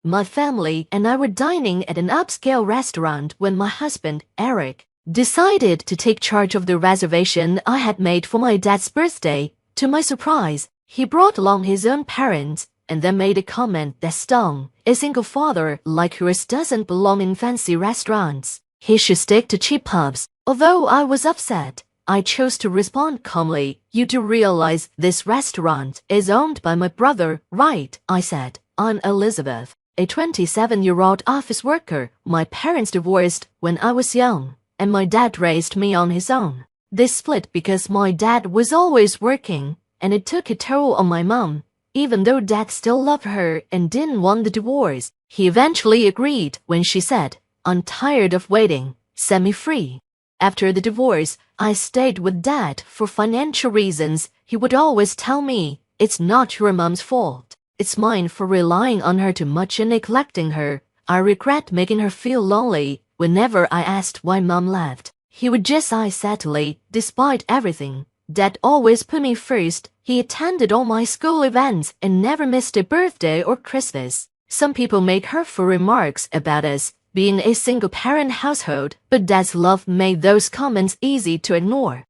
My family and I were dining at an upscale restaurant when my husband, Eric, decided to take charge of the reservation I had made for my dad's birthday. To my surprise, he brought along his own parents and then made a comment that stung. A single father like yours doesn't belong in fancy restaurants. He should stick to cheap pubs. Although I was upset, I chose to respond calmly. You do realize this restaurant is owned by my brother, right? I said. I'm Elizabeth, a 27-year-old office worker. My parents divorced when I was young, and my dad raised me on his own. They split because my dad was always working, and it took a toll on my mom. Even though dad still loved her and didn't want the divorce, he eventually agreed when she said, I'm tired of waiting, set me free. After the divorce, I stayed with dad for financial reasons. He would always tell me, it's not your mom's fault. It's mine for relying on her too much and neglecting her. I regret making her feel lonely. Whenever I asked why mom left, he would just sigh sadly. Despite everything, dad always put me first. He attended all my school events and never missed a birthday or Christmas. Some people make hurtful remarks about us being a single-parent household, but dad's love made those comments easy to ignore.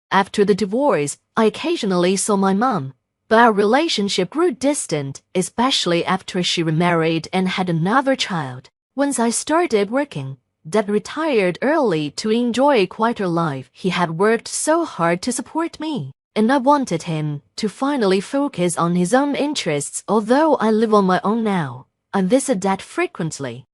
After the divorce, I occasionally saw my mom, but our relationship grew distant, especially after she remarried and had another child. Once I started working, dad retired early to enjoy a quieter life. He had worked so hard to support me, and I wanted him to finally focus on his own interests. Although I live on my own now, I visit dad frequently.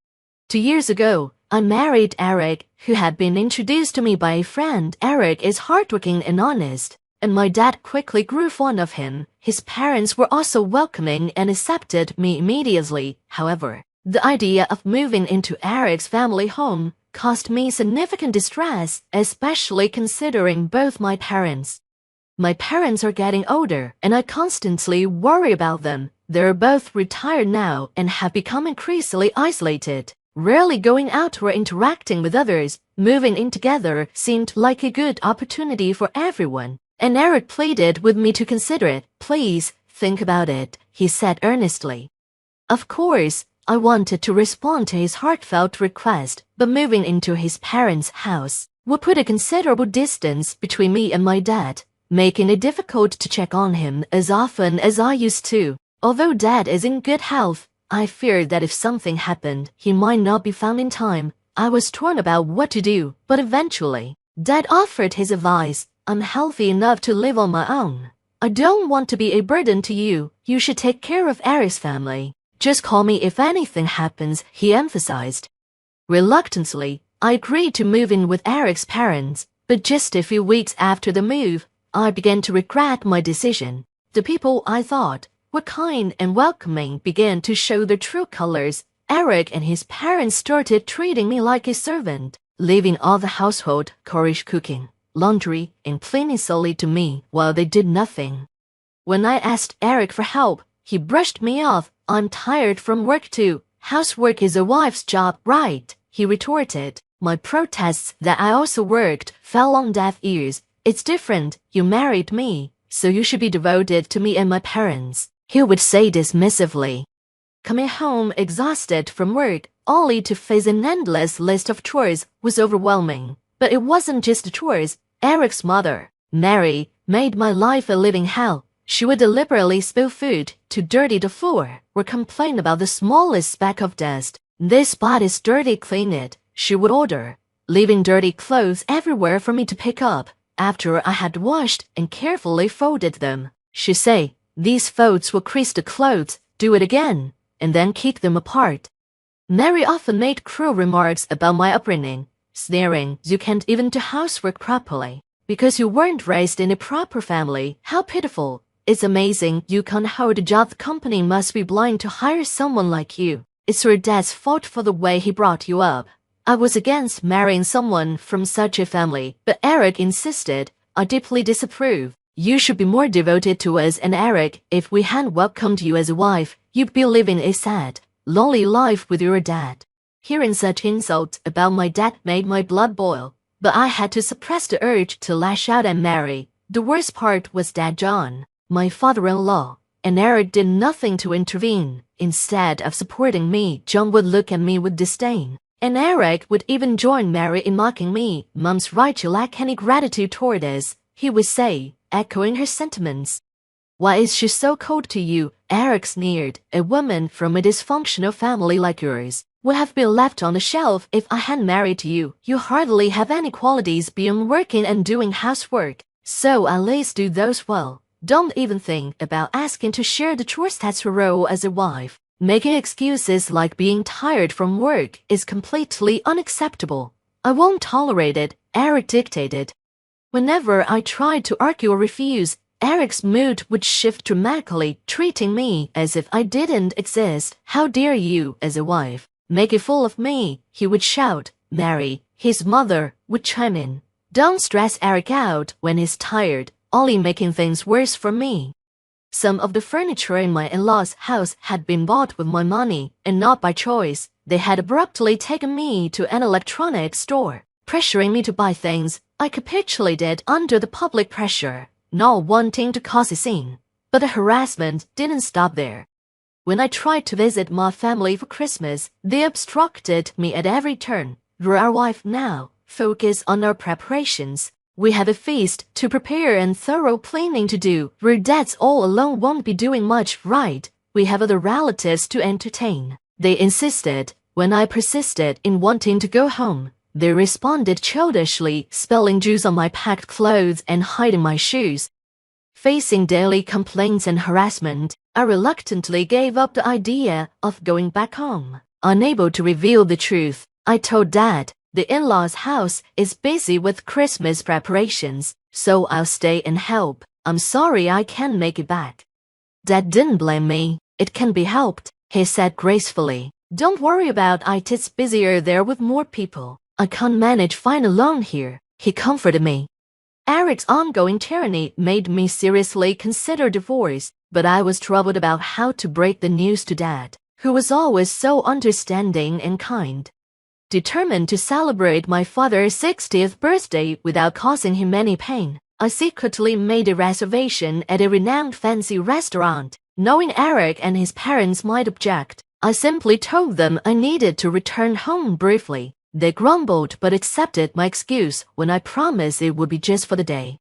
2 years ago, I married Eric, who had been introduced to me by a friend. Eric is hardworking and honest, and my dad quickly grew fond of him. His parents were also welcoming and accepted me immediately. However, the idea of moving into Eric's family home caused me significant distress, especially considering both my parents. My parents are getting older, and I constantly worry about them. They're both retired now and have become increasingly isolated, rarely going out or interacting with others. Moving in together seemed like a good opportunity for everyone, and Eric pleaded with me to consider it. Please, think about it, he said earnestly. Of course, I wanted to respond to his heartfelt request, but moving into his parents' house would put a considerable distance between me and my dad, making it difficult to check on him as often as I used to. Although dad is in good health, I feared that if something happened, he might not be found in time. I was torn about what to do, but eventually, dad offered his advice. I'm healthy enough to live on my own. I don't want to be a burden to you. You should take care of Eric's family. Just call me if anything happens, he emphasized. Reluctantly, I agreed to move in with Eric's parents, but just a few weeks after the move, I began to regret my decision. The people I thought were kind and welcoming began to show their true colors. Eric and his parents started treating me like a servant, leaving all the household chores, cooking, laundry, and cleaning solely to me while they did nothing. When I asked Eric for help, he brushed me off. I'm tired from work too. Housework is a wife's job, right? He retorted. My protests that I also worked fell on deaf ears. It's different. You married me, so you should be devoted to me and my parents, he would say dismissively. Coming home exhausted from work, only to face an endless list of chores, was overwhelming. But it wasn't just the chores. Eric's mother, Mary, made my life a living hell. She would deliberately spill food to dirty the floor or complain about the smallest speck of dust. This spot is dirty, clean it, she would order, leaving dirty clothes everywhere for me to pick up. After I had washed and carefully folded them, she'd say, these folds will crease the clothes, do it again, and then kick them apart. Mary often made cruel remarks about my upbringing, sneering, you can't even do housework properly, because you weren't raised in a proper family. How pitiful. It's amazing you can't hold a job. The company must be blind to hire someone like you. It's your dad's fault for the way he brought you up. I was against marrying someone from such a family, but Eric insisted. I deeply disapprove. You should be more devoted to us and Eric. If we hadn't welcomed you as a wife, you'd be living a sad, lonely life with your dad. Hearing such insults about my dad made my blood boil, but I had to suppress the urge to lash out at Mary. The worst part was Dad John, my father-in-law, and Eric did nothing to intervene. Instead of supporting me, John would look at me with disdain. And Eric would even join Mary in mocking me. "Mom's right, you lack any gratitude toward us," he would say, echoing her sentiments. "Why is she so cold to you?" Eric sneered. "A woman from a dysfunctional family like yours would have been left on the shelf if I hadn't married you. You hardly have any qualities beyond working and doing housework, so at least do those well. Don't even think about asking to share the chores. That's your role as a wife. Making excuses like being tired from work is completely unacceptable. I won't tolerate it," Eric dictated. Whenever I tried to argue or refuse, Eric's mood would shift dramatically, treating me as if I didn't exist. "How dare you, as a wife, make a fool of me," he would shout. Mary, his mother, would chime in. "Don't stress Eric out when he's tired, only making things worse for me." Some of the furniture in my in-laws' house had been bought with my money, and not by choice. They had abruptly taken me to an electronics store, pressuring me to buy things. I capitulated under the public pressure, not wanting to cause a scene. But the harassment didn't stop there. When I tried to visit my family for Christmas, they obstructed me at every turn. "You're our wife now. Focus on our preparations. We have a feast to prepare and thorough cleaning to do. Your dads all alone won't be doing much, right? We have other relatives to entertain." They insisted. When I persisted in wanting to go home, they responded childishly, spilling juice on my packed clothes and hiding my shoes. Facing daily complaints and harassment, I reluctantly gave up the idea of going back home. Unable to reveal the truth, I told Dad, "The in-laws' house is busy with Christmas preparations, so I'll stay and help. I'm sorry I can't make it back." Dad didn't blame me. "It can be helped," he said gracefully. "Don't worry about it, it's busier there with more people. I can't manage fine alone here," he comforted me. Eric's ongoing tyranny made me seriously consider divorce, but I was troubled about how to break the news to Dad, who was always so understanding and kind. Determined to celebrate my father's 60th birthday without causing him any pain, I secretly made a reservation at a renowned fancy restaurant. Knowing Eric and his parents might object, I simply told them I needed to return home briefly. They grumbled but accepted my excuse when I promised it would be just for the day.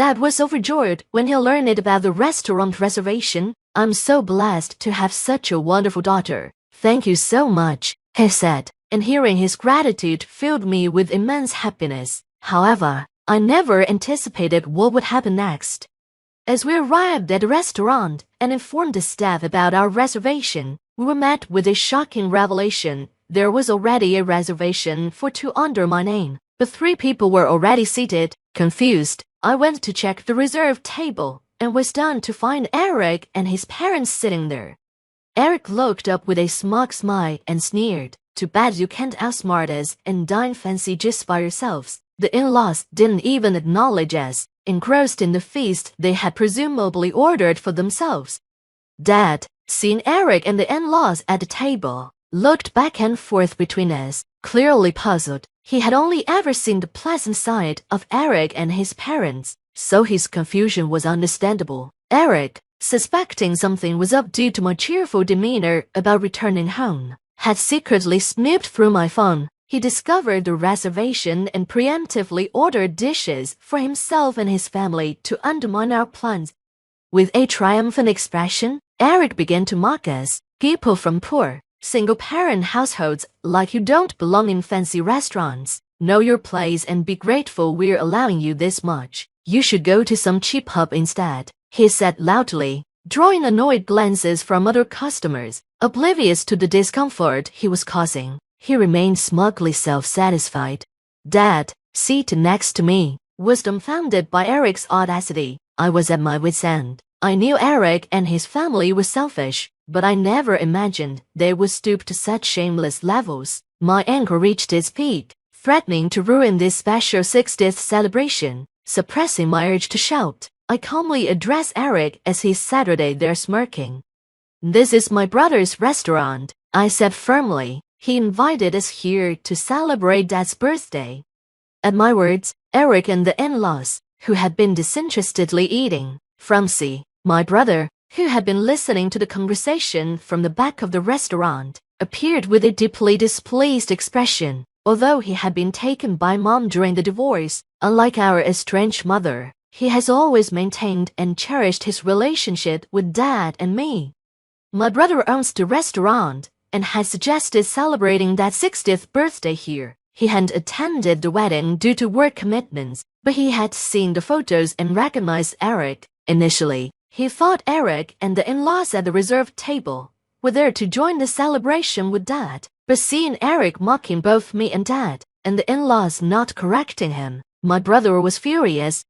Dad was overjoyed when he learned about the restaurant reservation. "I'm so blessed to have such a wonderful daughter. Thank you so much," he said, and hearing his gratitude filled me with immense happiness. However, I never anticipated what would happen next. As we arrived at the restaurant and informed the staff about our reservation, we were met with a shocking revelation. There was already a reservation for 2 under my name, but 3 people were already seated. Confused, I went to check the reserved table and was stunned to find Eric and his parents sitting there. Eric looked up with a smug smile and sneered. "Too bad you can't outsmart us and dine fancy just by yourselves." The in-laws didn't even acknowledge us, engrossed in the feast they had presumably ordered for themselves. Dad, seeing Eric and the in-laws at the table, looked back and forth between us, clearly puzzled. He had only ever seen the pleasant side of Eric and his parents, so his confusion was understandable. Eric, suspecting something was up due to my cheerful demeanor about returning home, had secretly snooped through my phone. He discovered the reservation and preemptively ordered dishes for himself and his family to undermine our plans. With a triumphant expression, Eric began to mock us, people from poor, single-parent households like you don't belong in fancy restaurants. Know your place and be grateful we're allowing you this much. You should go to some cheap pub instead, he said loudly, drawing annoyed glances from other customers. Oblivious to the discomfort he was causing, he remained smugly self-satisfied. Dad, seated next to me, was dumbfounded by Eric's audacity. I was at my wit's end. I knew Eric and his family were selfish, but I never imagined they would stoop to such shameless levels. My anger reached its peak, threatening to ruin this special 60th celebration. Suppressing my urge to shout, I calmly addressed Eric as he sat there smirking. "This is my brother's restaurant," I said firmly. "He invited us here to celebrate Dad's birthday." At my words, Eric and the in-laws, who had been disinterestedly eating, "Frumsy, my brother," who had been listening to the conversation from the back of the restaurant, appeared with a deeply displeased expression. Although he had been taken by Mom during the divorce, unlike our estranged mother, he has always maintained and cherished his relationship with Dad and me. My brother owns the restaurant and had suggested celebrating Dad's 60th birthday here. He hadn't attended the wedding due to work commitments, but he had seen the photos and recognized Eric. Initially, he thought Eric and the in-laws at the reserved table were there to join the celebration with Dad. But seeing Eric mocking both me and Dad, and the in-laws not correcting him, my brother was furious.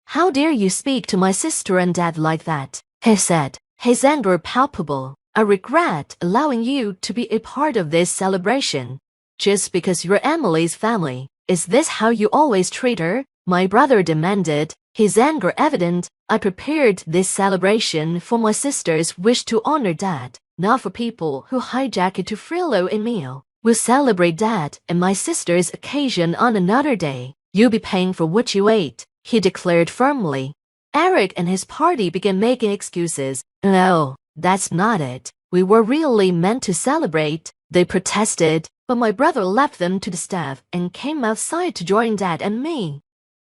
"How dare you speak to my sister and Dad like that?" he said, his anger palpable. "I regret allowing you to be a part of this celebration. Just because you're Emily's family, is this how you always treat her?" my brother demanded, his anger evident. "I prepared this celebration for my sister's wish to honor Dad, not for people who hijack it to frillo a meal. We'll celebrate Dad and my sister's occasion on another day. You'll be paying for what you ate," he declared firmly. Eric and his party began making excuses. "No, that's not it. We were really meant to celebrate," they protested, but my brother left them to the staff and came outside to join Dad and me.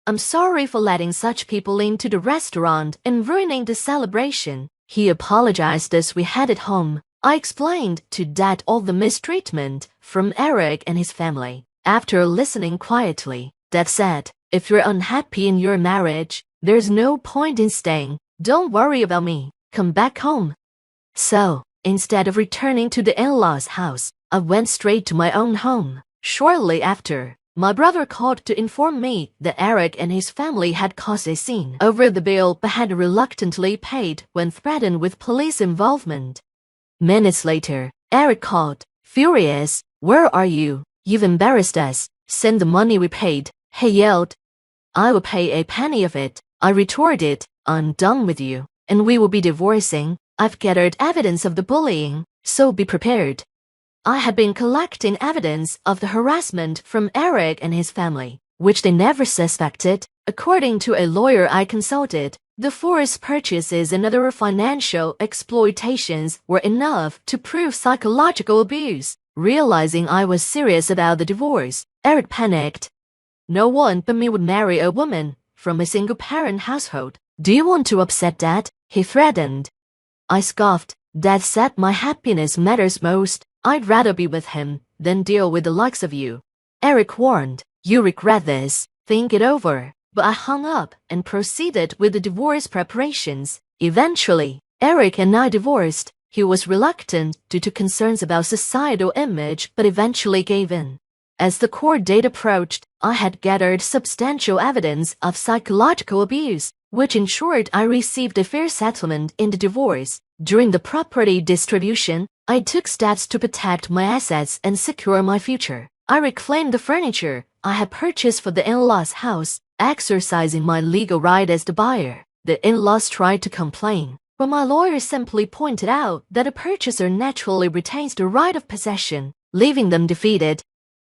"I'm sorry for letting such people into the restaurant and ruining the celebration," he apologized as we headed home. I explained to Dad all the mistreatment from Eric and his family. After listening quietly, Dad said, "If you're unhappy in your marriage, there's no point in staying. Don't worry about me. Come back home." So, instead of returning to the in-laws' house, I went straight to my own home. Shortly after, my brother called to inform me that Eric and his family had caused a scene over the bill but had reluctantly paid when threatened with police involvement. Minutes later, Eric called, furious. "Where are you? You've embarrassed us. Send the money we paid," he yelled. "I will pay a penny of it," I retorted. "I'm done with you, and we will be divorcing. I've gathered evidence of the bullying, so be prepared." I had been collecting evidence of the harassment from Eric and his family, which they never suspected. According to a lawyer I consulted, the forced purchases and other financial exploitations were enough to prove psychological abuse. Realizing I was serious about the divorce, Eric panicked. "No one but me would marry a woman from a single-parent household. Do you want to upset Dad?" he threatened. I scoffed. "Dad said my happiness matters most. I'd rather be with him than deal with the likes of you," Eric warned. "You regret this. Think it over." But I hung up and proceeded with the divorce preparations. Eventually, Eric and I divorced. He was reluctant due to concerns about societal image but eventually gave in. As the court date approached, I had gathered substantial evidence of psychological abuse, which ensured I received a fair settlement in the divorce. During the property distribution, I took steps to protect my assets and secure my future. I reclaimed the furniture I had purchased for the in-laws' house, exercising my legal right as the buyer. The in-laws tried to complain, but my lawyer simply pointed out that a purchaser naturally retains the right of possession, leaving them defeated.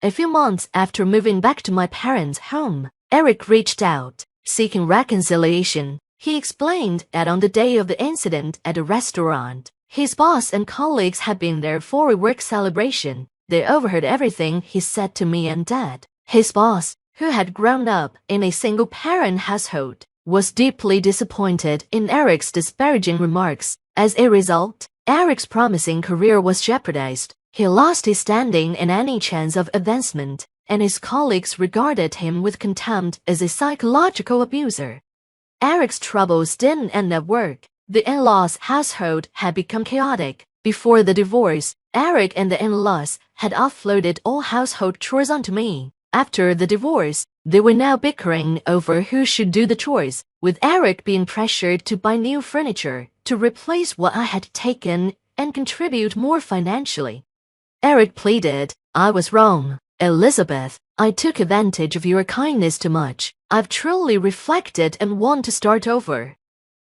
A few months after moving back to my parents' home, Eric reached out, seeking reconciliation. He explained that on the day of the incident at the restaurant, his boss and colleagues had been there for a work celebration. They overheard everything he said to me and Dad. His boss, who had grown up in a single-parent household, was deeply disappointed in Eric's disparaging remarks. As a result, Eric's promising career was jeopardized. He lost his standing and any chance of advancement, and his colleagues regarded him with contempt as a psychological abuser. Eric's troubles didn't end at work. The in-laws' household had become chaotic. Before the divorce, Eric and the in-laws had offloaded all household chores onto me. After the divorce, they were now bickering over who should do the chores, with Eric being pressured to buy new furniture to replace what I had taken and contribute more financially. Eric pleaded, "I was wrong. Elizabeth, I took advantage of your kindness too much. I've truly reflected and want to start over."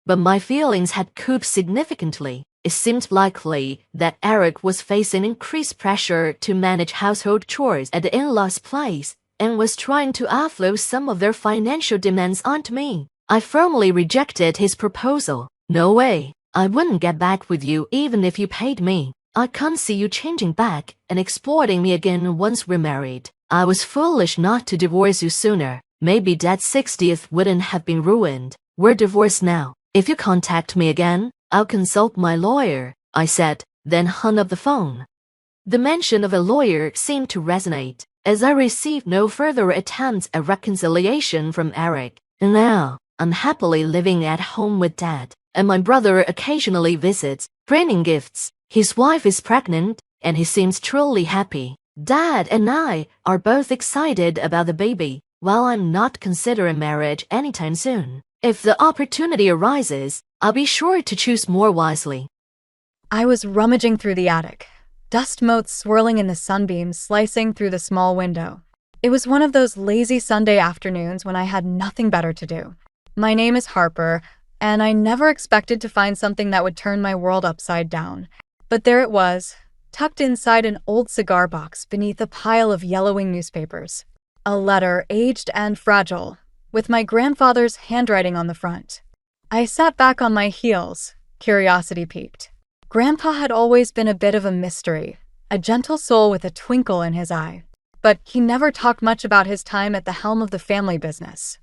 But my feelings had cooled significantly. It seemed likely that Eric was facing increased pressure to manage household chores at the in-laws' place and was trying to offload some of their financial demands onto me. I firmly rejected his proposal. No way. I wouldn't get back with you even if you paid me. I can't see you changing back and exploiting me again once we're married. I was foolish not to divorce you sooner. Maybe Dad's 60th wouldn't have been ruined. We're divorced now. If you contact me again, I'll consult my lawyer, I said, then hung up the phone. The mention of a lawyer seemed to resonate, as I received no further attempts at reconciliation from Eric. And now, I'm happily living at home with Dad, and my brother occasionally visits, bringing gifts. His wife is pregnant, and he seems truly happy. Dad and I are both excited about the baby, while I'm not considering marriage anytime soon. If the opportunity arises, I'll be sure to choose more wisely. I was rummaging through the attic, dust motes swirling in the sunbeams slicing through the small window. It was one of those lazy Sunday afternoons when I had nothing better to do. My name is Harper, and I never expected to find something that would turn my world upside down. But there it was, tucked inside an old cigar box beneath a pile of yellowing newspapers. A letter, aged and fragile, with my grandfather's handwriting on the front. I sat back on my heels, curiosity piqued. Grandpa had always been a bit of a mystery, a gentle soul with a twinkle in his eye. But he never talked much about his time at the helm of the family business.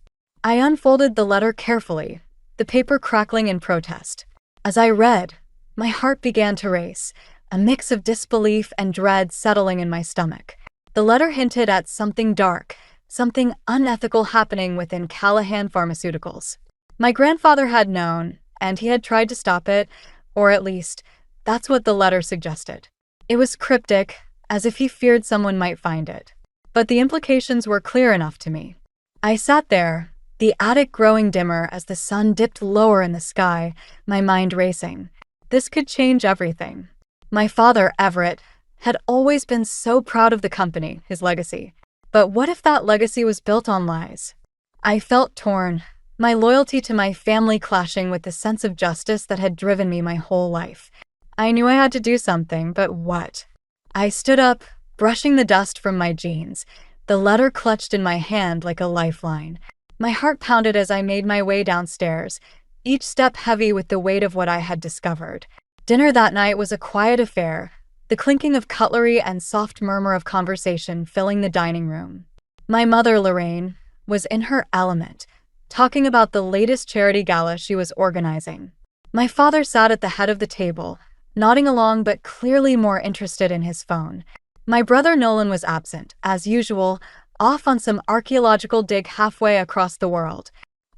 I unfolded the letter carefully, the paper crackling in protest. As I read, my heart began to race, a mix of disbelief and dread settling in my stomach. The letter hinted at something dark, something unethical happening within Callahan Pharmaceuticals. My grandfather had known, and he had tried to stop it, or at least, that's what the letter suggested. It was cryptic, as if he feared someone might find it. But the implications were clear enough to me. I sat there, the attic growing dimmer as the sun dipped lower in the sky, my mind racing. This could change everything. My father, Everett, had always been so proud of the company, his legacy. But what if that legacy was built on lies? I felt torn, my loyalty to my family clashing with the sense of justice that had driven me my whole life. I knew I had to do something, but what? I stood up, brushing the dust from my jeans, the letter clutched in my hand like a lifeline. My heart pounded as I made my way downstairs, each step heavy with the weight of what I had discovered. Dinner that night was a quiet affair, the clinking of cutlery and soft murmur of conversation filling the dining room. My mother, Lorraine, was in her element, talking about the latest charity gala she was organizing. My father sat at the head of the table, nodding along but clearly more interested in his phone. My brother Nolan was absent, as usual, off on some archaeological dig halfway across the world.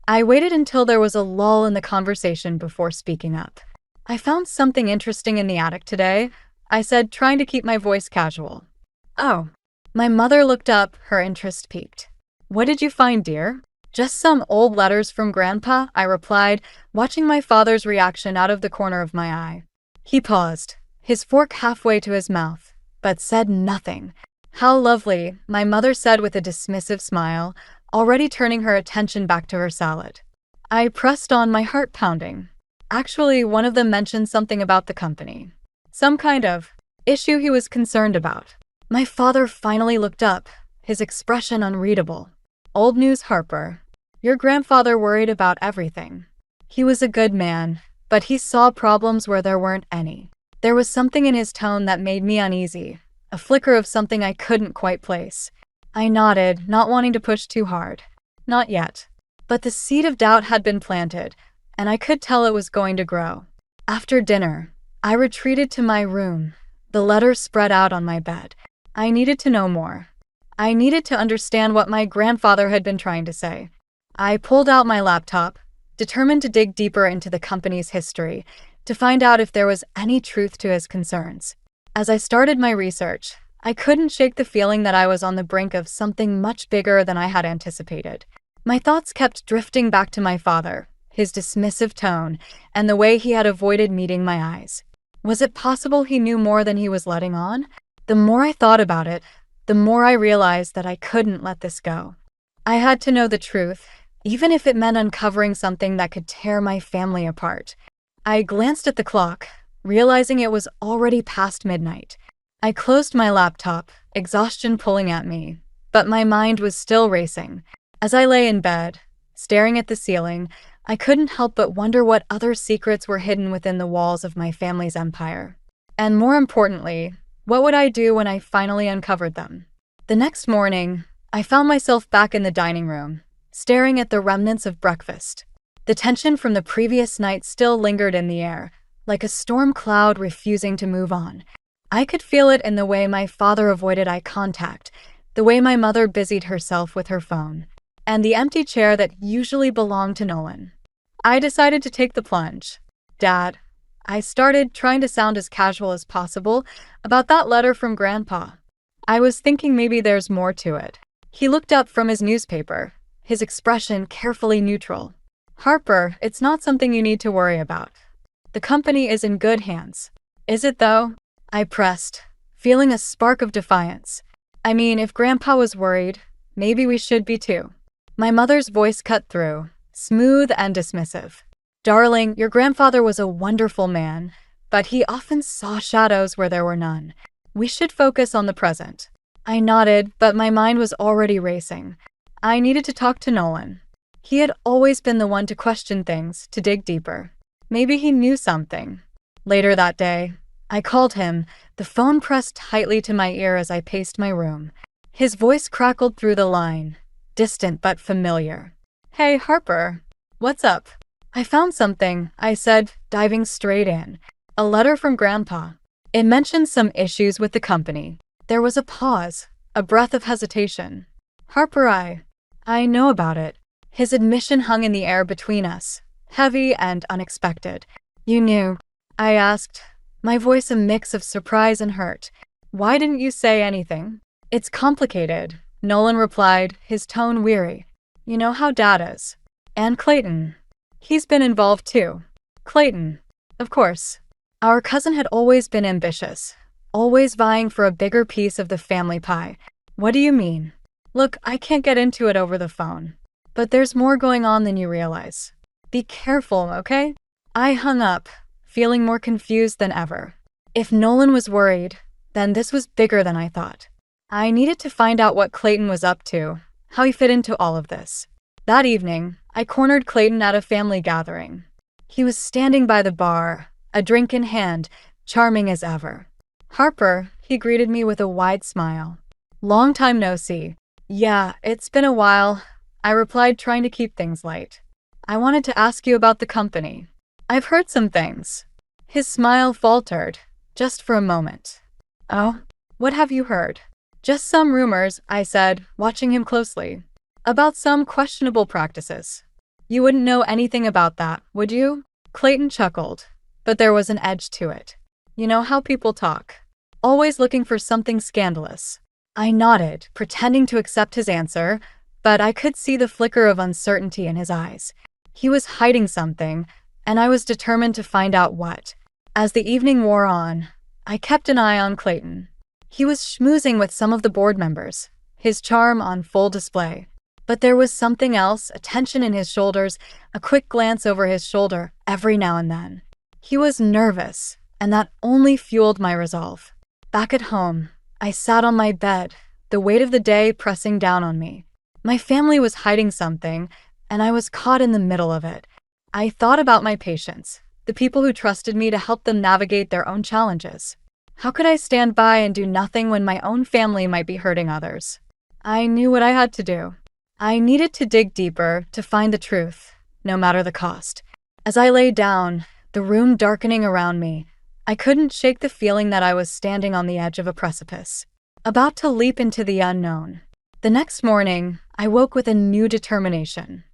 I waited until there was a lull in the conversation before speaking up. I found something interesting in the attic today, I said, trying to keep my voice casual. Oh. My mother looked up, her interest piqued. What did you find, dear? Just some old letters from Grandpa, I replied, watching my father's reaction out of the corner of my eye. He paused, his fork halfway to his mouth, but said nothing. How lovely, my mother said with a dismissive smile, already turning her attention back to her salad. I pressed on, my heart pounding. Actually, one of them mentioned something about the company. Some kind of issue he was concerned about. My father finally looked up, his expression unreadable. Old news, Harper. Your grandfather worried about everything. He was a good man, but he saw problems where there weren't any. There was something in his tone that made me uneasy, a flicker of something I couldn't quite place. I nodded, not wanting to push too hard. Not yet. But the seed of doubt had been planted, and I could tell it was going to grow. After dinner, I retreated to my room, the letters spread out on my bed. I needed to know more. I needed to understand what my grandfather had been trying to say. I pulled out my laptop, determined to dig deeper into the company's history, to find out if there was any truth to his concerns. As I started my research, I couldn't shake the feeling that I was on the brink of something much bigger than I had anticipated. My thoughts kept drifting back to my father, his dismissive tone, and the way he had avoided meeting my eyes. Was it possible he knew more than he was letting on? The more I thought about it, the more I realized that I couldn't let this go. I had to know the truth, even if it meant uncovering something that could tear my family apart. I glanced at the clock, realizing it was already past midnight. I closed my laptop, exhaustion pulling at me, but my mind was still racing. As I lay in bed, staring at the ceiling, I couldn't help but wonder what other secrets were hidden within the walls of my family's empire. And more importantly, what would I do when I finally uncovered them? The next morning, I found myself back in the dining room, staring at the remnants of breakfast. The tension from the previous night still lingered in the air, like a storm cloud refusing to move on. I could feel it in the way my father avoided eye contact, the way my mother busied herself with her phone, and the empty chair that usually belonged to Nolan. I decided to take the plunge. "Dad," I started, trying to sound as casual as possible, "about that letter from Grandpa. I was thinking maybe there's more to it." He looked up from his newspaper, his expression carefully neutral. "Harper, it's not something you need to worry about. The company is in good hands." "Is it though?" I pressed, feeling a spark of defiance. "I mean, if Grandpa was worried, maybe we should be too." My mother's voice cut through, smooth and dismissive. "Darling, your grandfather was a wonderful man, but he often saw shadows where there were none. We should focus on the present." I nodded, but my mind was already racing. I needed to talk to Nolan. He had always been the one to question things, to dig deeper. Maybe he knew something. Later that day, I called him, the phone pressed tightly to my ear as I paced my room. His voice crackled through the line, distant but familiar. "Hey, Harper. What's up?" "I found something," I said, diving straight in. "A letter from Grandpa. It mentioned some issues with the company." There was a pause, a breath of hesitation. "Harper, I know about it." His admission hung in the air between us, heavy and unexpected. "You knew?" I asked, my voice a mix of surprise and hurt. "Why didn't you say anything?" "It's complicated," Nolan replied, his tone weary. "You know how Dad is. And Clayton. He's been involved too." "Clayton. Of course." Our cousin had always been ambitious, always vying for a bigger piece of the family pie. "What do you mean?" "Look, I can't get into it over the phone. But there's more going on than you realize. Be careful, okay?" I hung up, feeling more confused than ever. If Nolan was worried, then this was bigger than I thought. I needed to find out what Clayton was up to, how he fit into all of this. That evening, I cornered Clayton at a family gathering. He was standing by the bar, a drink in hand, charming as ever. "Harper," he greeted me with a wide smile. "Long time no see." "Yeah, it's been a while," I replied, trying to keep things light. "I wanted to ask you about the company. I've heard some things." His smile faltered, just for a moment. "Oh? What have you heard?" "Just some rumors," I said, watching him closely. "About some questionable practices." "You wouldn't know anything about that, would you?" Clayton chuckled, but there was an edge to it. "You know how people talk. Always looking for something scandalous." I nodded, pretending to accept his answer, but I could see the flicker of uncertainty in his eyes. He was hiding something, and I was determined to find out what. As the evening wore on, I kept an eye on Clayton. He was schmoozing with some of the board members, his charm on full display. But there was something else, a tension in his shoulders, a quick glance over his shoulder every now and then. He was nervous, and that only fueled my resolve. Back at home, I sat on my bed, the weight of the day pressing down on me. My family was hiding something, and I was caught in the middle of it. I thought about my patients, the people who trusted me to help them navigate their own challenges. How could I stand by and do nothing when my own family might be hurting others? I knew what I had to do. I needed to dig deeper to find the truth, no matter the cost. As I lay down, the room darkening around me, I couldn't shake the feeling that I was standing on the edge of a precipice, about to leap into the unknown. The next morning, I woke with a new determination.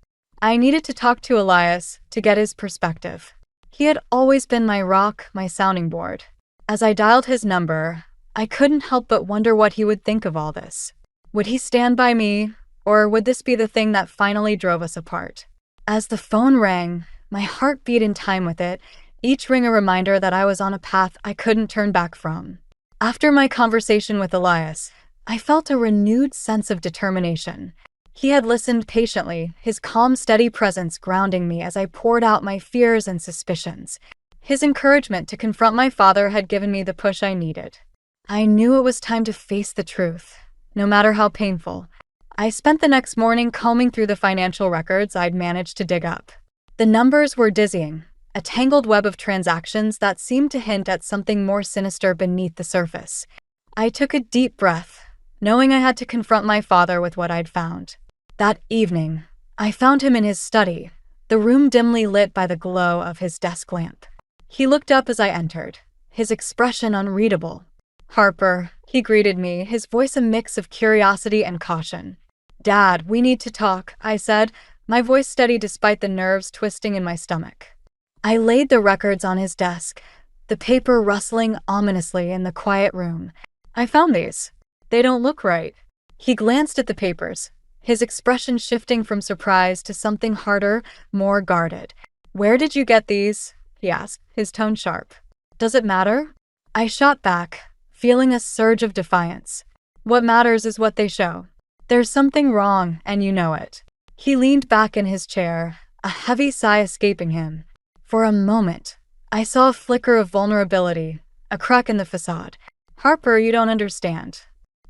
I needed to talk to Elias to get his perspective. He had always been my rock, my sounding board. As I dialed his number, I couldn't help but wonder what he would think of all this. Would he stand by me, or would this be the thing that finally drove us apart? As the phone rang, my heart beat in time with it, each ring a reminder that I was on a path I couldn't turn back from. After my conversation with Elias, I felt a renewed sense of determination. He had listened patiently, his calm, steady presence grounding me as I poured out my fears and suspicions. His encouragement to confront my father had given me the push I needed. I knew it was time to face the truth, no matter how painful. I spent the next morning combing through the financial records I'd managed to dig up. The numbers were dizzying, a tangled web of transactions that seemed to hint at something more sinister beneath the surface. I took a deep breath, knowing I had to confront my father with what I'd found. That evening, I found him in his study, the room dimly lit by the glow of his desk lamp. He looked up as I entered, his expression unreadable. "Harper," he greeted me, his voice a mix of curiosity and caution. "Dad, we need to talk," I said, my voice steady despite the nerves twisting in my stomach. I laid the records on his desk, the paper rustling ominously in the quiet room. "I found these. They don't look right." He glanced at the papers, his expression shifting from surprise to something harder, more guarded. "Where did you get these?" he asked, his tone sharp. "Does it matter?" I shot back, feeling a surge of defiance. "What matters is what they show. There's something wrong, and you know it." He leaned back in his chair, a heavy sigh escaping him. For a moment, I saw a flicker of vulnerability, a crack in the facade. "Harper, you don't understand.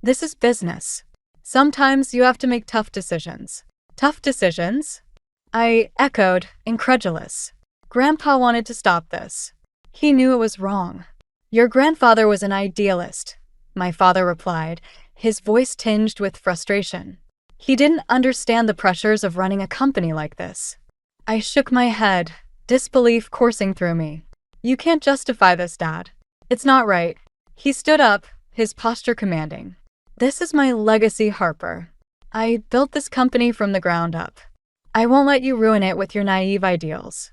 This is business. Sometimes you have to make tough decisions." "Tough decisions?" I echoed, incredulous. "Grandpa wanted to stop this. He knew it was wrong." "Your grandfather was an idealist," my father replied, his voice tinged with frustration. "He didn't understand the pressures of running a company like this." I shook my head, disbelief coursing through me. "You can't justify this, Dad. It's not right." He stood up, his posture commanding. "This is my legacy, Harper. I built this company from the ground up. I won't let you ruin it with your naive ideals."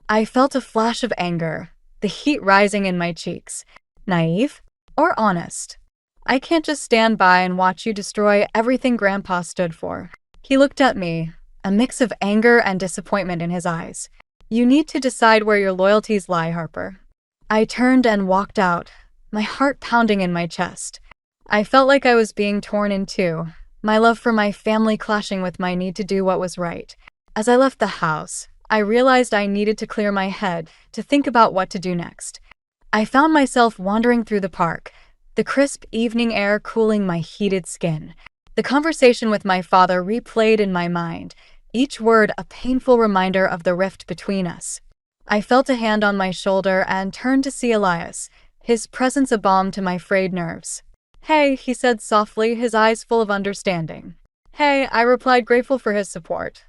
I felt a flash of anger, the heat rising in my cheeks. Naive? Or honest? I can't just stand by and watch you destroy everything Grandpa stood for. He looked at me, a mix of anger and disappointment in his eyes. "You need to decide where your loyalties lie, Harper." I turned and walked out, my heart pounding in my chest. I felt like I was being torn in two, my love for my family clashing with my need to do what was right. As I left the house, I realized I needed to clear my head to think about what to do next. I found myself wandering through the park, the crisp evening air cooling my heated skin. The conversation with my father replayed in my mind, each word a painful reminder of the rift between us. I felt a hand on my shoulder and turned to see Elias, his presence a balm to my frayed nerves. "Hey," he said softly, his eyes full of understanding. "Hey," I replied, grateful for his support.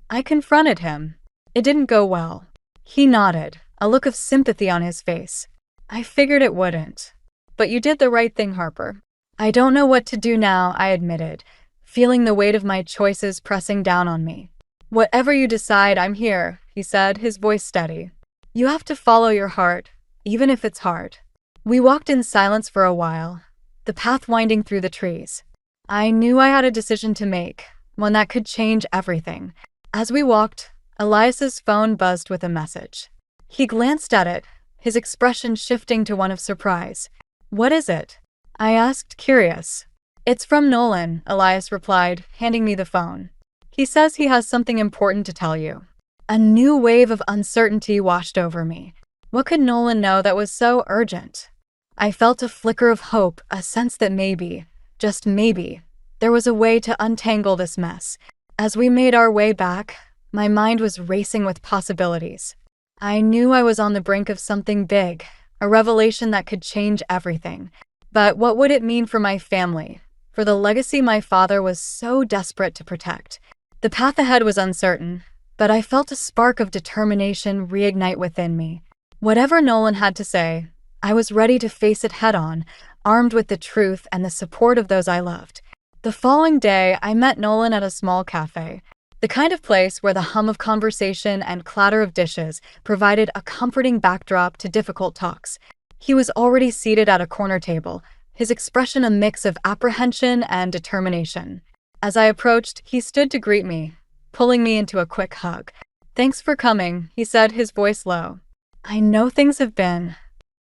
I confronted him. It didn't go well. He nodded, a look of sympathy on his face. "I figured it wouldn't. But you did the right thing, Harper." "I don't know what to do now," I admitted, feeling the weight of my choices pressing down on me. "Whatever you decide, I'm here," he said, his voice steady. "You have to follow your heart, even if it's hard." We walked in silence for a while, the path winding through the trees. I knew I had a decision to make, one that could change everything. As we walked, Elias's phone buzzed with a message. He glanced at it, his expression shifting to one of surprise. "What is it?" I asked, curious. "It's from Nolan," Elias replied, handing me the phone. "He says he has something important to tell you." A new wave of uncertainty washed over me. What could Nolan know that was so urgent? I felt a flicker of hope, a sense that maybe, just maybe, there was a way to untangle this mess. As we made our way back, my mind was racing with possibilities. I knew I was on the brink of something big, a revelation that could change everything. But what would it mean for my family, for the legacy my father was so desperate to protect? The path ahead was uncertain, but I felt a spark of determination reignite within me. Whatever Nolan had to say, I was ready to face it head-on, armed with the truth and the support of those I loved. The following day, I met Nolan at a small cafe, the kind of place where the hum of conversation and clatter of dishes provided a comforting backdrop to difficult talks. He was already seated at a corner table, his expression a mix of apprehension and determination. As I approached, he stood to greet me, pulling me into a quick hug. "Thanks for coming," he said, his voice low. "I know things have been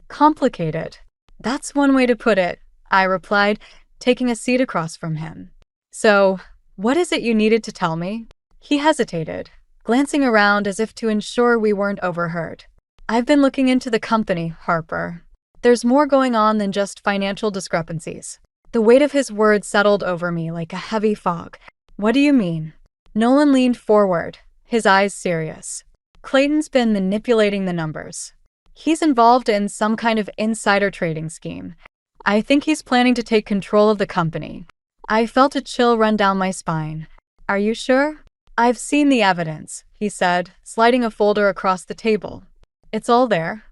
complicated." "That's one way to put it," I replied, taking a seat across from him. "So, what is it you needed to tell me?" He hesitated, glancing around as if to ensure we weren't overheard. "I've been looking into the company, Harper. There's more going on than just financial discrepancies." The weight of his words settled over me like a heavy fog. "What do you mean?" Nolan leaned forward, his eyes serious. Clayton's been manipulating the numbers. He's involved in some kind of insider trading scheme. I think he's planning to take control of the company. I felt a chill run down my spine. Are you sure? I've seen the evidence, he said, sliding a folder across the table. It's all there.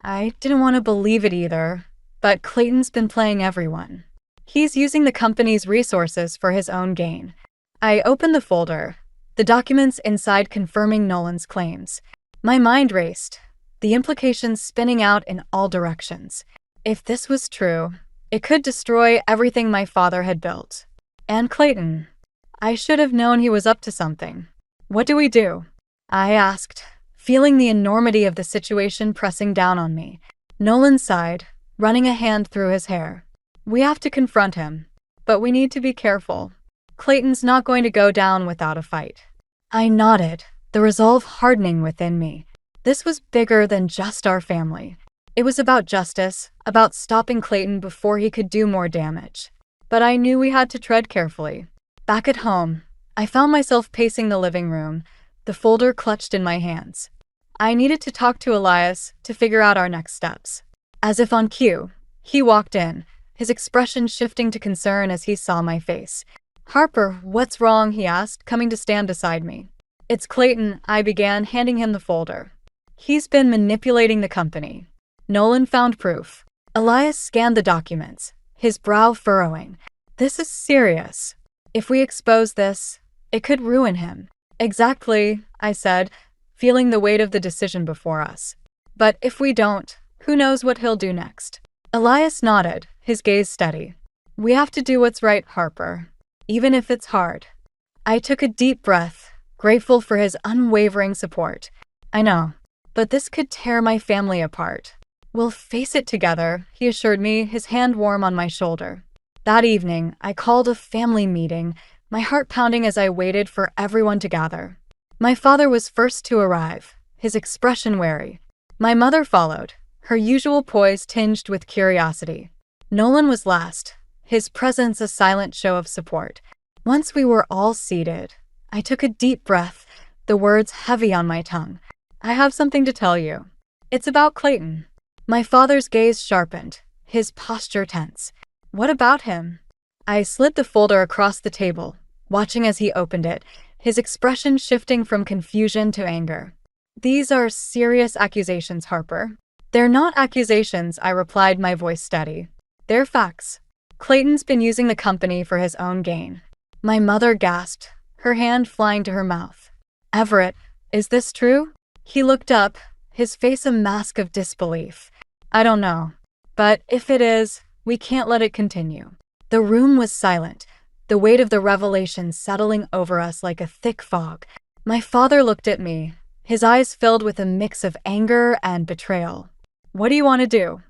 I didn't want to believe it either, but Clayton's been playing everyone. He's using the company's resources for his own gain. I opened the folder, the documents inside confirming Nolan's claims. My mind raced, the implications spinning out in all directions. If this was true, it could destroy everything my father had built. And Clayton. I should have known he was up to something. What do we do? I asked, feeling the enormity of the situation pressing down on me. Nolan sighed, running a hand through his hair. We have to confront him, but we need to be careful. Clayton's not going to go down without a fight. I nodded, the resolve hardening within me. This was bigger than just our family. It was about justice, about stopping Clayton before he could do more damage. But I knew we had to tread carefully. Back at home, I found myself pacing the living room, the folder clutched in my hands. I needed to talk to Elias to figure out our next steps. As if on cue, he walked in, his expression shifting to concern as he saw my face. Harper, what's wrong? He asked, coming to stand beside me. It's Clayton, I began, handing him the folder. He's been manipulating the company. Nolan found proof. Elias scanned the documents, his brow furrowing. This is serious. If we expose this, it could ruin him. Exactly, I said, feeling the weight of the decision before us. But if we don't, who knows what he'll do next? Elias nodded, his gaze steady. We have to do what's right, Harper, even if it's hard. I took a deep breath, grateful for his unwavering support. I know, but this could tear my family apart. We'll face it together, he assured me, his hand warm on my shoulder. That evening, I called a family meeting, my heart pounding as I waited for everyone to gather. My father was first to arrive, his expression wary. My mother followed, her usual poise tinged with curiosity. Nolan was last, his presence a silent show of support. Once we were all seated, I took a deep breath, the words heavy on my tongue. I have something to tell you. It's about Clayton. My father's gaze sharpened, his posture tense. What about him? I slid the folder across the table, watching as he opened it, his expression shifting from confusion to anger. These are serious accusations, Harper. They're not accusations, I replied, my voice steady. They're facts. Clayton's been using the company for his own gain. My mother gasped, her hand flying to her mouth. Everett, is this true? He looked up, his face a mask of disbelief. I don't know. But if it is, we can't let it continue. The room was silent, the weight of the revelation settling over us like a thick fog. My father looked at me, his eyes filled with a mix of anger and betrayal. What do you want to do?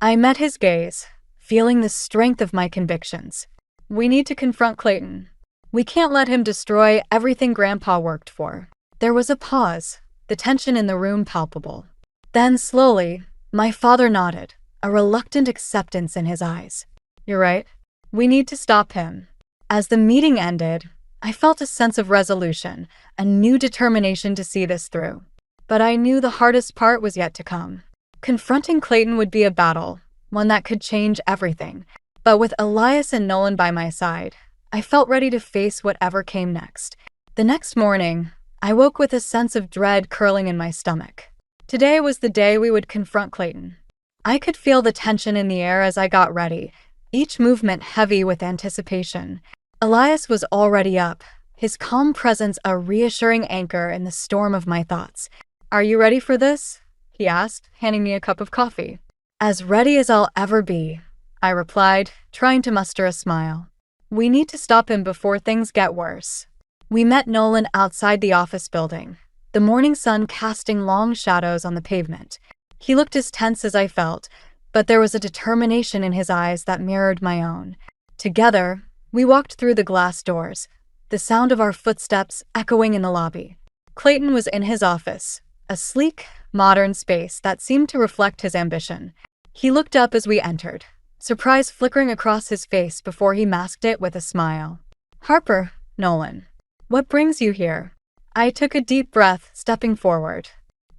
I met his gaze, feeling the strength of my convictions. We need to confront Clayton. We can't let him destroy everything Grandpa worked for. There was a pause, the tension in the room palpable. Then slowly, my father nodded, a reluctant acceptance in his eyes. You're right. We need to stop him. As the meeting ended, I felt a sense of resolution, a new determination to see this through. But I knew the hardest part was yet to come. Confronting Clayton would be a battle, one that could change everything. But with Elias and Nolan by my side, I felt ready to face whatever came next. The next morning, I woke with a sense of dread curling in my stomach. Today was the day we would confront Clayton. I could feel the tension in the air as I got ready, each movement heavy with anticipation. Elias was already up, his calm presence a reassuring anchor in the storm of my thoughts. Are you ready for this? He asked, handing me a cup of coffee. As ready as I'll ever be, I replied, trying to muster a smile. We need to stop him before things get worse. We met Nolan outside the office building, the morning sun casting long shadows on the pavement. He looked as tense as I felt, but there was a determination in his eyes that mirrored my own. Together, we walked through the glass doors, the sound of our footsteps echoing in the lobby. Clayton was in his office, a sleek, modern space that seemed to reflect his ambition. He looked up as we entered, surprise flickering across his face before he masked it with a smile. Harper, Nolan, what brings you here? I took a deep breath, stepping forward.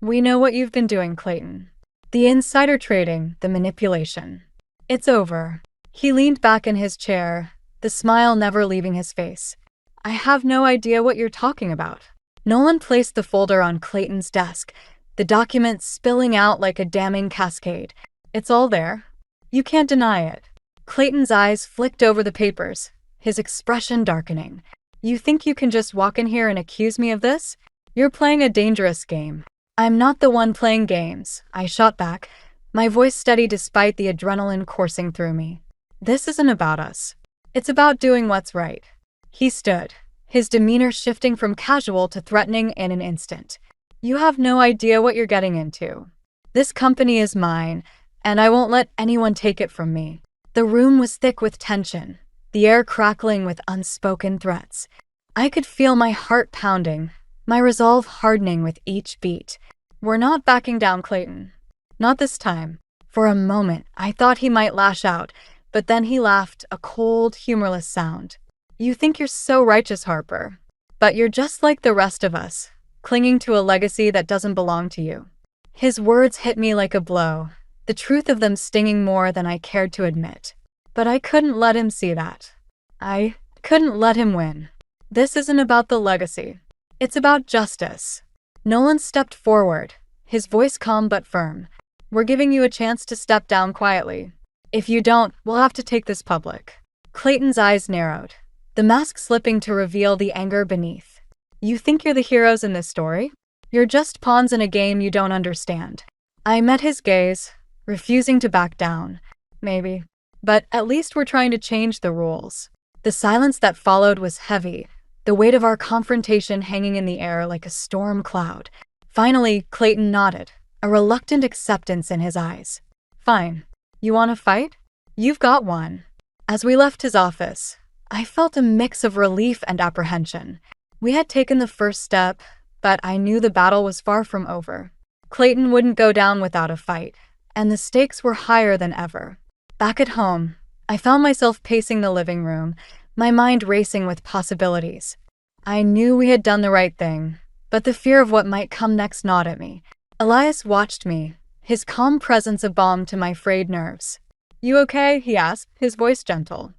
We know what you've been doing, Clayton. The insider trading, the manipulation. It's over. He leaned back in his chair, the smile never leaving his face. I have no idea what you're talking about. Nolan placed the folder on Clayton's desk, the document spilling out like a damning cascade. It's all there. You can't deny it. Clayton's eyes flicked over the papers, his expression darkening. You think you can just walk in here and accuse me of this? You're playing a dangerous game. I'm not the one playing games, I shot back, my voice steady despite the adrenaline coursing through me. This isn't about us. It's about doing what's right. He stood, his demeanor shifting from casual to threatening in an instant. You have no idea what you're getting into. This company is mine, and I won't let anyone take it from me. The room was thick with tension, the air crackling with unspoken threats. I could feel my heart pounding, my resolve hardening with each beat. We're not backing down, Clayton. Not this time. For a moment, I thought he might lash out, but then he laughed, a cold, humorless sound. You think you're so righteous, Harper. But you're just like the rest of us, clinging to a legacy that doesn't belong to you. His words hit me like a blow, the truth of them stinging more than I cared to admit. But I couldn't let him see that. I couldn't let him win. This isn't about the legacy. It's about justice. Nolan stepped forward, his voice calm but firm. We're giving you a chance to step down quietly. If you don't, we'll have to take this public. Clayton's eyes narrowed, the mask slipping to reveal the anger beneath. You think you're the heroes in this story? You're just pawns in a game you don't understand. I met his gaze, refusing to back down. Maybe. But at least we're trying to change the rules. The silence that followed was heavy, the weight of our confrontation hanging in the air like a storm cloud. Finally, Clayton nodded, a reluctant acceptance in his eyes. Fine. You want to fight? You've got one. As we left his office, I felt a mix of relief and apprehension. We had taken the first step, but I knew the battle was far from over. Clayton wouldn't go down without a fight, and the stakes were higher than ever. Back at home, I found myself pacing the living room, my mind racing with possibilities. I knew we had done the right thing, but the fear of what might come next gnawed at me. Elias watched me, his calm presence a balm to my frayed nerves. You okay? He asked, his voice gentle.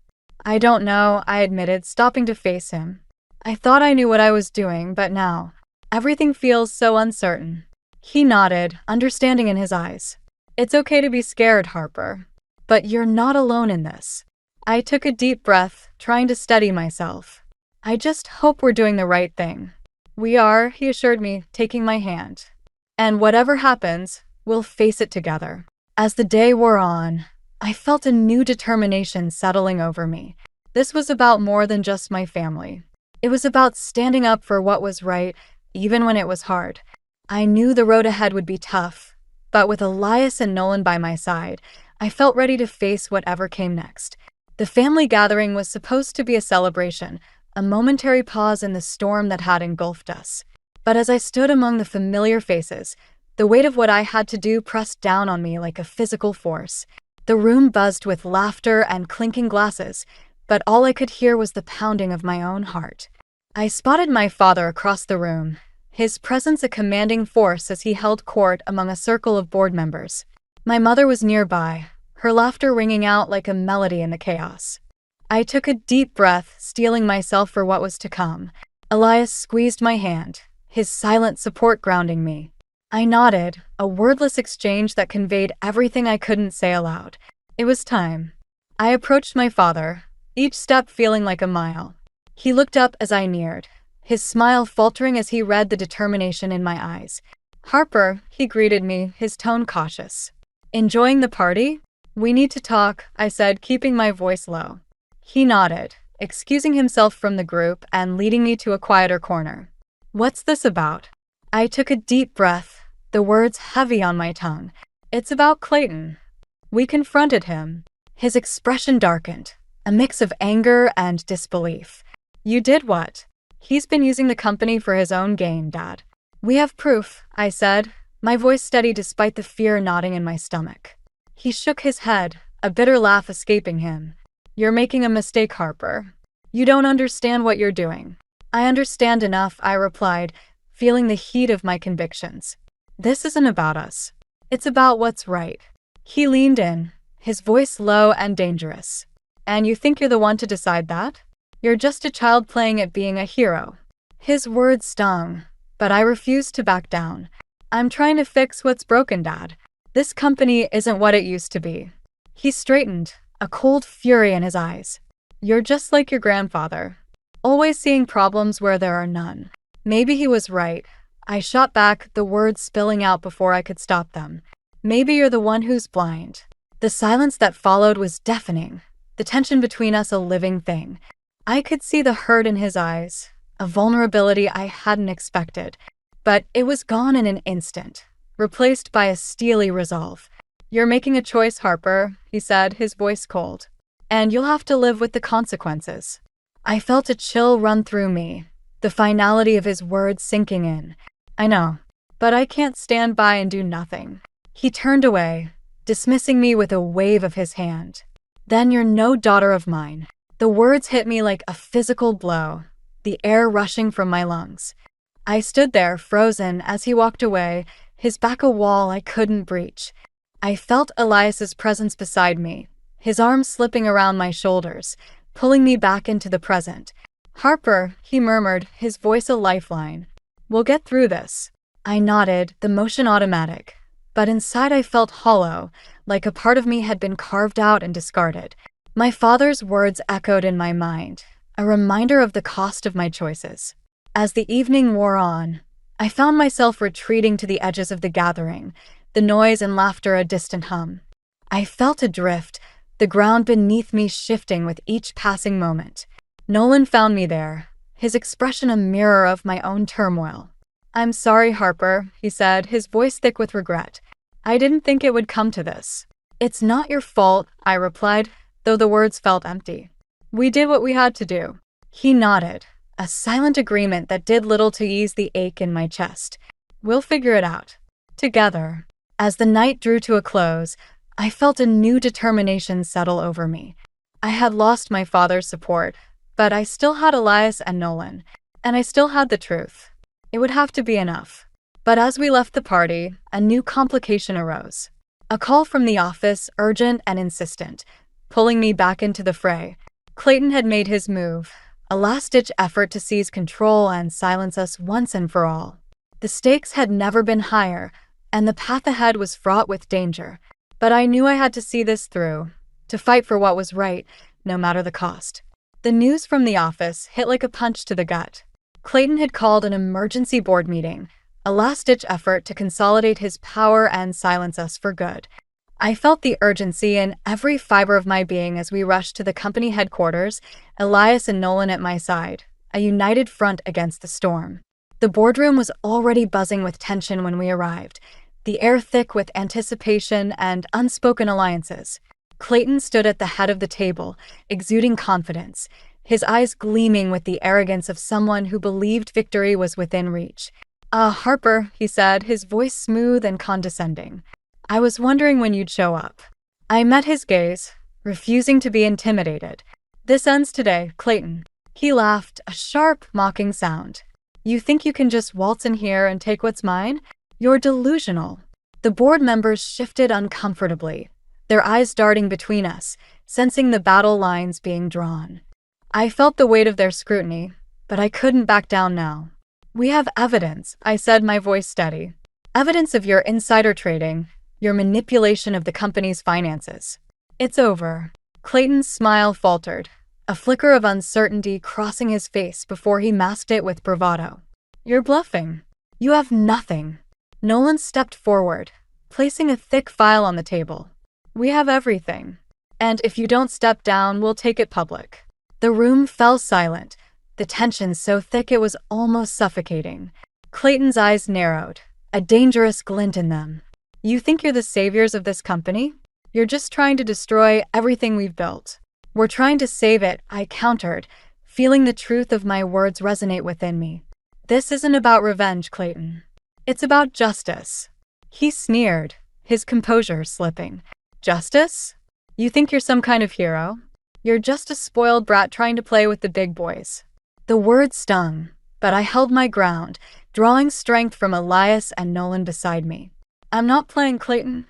I don't know, I admitted, stopping to face him. I thought I knew what I was doing, but now, everything feels so uncertain. He nodded, understanding in his eyes. It's okay to be scared, Harper. But you're not alone in this. I took a deep breath, trying to steady myself. I just hope we're doing the right thing. We are, he assured me, taking my hand. And whatever happens, we'll face it together. As the day wore on, I felt a new determination settling over me. This was about more than just my family. It was about standing up for what was right, even when it was hard. I knew the road ahead would be tough, but with Elias and Nolan by my side, I felt ready to face whatever came next. The family gathering was supposed to be a celebration, a momentary pause in the storm that had engulfed us. But as I stood among the familiar faces, the weight of what I had to do pressed down on me like a physical force. The room buzzed with laughter and clinking glasses, but all I could hear was the pounding of my own heart. I spotted my father across the room, his presence a commanding force as he held court among a circle of board members. My mother was nearby, her laughter ringing out like a melody in the chaos. I took a deep breath, steeling myself for what was to come. Elias squeezed my hand, his silent support grounding me. I nodded, a wordless exchange that conveyed everything I couldn't say aloud. It was time. I approached my father, each step feeling like a mile. He looked up as I neared, his smile faltering as he read the determination in my eyes. Harper, he greeted me, his tone cautious. Enjoying the party? We need to talk, I said, keeping my voice low. He nodded, excusing himself from the group and leading me to a quieter corner. What's this about? I took a deep breath, the words heavy on my tongue. It's about Clayton. We confronted him. His expression darkened, a mix of anger and disbelief. You did what? He's been using the company for his own gain, Dad. We have proof, I said, my voice steady despite the fear knotting in my stomach. He shook his head, a bitter laugh escaping him. You're making a mistake, Harper. You don't understand what you're doing. I understand enough, I replied, feeling the heat of my convictions. This isn't about us. It's about what's right. He leaned in, his voice low and dangerous. And you think you're the one to decide that? You're just a child playing at being a hero. His words stung, but I refused to back down. I'm trying to fix what's broken, Dad. This company isn't what it used to be. He straightened, a cold fury in his eyes. You're just like your grandfather, always seeing problems where there are none. Maybe he was right. I shot back, the words spilling out before I could stop them. Maybe you're the one who's blind. The silence that followed was deafening, the tension between us a living thing. I could see the hurt in his eyes, a vulnerability I hadn't expected, but it was gone in an instant, replaced by a steely resolve. You're making a choice, Harper, he said, his voice cold. And you'll have to live with the consequences. I felt a chill run through me, the finality of his words sinking in. I know, but I can't stand by and do nothing. He turned away, dismissing me with a wave of his hand. Then you're no daughter of mine. The words hit me like a physical blow, the air rushing from my lungs. I stood there, frozen, as he walked away, his back a wall I couldn't breach. I felt Elias's presence beside me, his arms slipping around my shoulders, pulling me back into the present. Harper, he murmured, his voice a lifeline. We'll get through this. I nodded, the motion automatic. But inside I felt hollow, like a part of me had been carved out and discarded. My father's words echoed in my mind, a reminder of the cost of my choices. As the evening wore on, I found myself retreating to the edges of the gathering, the noise and laughter a distant hum. I felt adrift, the ground beneath me shifting with each passing moment. Nolan found me there, his expression a mirror of my own turmoil. I'm sorry, Harper, he said, his voice thick with regret. I didn't think it would come to this. It's not your fault, I replied, though the words felt empty. We did what we had to do. He nodded, a silent agreement that did little to ease the ache in my chest. We'll figure it out. Together. As the night drew to a close, I felt a new determination settle over me. I had lost my father's support, but I still had Elias and Nolan, and I still had the truth. It would have to be enough. But as we left the party, a new complication arose. A call from the office, urgent and insistent, pulling me back into the fray. Clayton had made his move, a last-ditch effort to seize control and silence us once and for all. The stakes had never been higher, and the path ahead was fraught with danger. But I knew I had to see this through, to fight for what was right, no matter the cost. The news from the office hit like a punch to the gut. Clayton had called an emergency board meeting, a last-ditch effort to consolidate his power and silence us for good. I felt the urgency in every fiber of my being as we rushed to the company headquarters, Elias and Nolan at my side, a united front against the storm. The boardroom was already buzzing with tension when we arrived, the air thick with anticipation and unspoken alliances. Clayton stood at the head of the table, exuding confidence, his eyes gleaming with the arrogance of someone who believed victory was within reach. Harper, he said, his voice smooth and condescending. I was wondering when you'd show up. I met his gaze, refusing to be intimidated. This ends today, Clayton. He laughed, a sharp, mocking sound. You think you can just waltz in here and take what's mine? You're delusional. The board members shifted uncomfortably, their eyes darting between us, sensing the battle lines being drawn. I felt the weight of their scrutiny, but I couldn't back down now. We have evidence, I said, my voice steady. Evidence of your insider trading, your manipulation of the company's finances. It's over. Clayton's smile faltered, a flicker of uncertainty crossing his face before he masked it with bravado. You're bluffing. You have nothing. Nolan stepped forward, placing a thick file on the table. We have everything. And if you don't step down, we'll take it public. The room fell silent, the tension so thick it was almost suffocating. Clayton's eyes narrowed, a dangerous glint in them. You think you're the saviors of this company? You're just trying to destroy everything we've built. We're trying to save it, I countered, feeling the truth of my words resonate within me. This isn't about revenge, Clayton. It's about justice. He sneered, his composure slipping. Justice? You think you're some kind of hero? You're just a spoiled brat trying to play with the big boys. The words stung, But I held my ground, drawing strength from Elias and Nolan beside me. I'm not playing, Clayton.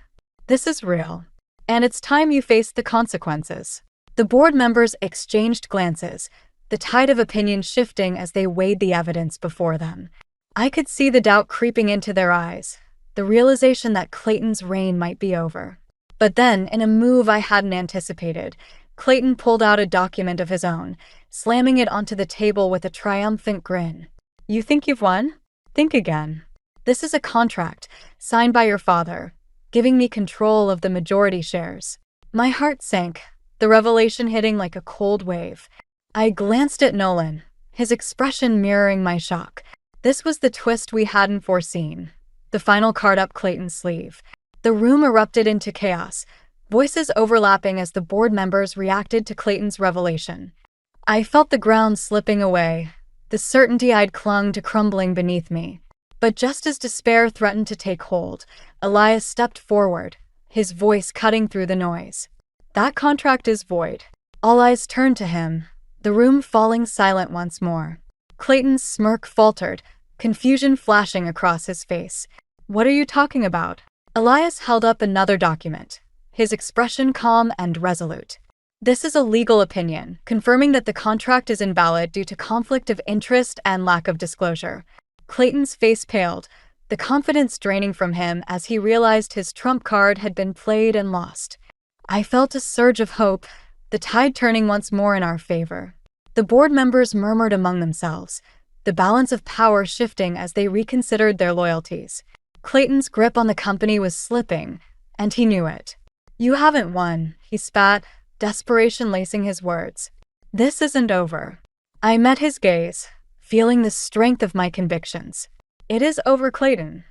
This is real. And it's time you faced the consequences. The board members exchanged glances, the tide of opinion shifting as they weighed the evidence before them. I could see the doubt creeping into their eyes, the realization that Clayton's reign might be over. But then, in a move I hadn't anticipated, Clayton pulled out a document of his own, slamming it onto the table with a triumphant grin. You think you've won? Think again. This is a contract, signed by your father, giving me control of the majority shares. My heart sank, the revelation hitting like a cold wave. I glanced at Nolan, his expression mirroring my shock. This was the twist we hadn't foreseen. The final card up Clayton's sleeve. The room erupted into chaos, voices overlapping as the board members reacted to Clayton's revelation. I felt the ground slipping away, the certainty I'd clung to crumbling beneath me. But just as despair threatened to take hold, Elias stepped forward, his voice cutting through the noise. That contract is void. All eyes turned to him, the room falling silent once more. Clayton's smirk faltered, confusion flashing across his face. What are you talking about? Elias held up another document, his expression calm and resolute. This is a legal opinion, confirming that the contract is invalid due to conflict of interest and lack of disclosure. Clayton's face paled, the confidence draining from him as he realized his trump card had been played and lost. I felt a surge of hope, the tide turning once more in our favor. The board members murmured among themselves, the balance of power shifting as they reconsidered their loyalties. Clayton's grip on the company was slipping, and he knew it. You haven't won, he spat, desperation lacing his words. This isn't over. I met his gaze, feeling the strength of my convictions. It is over, Clayton.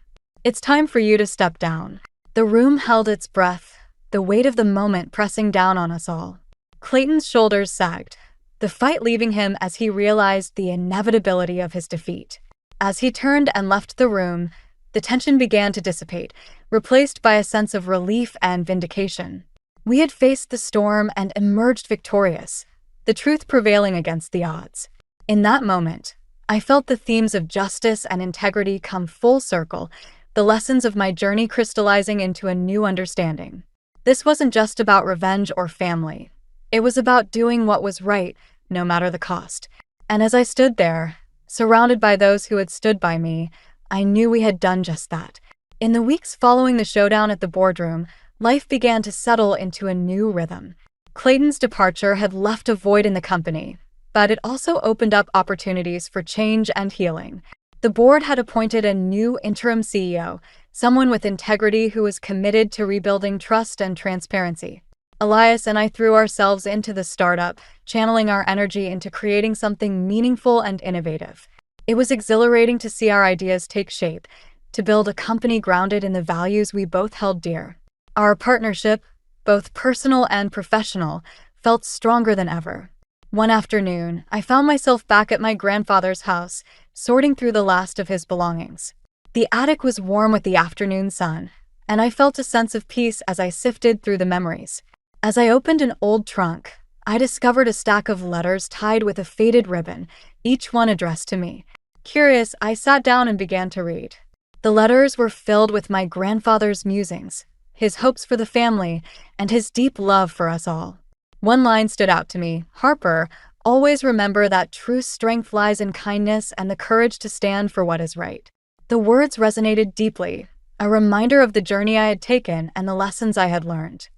It's time for you to step down. The room held its breath, the weight of the moment pressing down on us all. Clayton's shoulders sagged, the fight leaving him as he realized the inevitability of his defeat. As he turned and left the room, the tension began to dissipate, replaced by a sense of relief and vindication. We had faced the storm and emerged victorious, the truth prevailing against the odds. In that moment, I felt the themes of justice and integrity come full circle, the lessons of my journey crystallizing into a new understanding. This wasn't just about revenge or family. It was about doing what was right, no matter the cost. And as I stood there, surrounded by those who had stood by me, I knew we had done just that. In the weeks following the showdown at the boardroom, life began to settle into a new rhythm. Clayton's departure had left a void in the company, but it also opened up opportunities for change and healing. The board had appointed a new interim CEO, someone with integrity who was committed to rebuilding trust and transparency. Elias and I threw ourselves into the startup, channeling our energy into creating something meaningful and innovative. It was exhilarating to see our ideas take shape, to build a company grounded in the values we both held dear. Our partnership, both personal and professional, felt stronger than ever. One afternoon, I found myself back at my grandfather's house, sorting through the last of his belongings. The attic was warm with the afternoon sun, and I felt a sense of peace as I sifted through the memories. As I opened an old trunk, I discovered a stack of letters tied with a faded ribbon, each one addressed to me. Curious, I sat down and began to read. The letters were filled with my grandfather's musings, his hopes for the family, and his deep love for us all. One line stood out to me: Harper, always remember that true strength lies in kindness and the courage to stand for what is right. The words resonated deeply, a reminder of the journey I had taken and the lessons I had learned.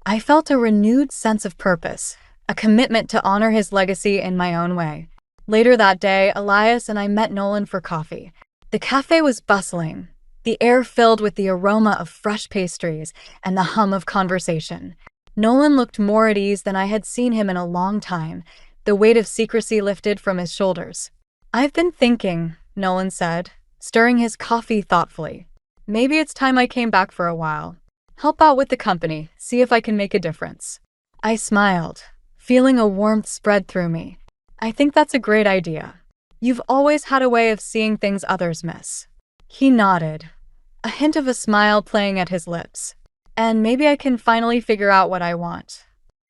I felt a renewed sense of purpose, a commitment to honor his legacy in my own way. Later that day, Elias and I met Nolan for coffee. The cafe was bustling, the air filled with the aroma of fresh pastries and the hum of conversation. Nolan looked more at ease than I had seen him in a long time, the weight of secrecy lifted from his shoulders. I've been thinking, Nolan said, stirring his coffee thoughtfully. Maybe it's time I came back for a while. Help out with the company, see if I can make a difference. I smiled, feeling a warmth spread through me. I think that's a great idea. You've always had a way of seeing things others miss. He nodded, a hint of a smile playing at his lips. And maybe I can finally figure out what I want.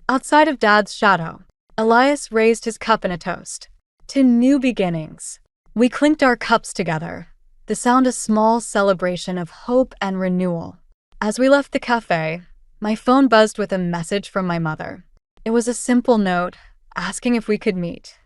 Outside of Dad's shadow, Elias raised his cup in a toast. To new beginnings. We clinked our cups together, the sound a small celebration of hope and renewal. As we left the cafe, my phone buzzed with a message from my mother. It was a simple note asking if we could meet.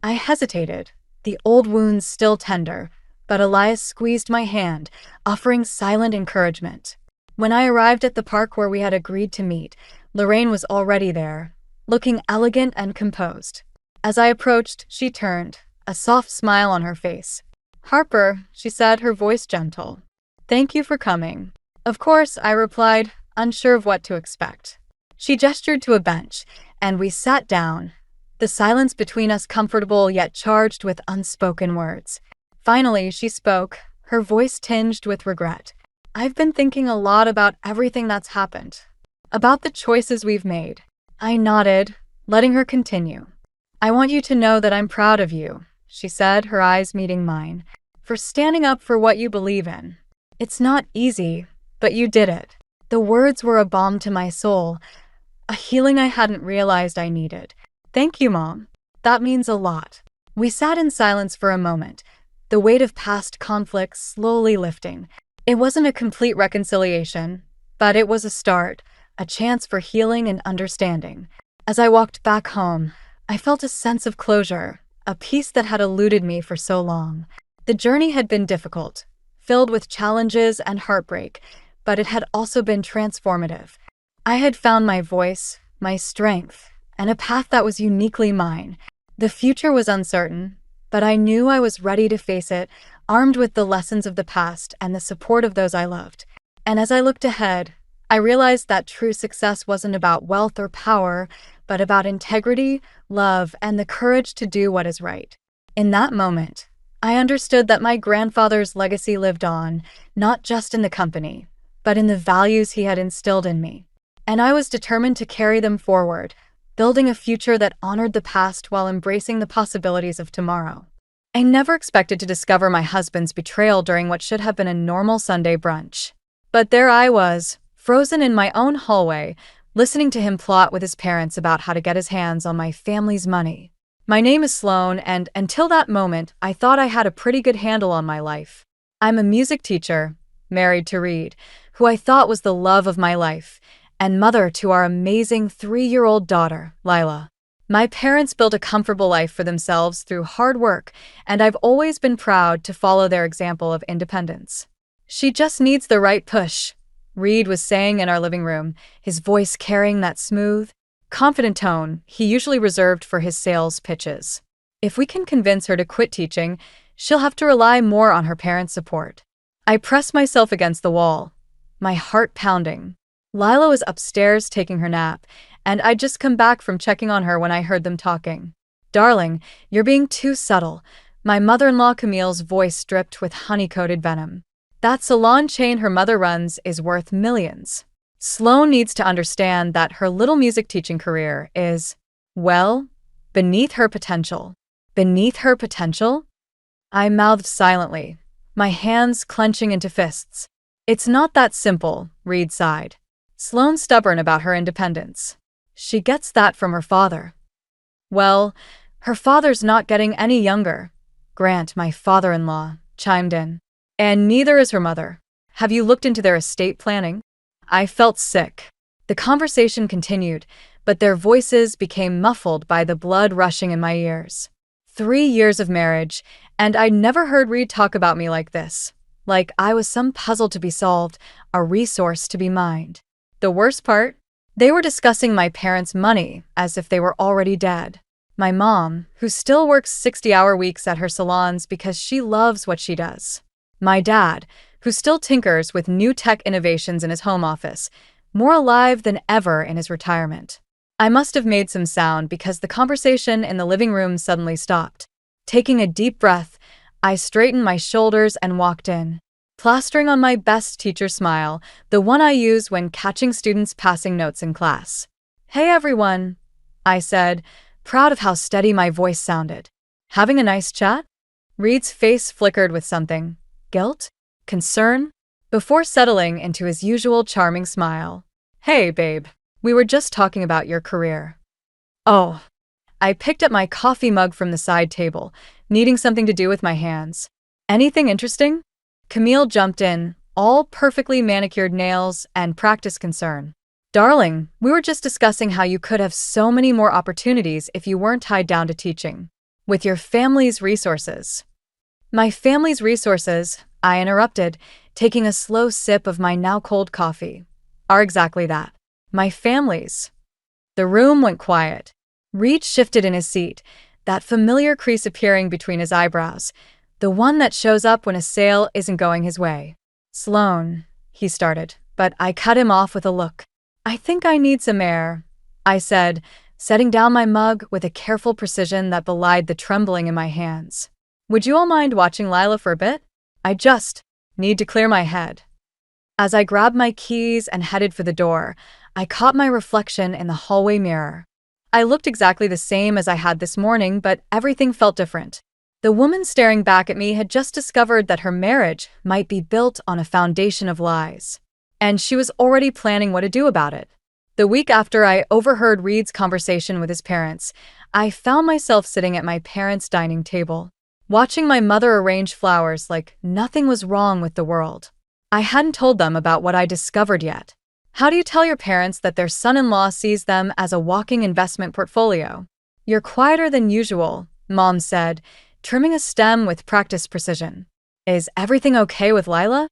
I hesitated, the old wounds still tender, but Elias squeezed my hand, offering silent encouragement. When I arrived at the park where we had agreed to meet, Lorraine was already there, looking elegant and composed. As I approached, she turned, a soft smile on her face. "Harper," she said, her voice gentle. "Thank you for coming." "Of course," I replied, unsure of what to expect. She gestured to a bench, and we sat down, the silence between us comfortable yet charged with unspoken words. Finally, she spoke, her voice tinged with regret. "I've been thinking a lot about everything that's happened, about the choices we've made." I nodded, letting her continue. "I want you to know that I'm proud of you," she said, her eyes meeting mine, "for standing up for what you believe in. It's not easy, but you did it." The words were a balm to my soul, a healing I hadn't realized I needed. "Thank you, Mom. That means a lot." We sat in silence for a moment, the weight of past conflicts slowly lifting. It wasn't a complete reconciliation, but it was a start, a chance for healing and understanding. As I walked back home, I felt a sense of closure, a peace that had eluded me for so long. The journey had been difficult, filled with challenges and heartbreak, but it had also been transformative. I had found my voice, my strength, and a path that was uniquely mine. The future was uncertain, but I knew I was ready to face it, armed with the lessons of the past and the support of those I loved. And as I looked ahead, I realized that true success wasn't about wealth or power, but about integrity, love, and the courage to do what is right. In that moment, I understood that my grandfather's legacy lived on, not just in the company, but in the values he had instilled in me. And I was determined to carry them forward, building a future that honored the past while embracing the possibilities of tomorrow. I never expected to discover my husband's betrayal during what should have been a normal Sunday brunch. But there I was, frozen in my own hallway, listening to him plot with his parents about how to get his hands on my family's money. My name is Sloan, and until that moment, I thought I had a pretty good handle on my life. I'm a music teacher, married to Reed, who I thought was the love of my life, and mother to our amazing 3-year-old daughter, Lila. My parents built a comfortable life for themselves through hard work, and I've always been proud to follow their example of independence. "She just needs the right push," Reed was saying in our living room, his voice carrying that smooth, confident tone he usually reserved for his sales pitches. "If we can convince her to quit teaching, she'll have to rely more on her parents' support." I pressed myself against the wall, my heart pounding. Lila was upstairs taking her nap, and I'd just come back from checking on her when I heard them talking. "Darling, you're being too subtle," my mother-in-law Camille's voice dripped with honey-coated venom. "That salon chain her mother runs is worth millions. Sloan needs to understand that her little music teaching career is, well, beneath her potential." Beneath her potential? I mouthed silently, my hands clenching into fists. "It's not that simple," Reed sighed. "Sloan's stubborn about her independence. She gets that from her father." "Well, her father's not getting any younger," Grant, my father-in-law, chimed in. "And neither is her mother. Have you looked into their estate planning?" I felt sick. The conversation continued, but their voices became muffled by the blood rushing in my ears. 3 years of marriage, and I'd never heard Reed talk about me like this. Like I was some puzzle to be solved, a resource to be mined. The worst part? They were discussing my parents' money as if they were already dead. My mom, who still works 60-hour weeks at her salons because she loves what she does. My dad, who still tinkers with new tech innovations in his home office, more alive than ever in his retirement. I must have made some sound because the conversation in the living room suddenly stopped. Taking a deep breath, I straightened my shoulders and walked in, plastering on my best teacher smile, the one I use when catching students passing notes in class. "Hey everyone," I said, proud of how steady my voice sounded. "Having a nice chat?" Reed's face flickered with something. Guilt? Concern? Before settling into his usual charming smile. "Hey, babe. We were just talking about your career." "Oh." I picked up my coffee mug from the side table, needing something to do with my hands. Anything interesting? Camille jumped in, all perfectly manicured nails and practice concern. Darling, we were just discussing how you could have so many more opportunities if you weren't tied down to teaching. With your family's resources. My family's resources, I interrupted, taking a slow sip of my now cold coffee, are exactly that. My family's. The room went quiet. Reed shifted in his seat, that familiar crease appearing between his eyebrows, the one that shows up when a sale isn't going his way. Sloan, he started, but I cut him off with a look. I think I need some air, I said, setting down my mug with a careful precision that belied the trembling in my hands. Would you all mind watching Lila for a bit? I just need to clear my head. As I grabbed my keys and headed for the door, I caught my reflection in the hallway mirror. I looked exactly the same as I had this morning, but everything felt different. The woman staring back at me had just discovered that her marriage might be built on a foundation of lies. And she was already planning what to do about it. The week after I overheard Reed's conversation with his parents, I found myself sitting at my parents' dining table, watching my mother arrange flowers like nothing was wrong with the world. I hadn't told them about what I discovered yet. How do you tell your parents that their son-in-law sees them as a walking investment portfolio? You're quieter than usual, Mom said, trimming a stem with practiced precision. Is everything okay with Lila?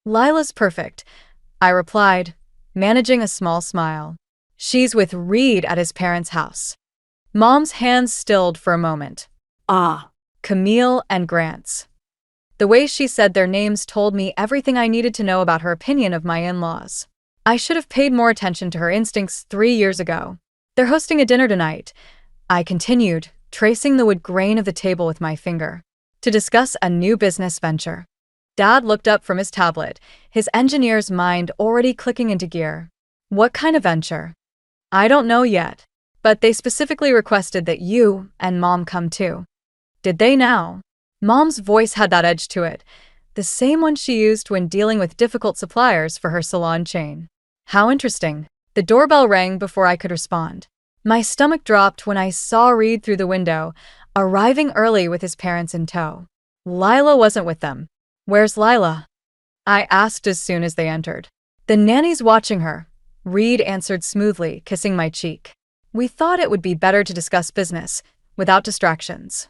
Lila's perfect, I replied, managing a small smile. She's with Reed at his parents' house. Mom's hands stilled for a moment. Ah, Camille and Grant's. The way she said their names told me everything I needed to know about her opinion of my in-laws. I should have paid more attention to her instincts 3 years ago. They're hosting a dinner tonight, I continued, tracing the wood grain of the table with my finger, to discuss a new business venture. Dad looked up from his tablet, his engineer's mind already clicking into gear. What kind of venture? I don't know yet, but they specifically requested that you and Mom come too. Did they now? Mom's voice had that edge to it, the same one she used when dealing with difficult suppliers for her salon chain. How interesting. The doorbell rang before I could respond. My stomach dropped when I saw Reed through the window, arriving early with his parents in tow. Lila wasn't with them. Where's Lila? I asked as soon as they entered. The nanny's watching her, Reed answered smoothly, kissing my cheek. We thought it would be better to discuss business, without distractions.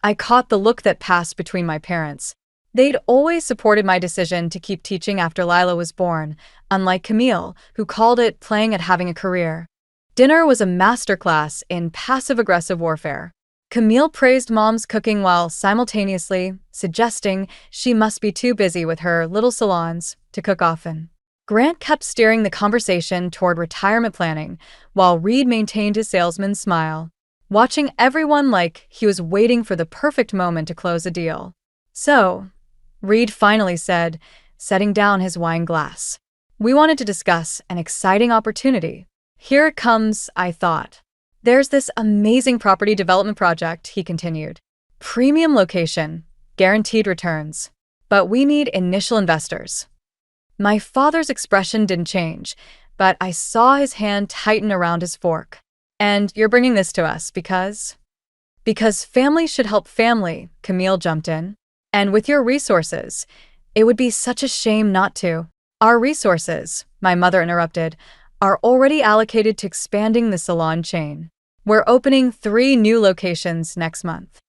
I caught the look that passed between my parents. They'd always supported my decision to keep teaching after Lila was born, unlike Camille, who called it playing at having a career. Dinner was a masterclass in passive-aggressive warfare. Camille praised Mom's cooking while simultaneously suggesting she must be too busy with her little salons to cook often. Grant kept steering the conversation toward retirement planning, while Reed maintained his salesman's smile, watching everyone like he was waiting for the perfect moment to close a deal. So, Reed finally said, setting down his wine glass. We wanted to discuss an exciting opportunity. Here it comes, I thought. There's this amazing property development project, he continued. Premium location, guaranteed returns. But we need initial investors. My father's expression didn't change, but I saw his hand tighten around his fork. And you're bringing this to us because? Because family should help family, Camille jumped in. And with your resources, it would be such a shame not to. Our resources, my mother interrupted, are already allocated to expanding the salon chain. We're opening 3 new locations next month.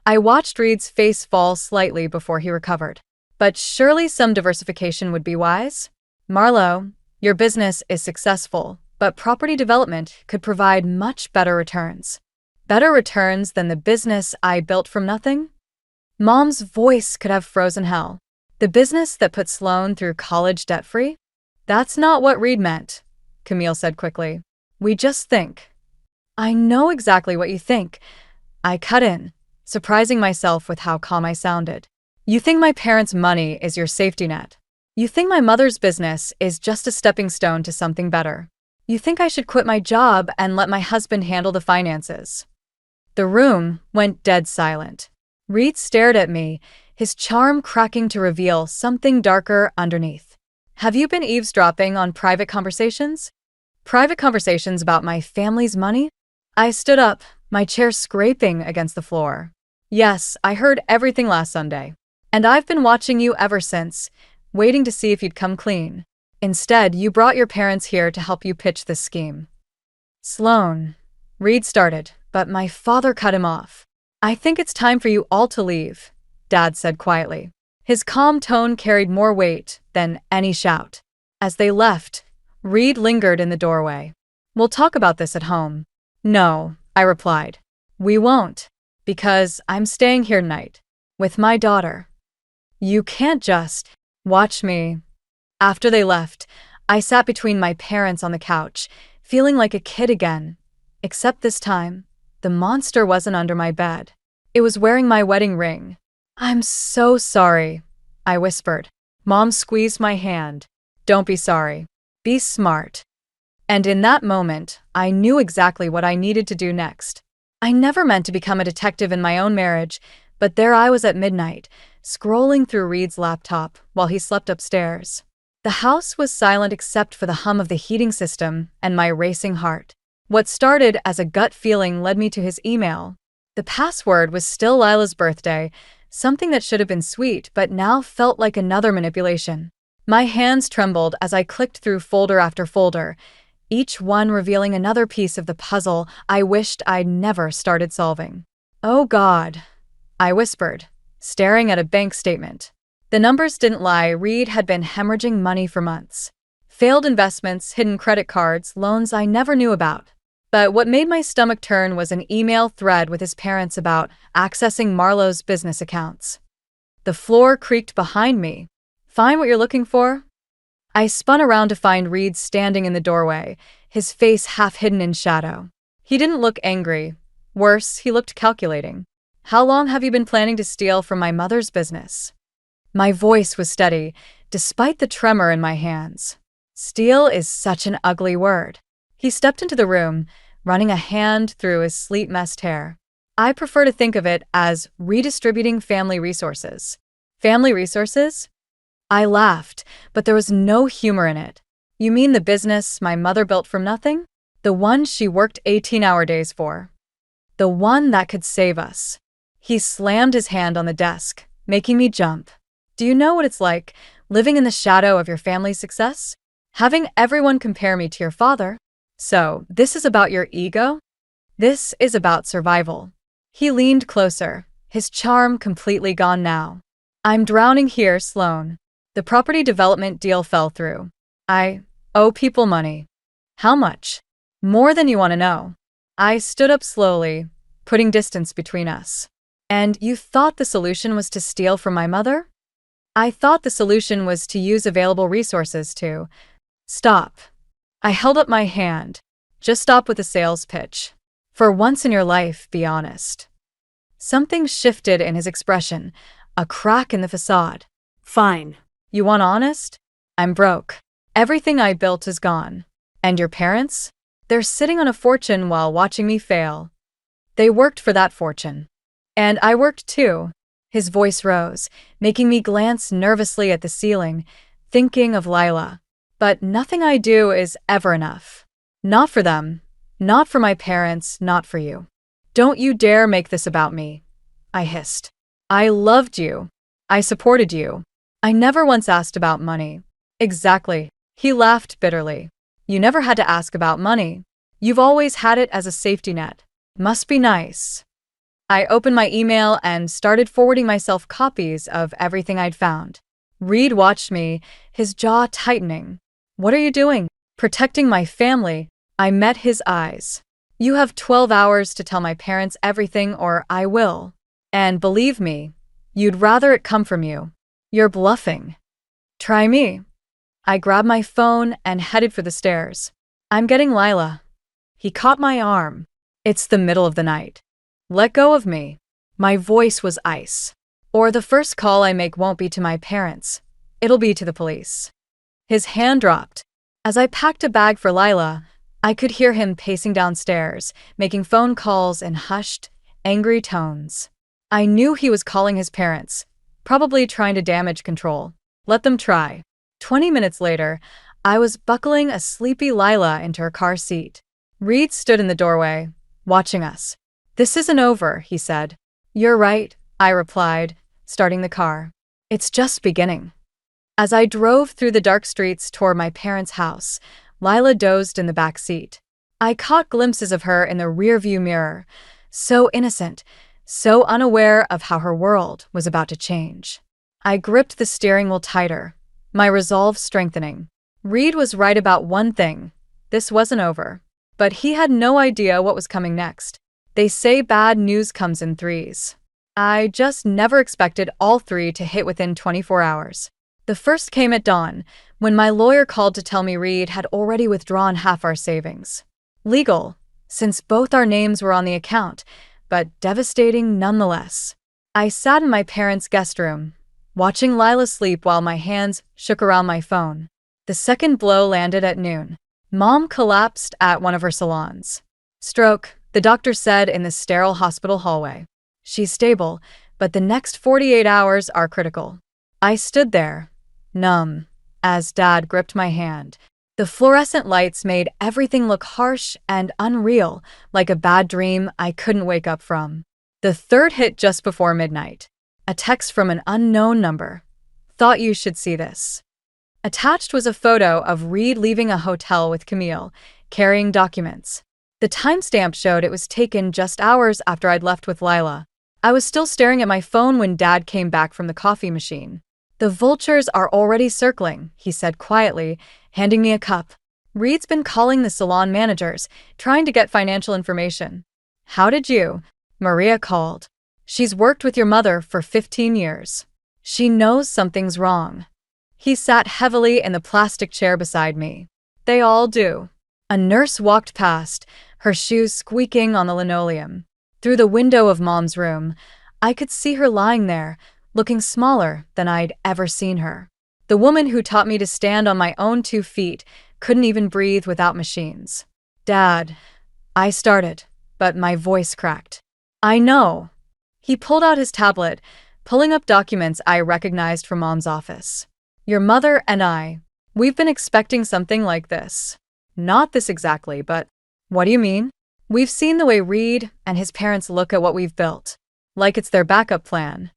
I watched Reed's face fall slightly before he recovered. But surely some diversification would be wise? Marlo, your business is successful, but property development could provide much better returns. Better returns than the business I built from nothing? Mom's voice could have frozen hell. The business that put Sloan through college debt-free? That's not what Reed meant, Camille said quickly. We just think. I know exactly what you think. I cut in, surprising myself with how calm I sounded. You think my parents' money is your safety net. You think my mother's business is just a stepping stone to something better. You think I should quit my job and let my husband handle the finances. The room went dead silent. Reed stared at me, his charm cracking to reveal something darker underneath. Have you been eavesdropping on private conversations? Private conversations about my family's money? I stood up, my chair scraping against the floor. Yes, I heard everything last Sunday. And I've been watching you ever since, waiting to see if you'd come clean. Instead, you brought your parents here to help you pitch this scheme. Sloan. Reed started, but my father cut him off. I think it's time for you all to leave, Dad said quietly. His calm tone carried more weight than any shout. As they left, Reed lingered in the doorway. We'll talk about this at home. No, I replied. We won't, because I'm staying here tonight, with my daughter. You can't just watch me. After they left, I sat between my parents on the couch, feeling like a kid again. Except this time, the monster wasn't under my bed. It was wearing my wedding ring. I'm so sorry, I whispered. Mom squeezed my hand. Don't be sorry. Be smart. And in that moment, I knew exactly what I needed to do next. I never meant to become a detective in my own marriage, but there I was at midnight, scrolling through Reed's laptop while he slept upstairs. The house was silent except for the hum of the heating system and my racing heart. What started as a gut feeling led me to his email. The password was still Lila's birthday, something that should have been sweet but now felt like another manipulation. My hands trembled as I clicked through folder after folder, each one revealing another piece of the puzzle I wished I'd never started solving. Oh God, I whispered, staring at a bank statement. The numbers didn't lie. Reed had been hemorrhaging money for months. Failed investments, hidden credit cards, loans I never knew about. But what made my stomach turn was an email thread with his parents about accessing Marlowe's business accounts. The floor creaked behind me. Find what you're looking for? I spun around to find Reed standing in the doorway, his face half hidden in shadow. He didn't look angry. Worse, he looked calculating. How long have you been planning to steal from my mother's business? My voice was steady, despite the tremor in my hands. Steal is such an ugly word. He stepped into the room, running a hand through his sleet-messed hair. I prefer to think of it as redistributing family resources. Family resources? I laughed, but there was no humor in it. You mean the business my mother built from nothing? The one she worked 18-hour days for? The one that could save us? He slammed his hand on the desk, making me jump. Do you know what it's like, living in the shadow of your family's success? Having everyone compare me to your father? So, this is about your ego? This is about survival. He leaned closer, his charm completely gone now. I'm drowning here, Sloan. The property development deal fell through. I owe people money. How much? More than you want to know. I stood up slowly, putting distance between us. And you thought the solution was to steal from my mother? I thought the solution was to use available resources to stop. I held up my hand. Just stop with the sales pitch. For once in your life, be honest. Something shifted in his expression, a crack in the facade. Fine. You want honest? I'm broke. Everything I built is gone. And your parents? They're sitting on a fortune while watching me fail. They worked for that fortune. And I worked too. His voice rose, making me glance nervously at the ceiling, thinking of Lila. But nothing I do is ever enough. Not for them. Not for my parents, not for you. Don't you dare make this about me, I hissed. I loved you. I supported you. I never once asked about money. Exactly. He laughed bitterly. You never had to ask about money. You've always had it as a safety net. Must be nice. I opened my email and started forwarding myself copies of everything I'd found. Reed watched me, his jaw tightening. What are you doing? Protecting my family. I met his eyes. You have 12 hours to tell my parents everything or I will. And believe me, you'd rather it come from you. You're bluffing. Try me. I grabbed my phone and headed for the stairs. I'm getting Lila. He caught my arm. It's the middle of the night. Let go of me. My voice was ice. Or the first call I make won't be to my parents. It'll be to the police. His hand dropped. As I packed a bag for Lila, I could hear him pacing downstairs, making phone calls in hushed, angry tones. I knew he was calling his parents, probably trying to damage control. Let them try. 20 minutes later, I was buckling a sleepy Lila into her car seat. Reed stood in the doorway, watching us. This isn't over, he said. You're right, I replied, starting the car. It's just beginning. As I drove through the dark streets toward my parents' house, Lila dozed in the back seat. I caught glimpses of her in the rearview mirror, so innocent, so unaware of how her world was about to change. I gripped the steering wheel tighter, my resolve strengthening. Reed was right about one thing. This wasn't over. But he had no idea what was coming next. They say bad news comes in threes. I just never expected all three to hit within 24 hours. The first came at dawn, when my lawyer called to tell me Reed had already withdrawn half our savings. Legal, since both our names were on the account, but devastating nonetheless. I sat in my parents' guest room, watching Lila sleep while my hands shook around my phone. The second blow landed at noon. Mom collapsed at one of her salons. Stroke, the doctor said in the sterile hospital hallway. She's stable, but the next 48 hours are critical. I stood there, numb, as Dad gripped my hand. The fluorescent lights made everything look harsh and unreal, like a bad dream I couldn't wake up from. The third hit just before midnight. A text from an unknown number. Thought you should see this. Attached was a photo of Reed leaving a hotel with Camille, carrying documents. The timestamp showed it was taken just hours after I'd left with Lila. I was still staring at my phone when Dad came back from the coffee machine. The vultures are already circling, he said quietly, handing me a cup. Reed's been calling the salon managers, trying to get financial information. How did you? Maria called. She's worked with your mother for 15 years. She knows something's wrong. He sat heavily in the plastic chair beside me. They all do. A nurse walked past, her shoes squeaking on the linoleum. Through the window of Mom's room, I could see her lying there, looking smaller than I'd ever seen her. The woman who taught me to stand on my own 2 feet couldn't even breathe without machines. Dad, I started, but my voice cracked. I know. He pulled out his tablet, pulling up documents I recognized from Mom's office. Your mother and I, we've been expecting something like this. Not this exactly, but what do you mean? We've seen the way Reed and his parents look at what we've built, like it's their backup plan.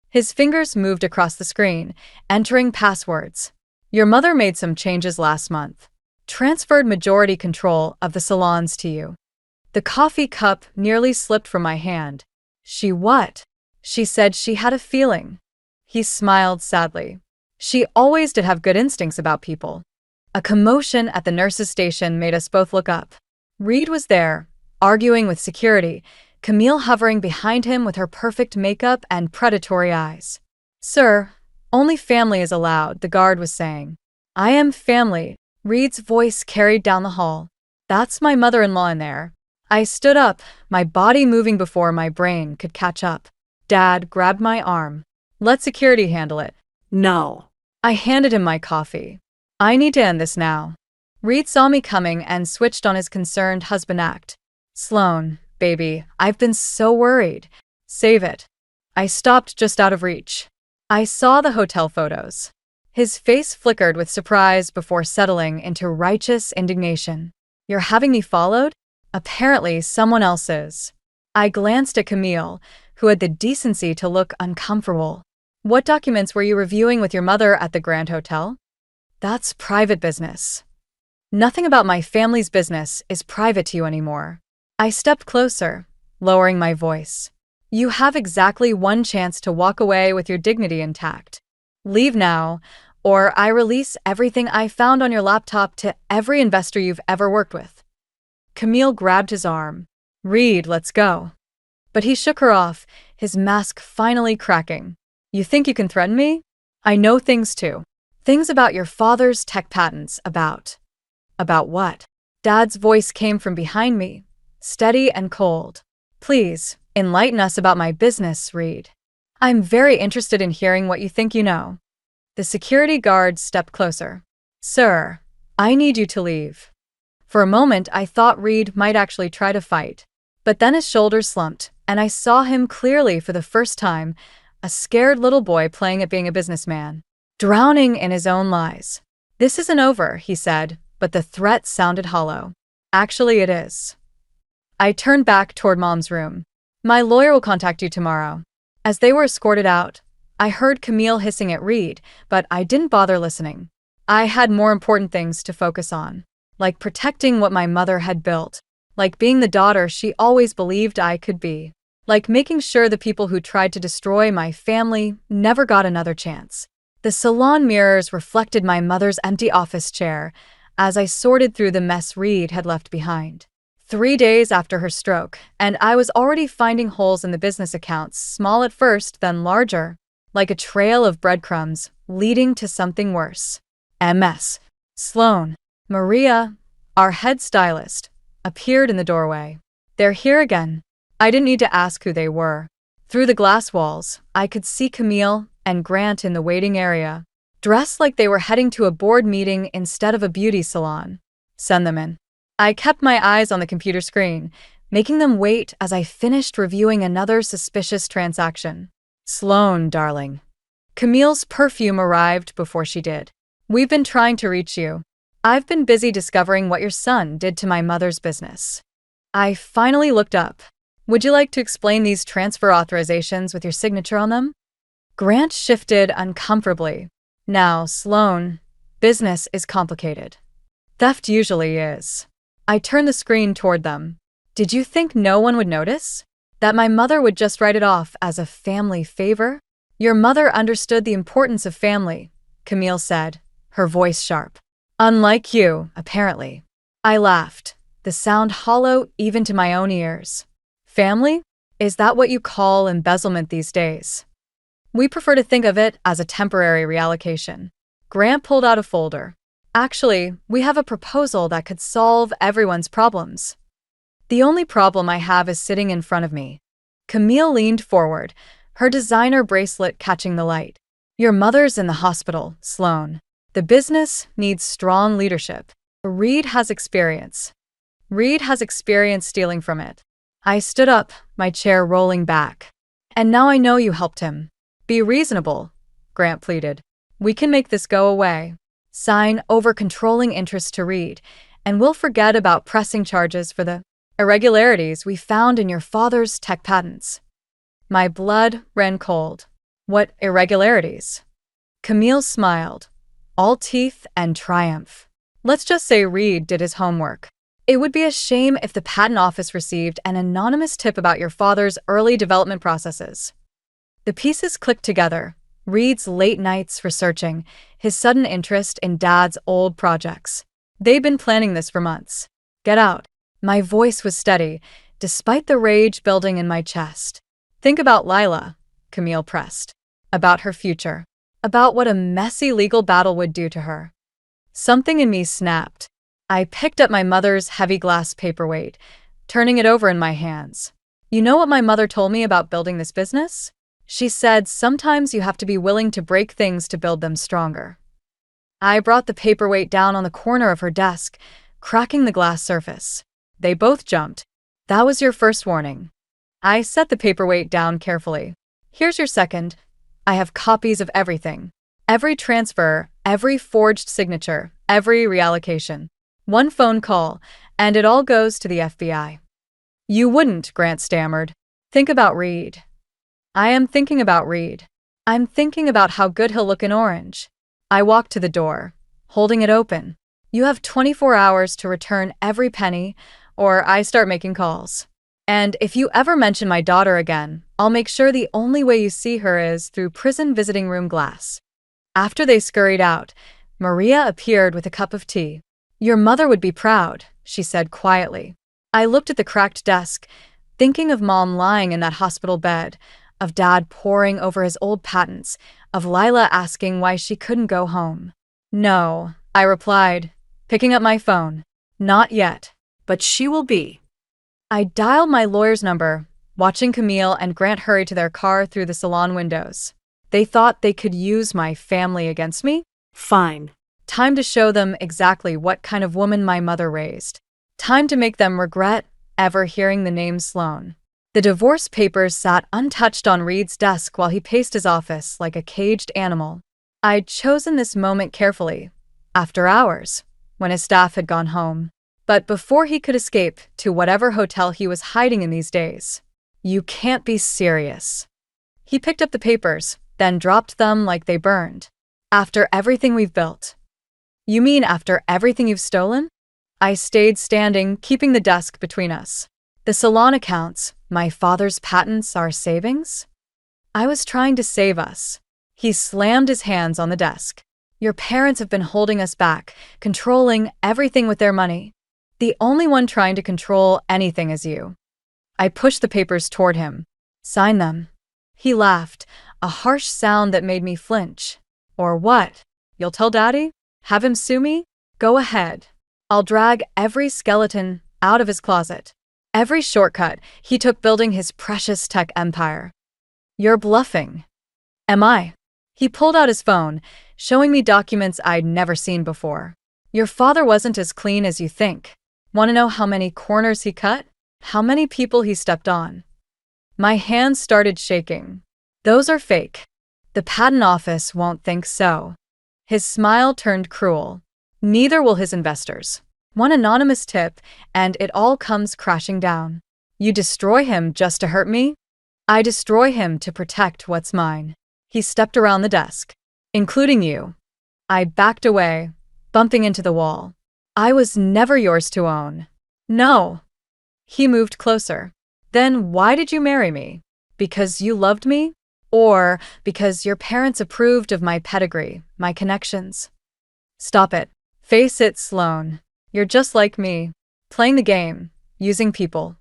His fingers moved across the screen, entering passwords. Your mother made some changes last month. Transferred majority control of the salons to you. The coffee cup nearly slipped from my hand. She what? She said she had a feeling. He smiled sadly. She always did have good instincts about people. A commotion at the nurse's station made us both look up. Reed was there, arguing with security, Camille hovering behind him with her perfect makeup and predatory eyes. Sir, only family is allowed, the guard was saying. I am family, Reed's voice carried down the hall. That's my mother-in-law in there. I stood up, my body moving before my brain could catch up. Dad grabbed my arm. Let security handle it. No. I handed him my coffee. I need to end this now. Reed saw me coming and switched on his concerned husband act. Sloan, baby, I've been so worried. Save it. I stopped just out of reach. I saw the hotel photos. His face flickered with surprise before settling into righteous indignation. You're having me followed? Apparently someone else is. I glanced at Camille, who had the decency to look uncomfortable. What documents were you reviewing with your mother at the Grand Hotel? That's private business. Nothing about my family's business is private to you anymore. I stepped closer, lowering my voice. You have exactly one chance to walk away with your dignity intact. Leave now, or I release everything I found on your laptop to every investor you've ever worked with. Camille grabbed his arm. Reed, let's go. But he shook her off, his mask finally cracking. You think you can threaten me? I know things too. Things about your father's tech patents, about what? Dad's voice came from behind me, steady and cold. Please, enlighten us about my business, Reed. I'm very interested in hearing what you think you know. The security guard stepped closer. Sir, I need you to leave. For a moment, I thought Reed might actually try to fight. But then his shoulders slumped, and I saw him clearly for the first time, a scared little boy playing at being a businessman, drowning in his own lies. This isn't over, he said, but the threat sounded hollow. Actually, it is. I turned back toward Mom's room. My lawyer will contact you tomorrow. As they were escorted out, I heard Camille hissing at Reed, but I didn't bother listening. I had more important things to focus on, like protecting what my mother had built, like being the daughter she always believed I could be, like making sure the people who tried to destroy my family never got another chance. The salon mirrors reflected my mother's empty office chair as I sorted through the mess Reed had left behind. 3 days after her stroke, and I was already finding holes in the business accounts, small at first, then larger, like a trail of breadcrumbs leading to something worse. MS. Sloan. Maria, our head stylist, appeared in the doorway. They're here again. I didn't need to ask who they were. Through the glass walls, I could see Camille and Grant in the waiting area, dressed like they were heading to a board meeting instead of a beauty salon. Send them in. I kept my eyes on the computer screen, making them wait as I finished reviewing another suspicious transaction. Sloan, darling. Camille's perfume arrived before she did. We've been trying to reach you. I've been busy discovering what your son did to my mother's business. I finally looked up. Would you like to explain these transfer authorizations with your signature on them? Grant shifted uncomfortably. Now, Sloan, business is complicated. Theft usually is. I turned the screen toward them. Did you think no one would notice? That my mother would just write it off as a family favor? Your mother understood the importance of family, Camille said, her voice sharp. Unlike you, apparently. I laughed, the sound hollow even to my own ears. Family? Is that what you call embezzlement these days? We prefer to think of it as a temporary reallocation. Grant pulled out a folder. Actually, we have a proposal that could solve everyone's problems. The only problem I have is sitting in front of me. Camille leaned forward, her designer bracelet catching the light. Your mother's in the hospital, Sloan. The business needs strong leadership. Reed has experience. Reed has experience stealing from it. I stood up, my chair rolling back. And now I know you helped him. Be reasonable, Grant pleaded. We can make this go away. Sign over controlling interest to Reed, and we'll forget about pressing charges for the irregularities we found in your father's tech patents. My blood ran cold. What irregularities? Camille smiled, all teeth and triumph. Let's just say Reed did his homework. It would be a shame if the patent office received an anonymous tip about your father's early development processes. The pieces clicked together. Reed's late nights researching, his sudden interest in Dad's old projects. They'd been planning this for months. Get out. My voice was steady, despite the rage building in my chest. Think about Lila, Camille pressed. About her future. About what a messy legal battle would do to her. Something in me snapped. I picked up my mother's heavy glass paperweight, turning it over in my hands. You know what my mother told me about building this business? She said sometimes you have to be willing to break things to build them stronger. I brought the paperweight down on the corner of her desk, cracking the glass surface. They both jumped. That was your first warning. I set the paperweight down carefully. Here's your second. I have copies of everything. Every transfer, every forged signature, every reallocation. One phone call, and it all goes to the FBI. You wouldn't, Grant stammered. Think about Reed. I am thinking about Reed. I'm thinking about how good he'll look in orange. I walked to the door, holding it open. You have 24 hours to return every penny, or I start making calls. And if you ever mention my daughter again, I'll make sure the only way you see her is through prison visiting room glass. After they scurried out, Maria appeared with a cup of tea. Your mother would be proud, she said quietly. I looked at the cracked desk, thinking of Mom lying in that hospital bed, of Dad poring over his old patents, of Lila asking why she couldn't go home. No, I replied, picking up my phone. Not yet, but she will be. I dialed my lawyer's number, watching Camille and Grant hurry to their car through the salon windows. They thought they could use my family against me? Fine. Time to show them exactly what kind of woman my mother raised. Time to make them regret ever hearing the name Sloan. The divorce papers sat untouched on Reed's desk while he paced his office like a caged animal. I'd chosen this moment carefully, after hours, when his staff had gone home, but before he could escape to whatever hotel he was hiding in these days. You can't be serious. He picked up the papers, then dropped them like they burned. After everything we've built. You mean after everything you've stolen? I stayed standing, keeping the desk between us. The salon accounts, my father's patents, our savings? I was trying to save us. He slammed his hands on the desk. Your parents have been holding us back, controlling everything with their money. The only one trying to control anything is you. I pushed the papers toward him. Sign them. He laughed, a harsh sound that made me flinch. Or what? You'll tell Daddy? Have him sue me? Go ahead. I'll drag every skeleton out of his closet. Every shortcut he took building his precious tech empire. You're bluffing. Am I? He pulled out his phone, showing me documents I'd never seen before. Your father wasn't as clean as you think. Want to know how many corners he cut? How many people he stepped on? My hands started shaking. Those are fake. The patent office won't think so. His smile turned cruel. Neither will his investors. One anonymous tip, and it all comes crashing down. You destroy him just to hurt me? I destroy him to protect what's mine. He stepped around the desk. Including you. I backed away, bumping into the wall. I was never yours to own. No. He moved closer. Then why did you marry me? Because you loved me? Or because your parents approved of my pedigree, my connections? Stop it. Face it, Sloane. You're just like me. Playing the game, using people.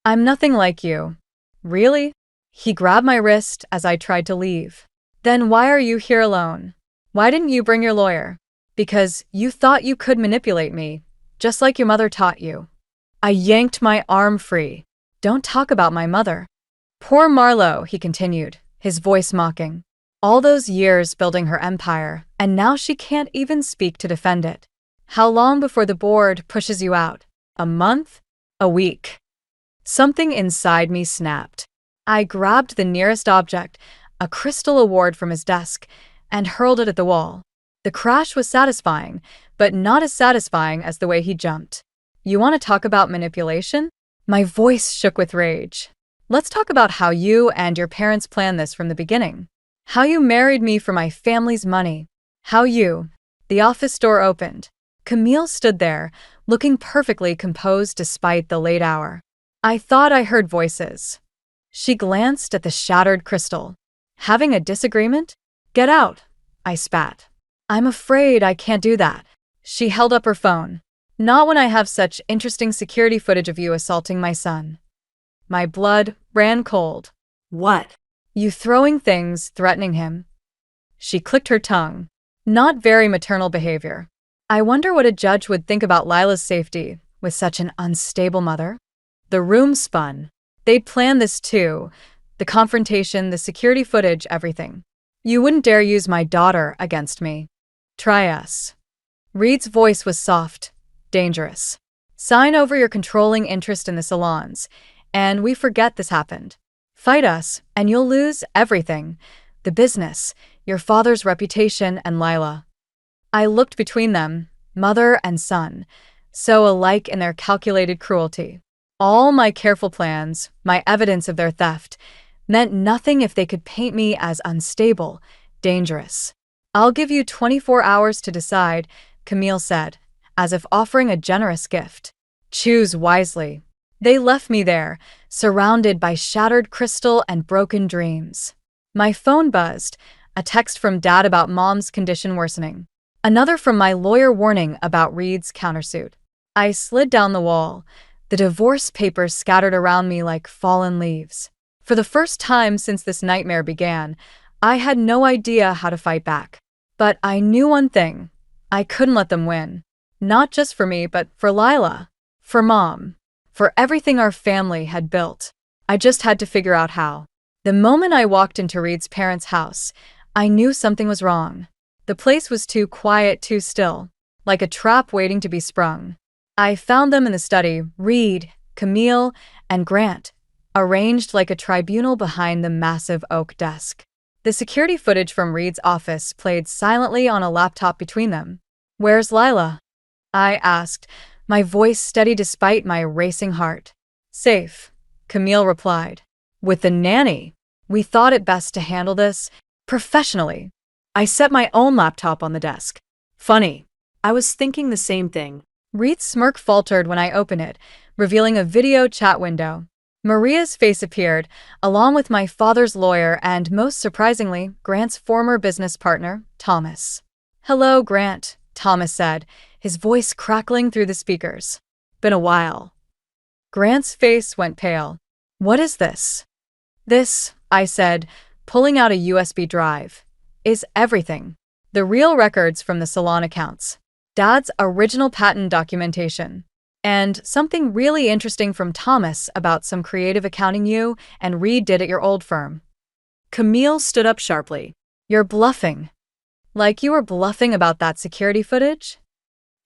I'm nothing like you. Really? He grabbed my wrist as I tried to leave. Then why are you here alone? Why didn't you bring your lawyer? Because you thought you could manipulate me, just like your mother taught you. I yanked my arm free. Don't talk about my mother. Poor Marlo, he continued, his voice mocking. All those years building her empire, and now she can't even speak to defend it. How long before the board pushes you out? A month? A week? Something inside me snapped. I grabbed the nearest object, a crystal award from his desk, and hurled it at the wall. The crash was satisfying, but not as satisfying as the way he jumped. You want to talk about manipulation? My voice shook with rage. Let's talk about how you and your parents planned this from the beginning. How you married me for my family's money. How you... The office door opened. Camille stood there, looking perfectly composed despite the late hour. I thought I heard voices. She glanced at the shattered crystal. Having a disagreement? Get out, I spat. I'm afraid I can't do that. She held up her phone. Not when I have such interesting security footage of you assaulting my son. My blood ran cold. What? You throwing things, threatening him. She clicked her tongue. Not very maternal behavior. I wonder what a judge would think about Lila's safety with such an unstable mother. The room spun. They'd planned this too. The confrontation, the security footage, everything. You wouldn't dare use my daughter against me. Try us. Reed's voice was soft, dangerous. Sign over your controlling interest in the salons, and we forget this happened. Fight us, and you'll lose everything. The business, your father's reputation, and Lila. I looked between them, mother and son, so alike in their calculated cruelty. All my careful plans, my evidence of their theft, meant nothing if they could paint me as unstable, dangerous. I'll give you 24 hours to decide, Camille said, as if offering a generous gift. Choose wisely. They left me there, surrounded by shattered crystal and broken dreams. My phone buzzed, a text from Dad about Mom's condition worsening. Another from my lawyer warning about Reed's countersuit. I slid down the wall, the divorce papers scattered around me like fallen leaves. For the first time since this nightmare began, I had no idea how to fight back. But I knew one thing. I couldn't let them win. Not just for me, but for Lila. For Mom. For everything our family had built. I just had to figure out how. The moment I walked into Reed's parents' house, I knew something was wrong. The place was too quiet, too still, like a trap waiting to be sprung. I found them in the study, Reed, Camille, and Grant, arranged like a tribunal behind the massive oak desk. The security footage from Reed's office played silently on a laptop between them. Where's Lila? I asked, my voice steady despite my racing heart. Safe, Camille replied. With the nanny, we thought it best to handle this professionally. I set my own laptop on the desk. Funny. I was thinking the same thing. Reed's smirk faltered when I opened it, revealing a video chat window. Maria's face appeared, along with my father's lawyer and, most surprisingly, Grant's former business partner, Thomas. "Hello, Grant," Thomas said, his voice crackling through the speakers. "Been a while." Grant's face went pale. "What is this?" "This," I said, pulling out a USB drive, "is everything. The real records from the salon accounts. Dad's original patent documentation. And something really interesting from Thomas about some creative accounting you and Reed did at your old firm." Camille stood up sharply. "You're bluffing." "Like you were bluffing about that security footage?"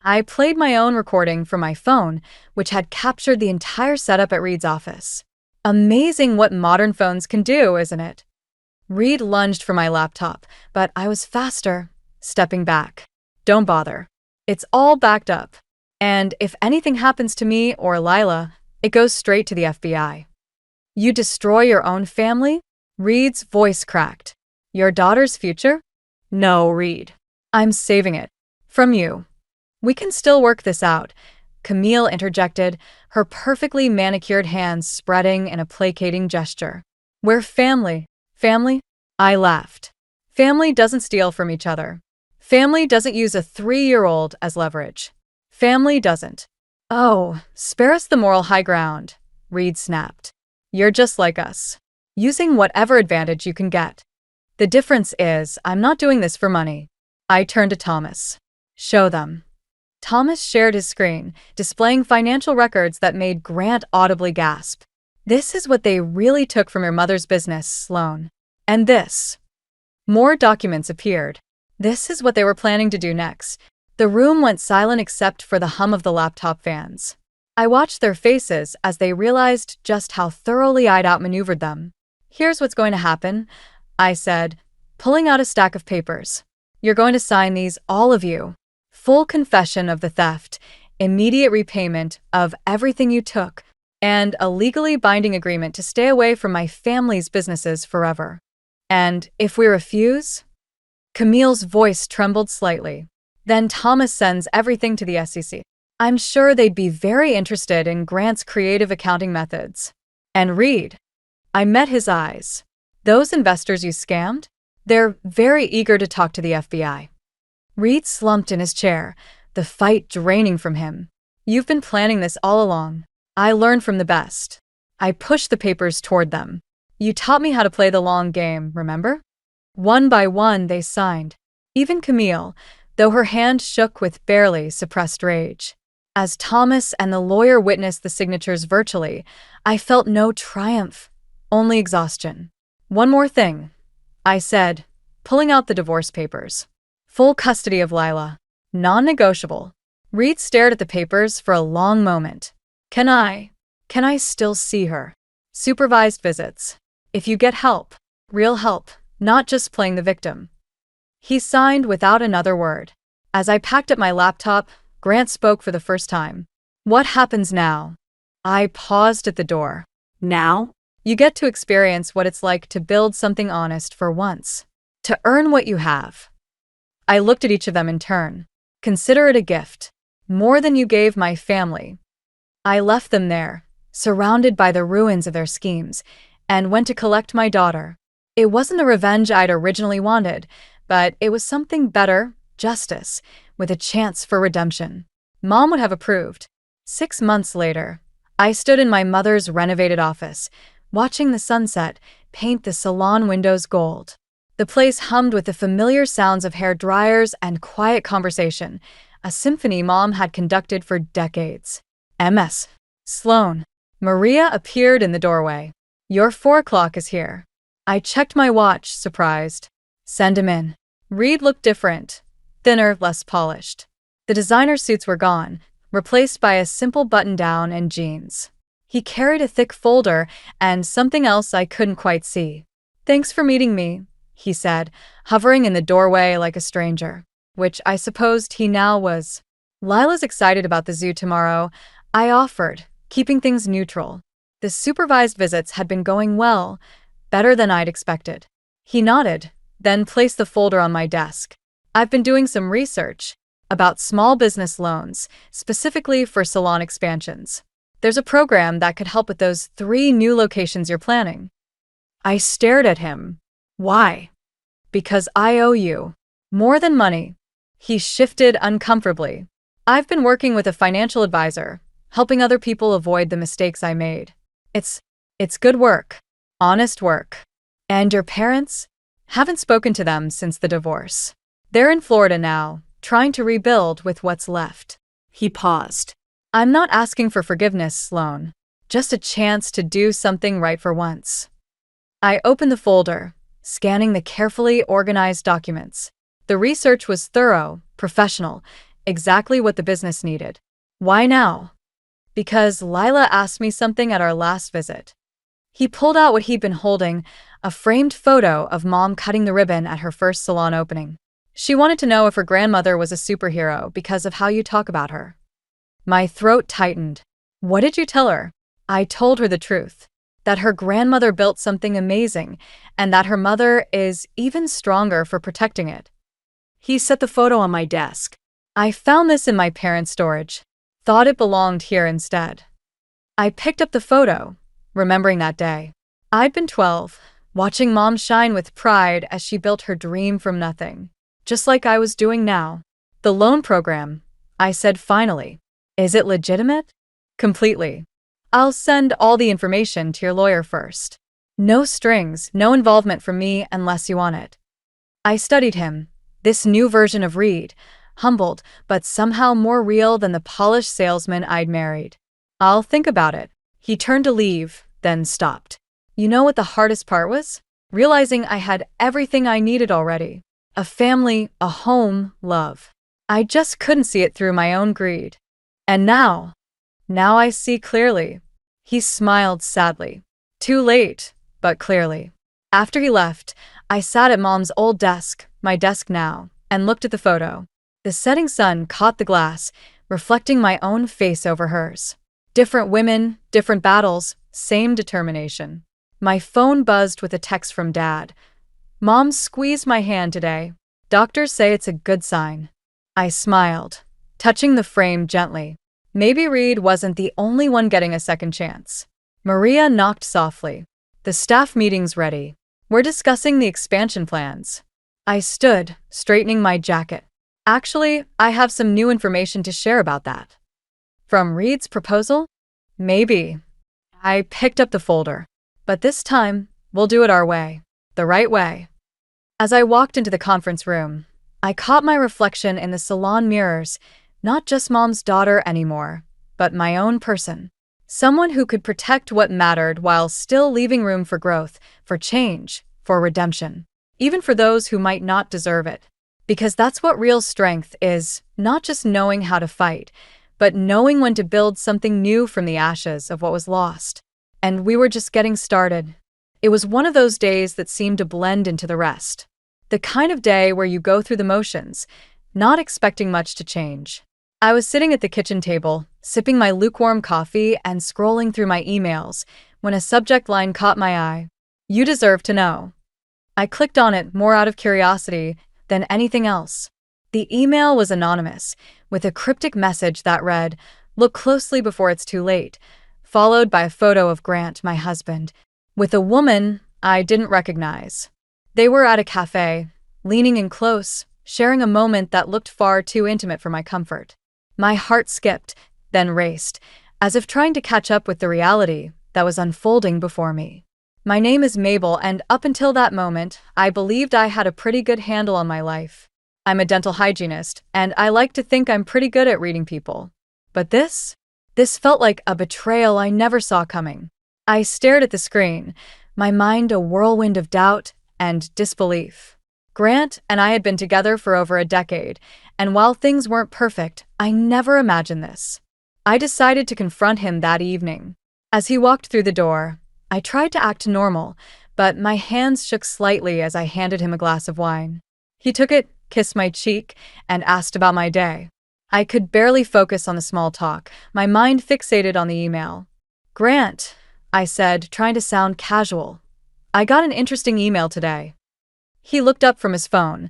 I played my own recording from my phone, which had captured the entire setup at Reed's office. Amazing what modern phones can do, isn't it? Reed lunged for my laptop, but I was faster, stepping back. "Don't bother. It's all backed up. And if anything happens to me or Lila, it goes straight to the FBI." "You destroy your own family?" Reed's voice cracked. "Your daughter's future?" "No, Reed. I'm saving it. From you." "We can still work this out," Camille interjected, her perfectly manicured hands spreading in a placating gesture. "We're family." "Family?" I laughed. "Family doesn't steal from each other. Family doesn't use a 3-year-old as leverage. Family doesn't." "Oh, spare us the moral high ground," Reed snapped. "You're just like us, using whatever advantage you can get. The difference is, I'm not doing this for money." I turned to Thomas. "Show them." Thomas shared his screen, displaying financial records that made Grant audibly gasp. "This is what they really took from your mother's business, Sloan. And this." More documents appeared. This is what they were planning to do next. The room went silent except for the hum of the laptop fans. I watched their faces as they realized just how thoroughly I'd outmaneuvered them. "Here's what's going to happen," I said, pulling out a stack of papers. "You're going to sign these, all of you. Full confession of the theft, immediate repayment of everything you took, and a legally binding agreement to stay away from my family's businesses forever. And if we refuse?" Camille's voice trembled slightly. "Then Thomas sends everything to the SEC. I'm sure they'd be very interested in Grant's creative accounting methods. And Reed." I met his eyes. "Those investors you scammed? They're very eager to talk to the FBI." Reed slumped in his chair, the fight draining from him. "You've been planning this all along. I learned from the best." I pushed the papers toward them. "You taught me how to play the long game, remember?" One by one, they signed. Even Camille, though her hand shook with barely suppressed rage. As Thomas and the lawyer witnessed the signatures virtually, I felt no triumph, only exhaustion. "One more thing," I said, pulling out the divorce papers. "Full custody of Lila. Non-negotiable." Reed stared at the papers for a long moment. Can I still see her?" "Supervised visits. If you get help. Real help, not just playing the victim." He signed without another word. As I packed up my laptop, Grant spoke for the first time. "What happens now?" I paused at the door. "Now? You get to experience what it's like to build something honest for once. To earn what you have." I looked at each of them in turn. "Consider it a gift. More than you gave my family." I left them there, surrounded by the ruins of their schemes, and went to collect my daughter. It wasn't the revenge I'd originally wanted, but it was something better, justice, with a chance for redemption. Mom would have approved. 6 months later, I stood in my mother's renovated office, watching the sunset paint the salon windows gold. The place hummed with the familiar sounds of hair dryers and quiet conversation, a symphony Mom had conducted for decades. "MS. Sloan." Maria appeared in the doorway. "Your 4 o'clock is here." I checked my watch, surprised. "Send him in." Reed looked different, thinner, less polished. The designer suits were gone, replaced by a simple button-down and jeans. He carried a thick folder and something else I couldn't quite see. "Thanks for meeting me," he said, hovering in the doorway like a stranger, which I supposed he now was. "Lila's excited about the zoo tomorrow," I offered, keeping things neutral. The supervised visits had been going well, better than I'd expected. He nodded, then placed the folder on my desk. I've been doing some research about small business loans, specifically for salon expansions. There's a program that could help with those 3 new locations you're planning. I stared at him. Why? Because I owe you. More than money. He shifted uncomfortably. I've been working with a financial advisor, helping other people avoid the mistakes I made. It's good work. Honest work. And your parents? Haven't spoken to them since the divorce. They're in Florida now, trying to rebuild with what's left. He paused. I'm not asking for forgiveness, Sloan. Just a chance to do something right for once. I opened the folder, scanning the carefully organized documents. The research was thorough, professional, exactly what the business needed. Why now? Because Lila asked me something at our last visit. He pulled out what he'd been holding, a framed photo of Mom cutting the ribbon at her first salon opening. She wanted to know if her grandmother was a superhero because of how you talk about her. My throat tightened. What did you tell her? I told her the truth. That her grandmother built something amazing, and that her mother is even stronger for protecting it. He set the photo on my desk. I found this in my parents' storage. Thought it belonged here instead. I picked up the photo, remembering that day. I'd been 12, watching Mom shine with pride as she built her dream from nothing. Just like I was doing now. The loan program, I said finally. Is it legitimate? Completely. I'll send all the information to your lawyer first. No strings, no involvement from me unless you want it. I studied him, this new version of Reed, humbled but somehow more real than the polished salesman I'd married. I'll think about it. He turned to leave, then stopped. You know what the hardest part was? Realizing I had everything I needed already. A family, a home, love. I just couldn't see it through my own greed. And now I see clearly. He smiled sadly. Too late, but clearly. After he left, I sat at Mom's old desk, my desk now, and looked at the photo. The setting sun caught the glass, reflecting my own face over hers. Different women, different battles, same determination. My phone buzzed with a text from Dad. Mom squeezed my hand today. Doctors say it's a good sign. I smiled, touching the frame gently. Maybe Reed wasn't the only one getting a second chance. Maria knocked softly. The staff meeting's ready. We're discussing the expansion plans. I stood, straightening my jacket. Actually, I have some new information to share about that. From Reed's proposal? Maybe. I picked up the folder. But this time, we'll do it our way. The right way. As I walked into the conference room, I caught my reflection in the salon mirrors, not just Mom's daughter anymore, but my own person. Someone who could protect what mattered while still leaving room for growth, for change, for redemption. Even for those who might not deserve it. Because that's what real strength is, not just knowing how to fight, but knowing when to build something new from the ashes of what was lost. And we were just getting started. It was one of those days that seemed to blend into the rest. The kind of day where you go through the motions, not expecting much to change. I was sitting at the kitchen table, sipping my lukewarm coffee and scrolling through my emails, when a subject line caught my eye. You deserve to know. I clicked on it more out of curiosity than anything else. The email was anonymous, with a cryptic message that read, "Look closely before it's too late," followed by a photo of Grant, my husband, with a woman I didn't recognize. They were at a cafe, leaning in close, sharing a moment that looked far too intimate for my comfort. My heart skipped, then raced, as if trying to catch up with the reality that was unfolding before me. My name is Mabel, and up until that moment, I believed I had a pretty good handle on my life. I'm a dental hygienist, and I like to think I'm pretty good at reading people. But this felt like a betrayal I never saw coming. I stared at the screen, my mind a whirlwind of doubt and disbelief. Grant and I had been together for over a decade, and while things weren't perfect, I never imagined this. I decided to confront him that evening. As he walked through the door, I tried to act normal, but my hands shook slightly as I handed him a glass of wine. He took it, kissed my cheek, and asked about my day. I could barely focus on the small talk, my mind fixated on the email. "Grant," I said, trying to sound casual. I got an interesting email today. He looked up from his phone,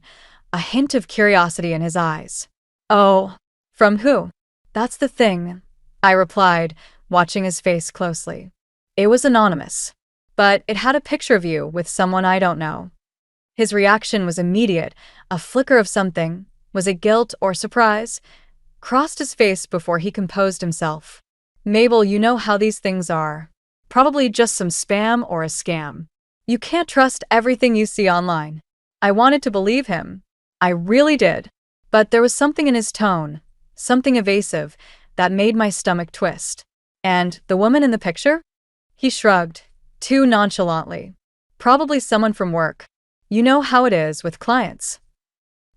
a hint of curiosity in his eyes. Oh, from who? That's the thing, I replied, watching his face closely. It was anonymous, but it had a picture of you with someone I don't know. His reaction was immediate, a flicker of something. Was it guilt or surprise? Crossed his face before he composed himself. Mabel, you know how these things are. Probably just some spam or a scam. You can't trust everything you see online. I wanted to believe him. I really did. But there was something in his tone, something evasive, that made my stomach twist. And the woman in the picture? He shrugged, too nonchalantly. Probably someone from work. You know how it is with clients.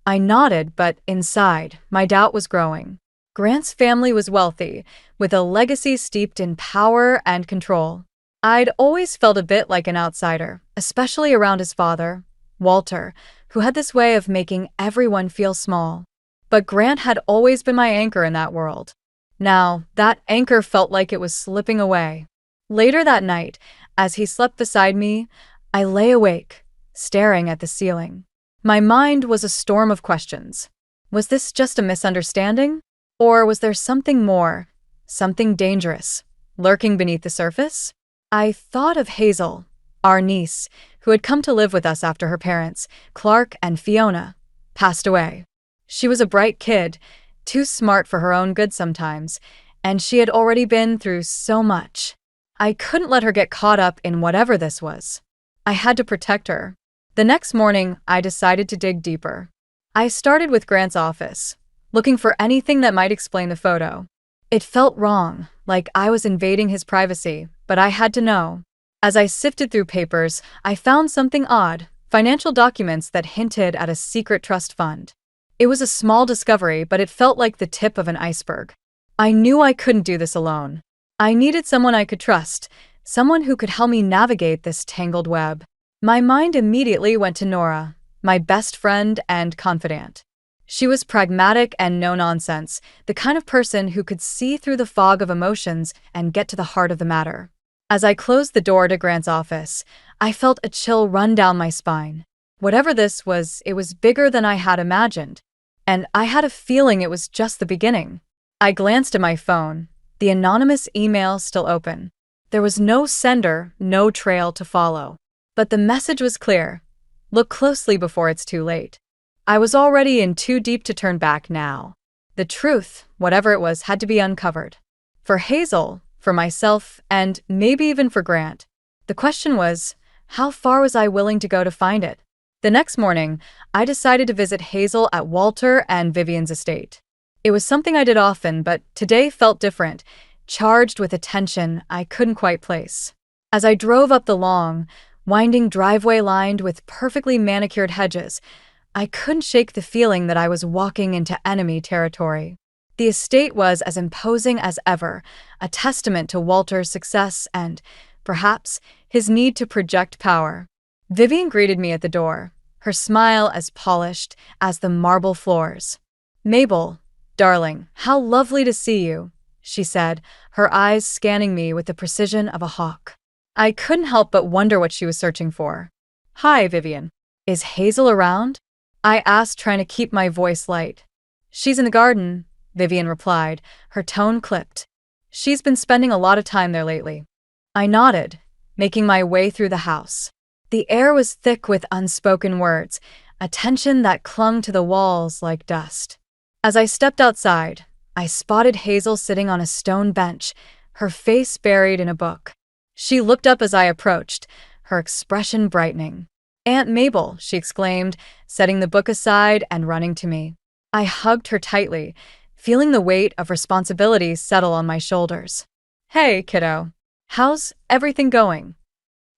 I nodded, but inside, my doubt was growing. Grant's family was wealthy, with a legacy steeped in power and control. I'd always felt a bit like an outsider, especially around his father, Walter, who had this way of making everyone feel small. But Grant had always been my anchor in that world. Now, that anchor felt like it was slipping away. Later that night, as he slept beside me, I lay awake, staring at the ceiling. My mind was a storm of questions. Was this just a misunderstanding? Or was there something more, something dangerous, lurking beneath the surface? I thought of Hazel, our niece, who had come to live with us after her parents, Clark and Fiona, passed away. She was a bright kid, too smart for her own good sometimes, and she had already been through so much. I couldn't let her get caught up in whatever this was. I had to protect her. The next morning, I decided to dig deeper. I started with Grant's office, looking for anything that might explain the photo. It felt wrong, like I was invading his privacy, but I had to know. As I sifted through papers, I found something odd, financial documents that hinted at a secret trust fund. It was a small discovery, but it felt like the tip of an iceberg. I knew I couldn't do this alone. I needed someone I could trust, someone who could help me navigate this tangled web. My mind immediately went to Nora, my best friend and confidant. She was pragmatic and no-nonsense, the kind of person who could see through the fog of emotions and get to the heart of the matter. As I closed the door to Grant's office, I felt a chill run down my spine. Whatever this was, it was bigger than I had imagined, and I had a feeling it was just the beginning. I glanced at my phone, the anonymous email still open. There was no sender, no trail to follow. But the message was clear. Look closely before it's too late. I was already in too deep to turn back now. The truth, whatever it was, had to be uncovered. For Hazel, for myself, and maybe even for Grant. The question was, how far was I willing to go to find it? The next morning, I decided to visit Hazel at Walter and Vivian's estate. It was something I did often, but today felt different, charged with a tension I couldn't quite place. As I drove up the long, winding driveway lined with perfectly manicured hedges, I couldn't shake the feeling that I was walking into enemy territory. The estate was as imposing as ever, a testament to Walter's success and, perhaps, his need to project power. Vivian greeted me at the door, her smile as polished as the marble floors. "Mabel, darling, how lovely to see you," she said, her eyes scanning me with the precision of a hawk. I couldn't help but wonder what she was searching for. "Hi, Vivian. Is Hazel around?" I asked, trying to keep my voice light. "She's in the garden," Vivian replied, her tone clipped. "She's been spending a lot of time there lately." I nodded, making my way through the house. The air was thick with unspoken words, a tension that clung to the walls like dust. As I stepped outside, I spotted Hazel sitting on a stone bench, her face buried in a book. She looked up as I approached, her expression brightening. "Aunt Mabel," she exclaimed, setting the book aside and running to me. I hugged her tightly, feeling the weight of responsibility settle on my shoulders. "Hey, kiddo. How's everything going?"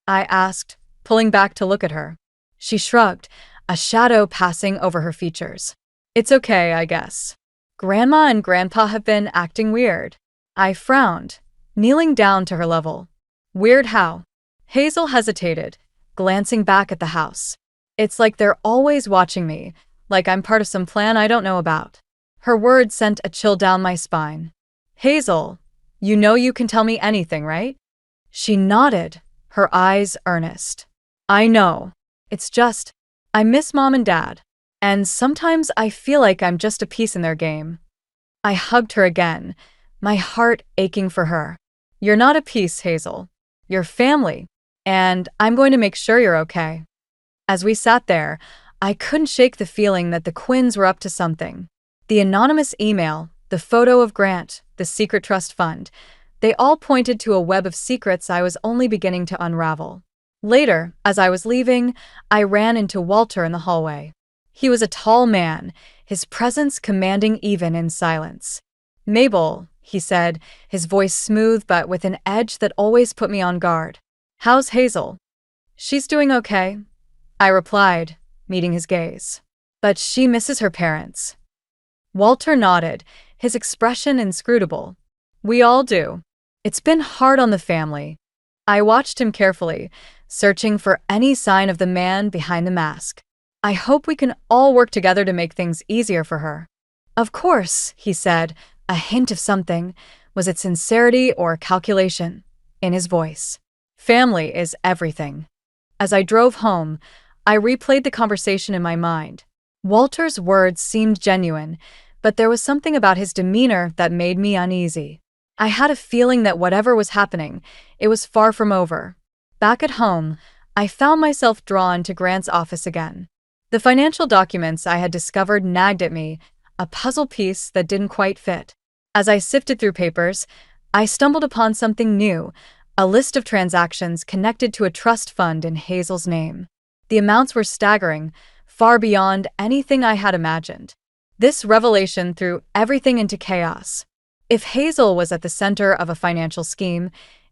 I asked, pulling back to look at her. She shrugged, a shadow passing over her features. "It's okay, I guess. Grandma and Grandpa have been acting weird." I frowned, kneeling down to her level. "Weird how?" Hazel hesitated, glancing back at the house. "It's like they're always watching me, like I'm part of some plan I don't know about." Her words sent a chill down my spine. "Hazel, you know you can tell me anything, right?" She nodded, her eyes earnest. I know. It's just, I miss Mom and Dad. And sometimes I feel like I'm just a piece in their game. I hugged her again, my heart aching for her. You're not a piece, Hazel. You're family. And I'm going to make sure you're okay. As we sat there, I couldn't shake the feeling that the Quinns were up to something. The anonymous email, the photo of Grant, the secret trust fund, they all pointed to a web of secrets I was only beginning to unravel. Later, as I was leaving, I ran into Walter in the hallway. He was a tall man, his presence commanding even in silence. Mabel, he said, his voice smooth but with an edge that always put me on guard. How's Hazel? She's doing okay, I replied, meeting his gaze. But she misses her parents. Walter nodded, his expression inscrutable. We all do. It's been hard on the family. I watched him carefully, searching for any sign of the man behind the mask. I hope we can all work together to make things easier for her. Of course, he said, a hint of something. Was it sincerity or calculation? In his voice. Family is everything. As I drove home, I replayed the conversation in my mind. Walter's words seemed genuine, but there was something about his demeanor that made me uneasy. I had a feeling that whatever was happening, it was far from over. Back at home, I found myself drawn to Grant's office again. The financial documents I had discovered nagged at me, a puzzle piece that didn't quite fit. As I sifted through papers, I stumbled upon something new, a list of transactions connected to a trust fund in Hazel's name. The amounts were staggering, far beyond anything I had imagined. This revelation threw everything into chaos. If Hazel was at the center of a financial scheme,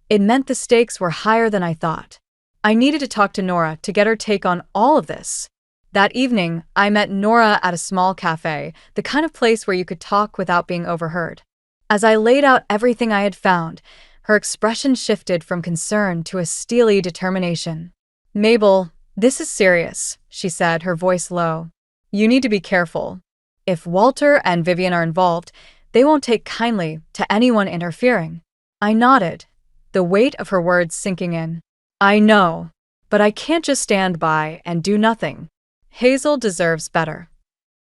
it meant the stakes were higher than I thought. I needed to talk to Nora to get her take on all of this. That evening, I met Nora at a small cafe, the kind of place where you could talk without being overheard. As I laid out everything I had found, her expression shifted from concern to a steely determination. Mabel, this is serious, she said, her voice low. You need to be careful. If Walter and Vivian are involved, they won't take kindly to anyone interfering. I nodded, the weight of her words sinking in. I know, but I can't just stand by and do nothing. Hazel deserves better.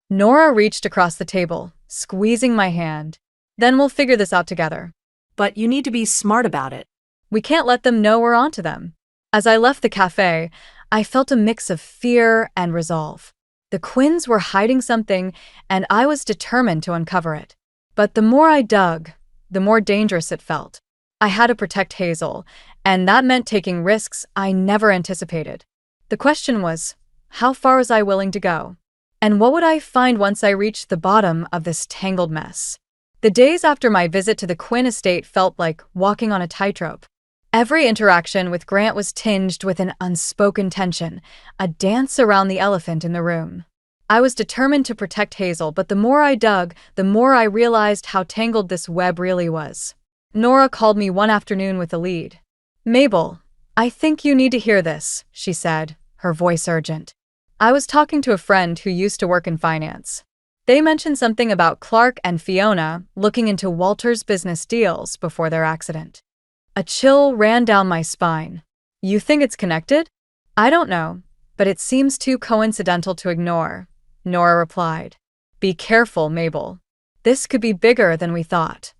Nora reached across the table, squeezing my hand. Then we'll figure this out together. But you need to be smart about it. We can't let them know we're onto them. As I left the cafe, I felt a mix of fear and resolve. The Quinns were hiding something, and I was determined to uncover it. But the more I dug, the more dangerous it felt. I had to protect Hazel, and that meant taking risks I never anticipated. The question was, how far was I willing to go? And what would I find once I reached the bottom of this tangled mess? The days after my visit to the Quinn estate felt like walking on a tightrope. Every interaction with Grant was tinged with an unspoken tension, a dance around the elephant in the room. I was determined to protect Hazel, but the more I dug, the more I realized how tangled this web really was. Nora called me one afternoon with a lead. Mabel, I think you need to hear this, she said, her voice urgent. I was talking to a friend who used to work in finance. They mentioned something about Clark and Fiona looking into Walter's business deals before their accident. A chill ran down my spine. You think it's connected? I don't know, but it seems too coincidental to ignore, Nora replied. Be careful, Mabel. This could be bigger than we thought.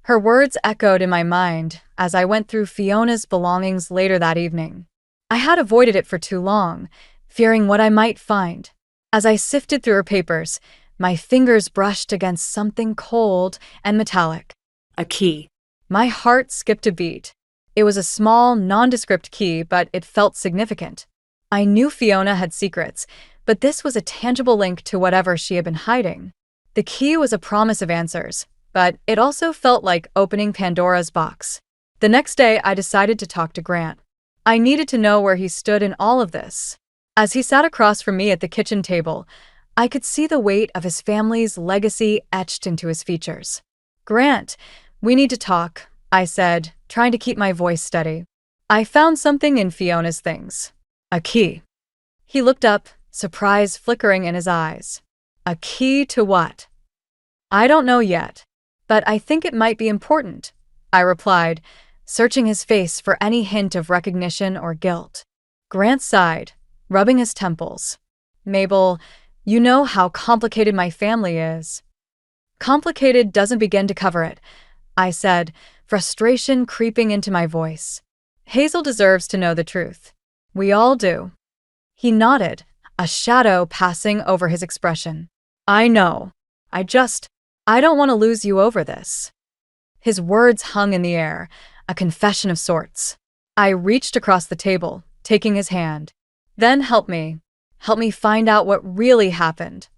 Her words echoed in my mind as I went through Fiona's belongings later that evening. I had avoided it for too long, fearing what I might find. As I sifted through her papers, my fingers brushed against something cold and metallic. A key. My heart skipped a beat. It was a small, nondescript key, but it felt significant. I knew Fiona had secrets, but this was a tangible link to whatever she had been hiding. The key was a promise of answers, but it also felt like opening Pandora's box. The next day, I decided to talk to Grant. I needed to know where he stood in all of this. As he sat across from me at the kitchen table, I could see the weight of his family's legacy etched into his features. Grant, we need to talk, I said, trying to keep my voice steady. I found something in Fiona's things. A key. He looked up, surprise flickering in his eyes. A key to what? I don't know yet, but I think it might be important, I replied, searching his face for any hint of recognition or guilt. Grant sighed, rubbing his temples. Mabel, you know how complicated my family is. Complicated doesn't begin to cover it, I said, frustration creeping into my voice. Hazel deserves to know the truth. We all do. He nodded, a shadow passing over his expression. I know. I don't want to lose you over this. His words hung in the air, a confession of sorts. I reached across the table, taking his hand. Then help me find out what really happened.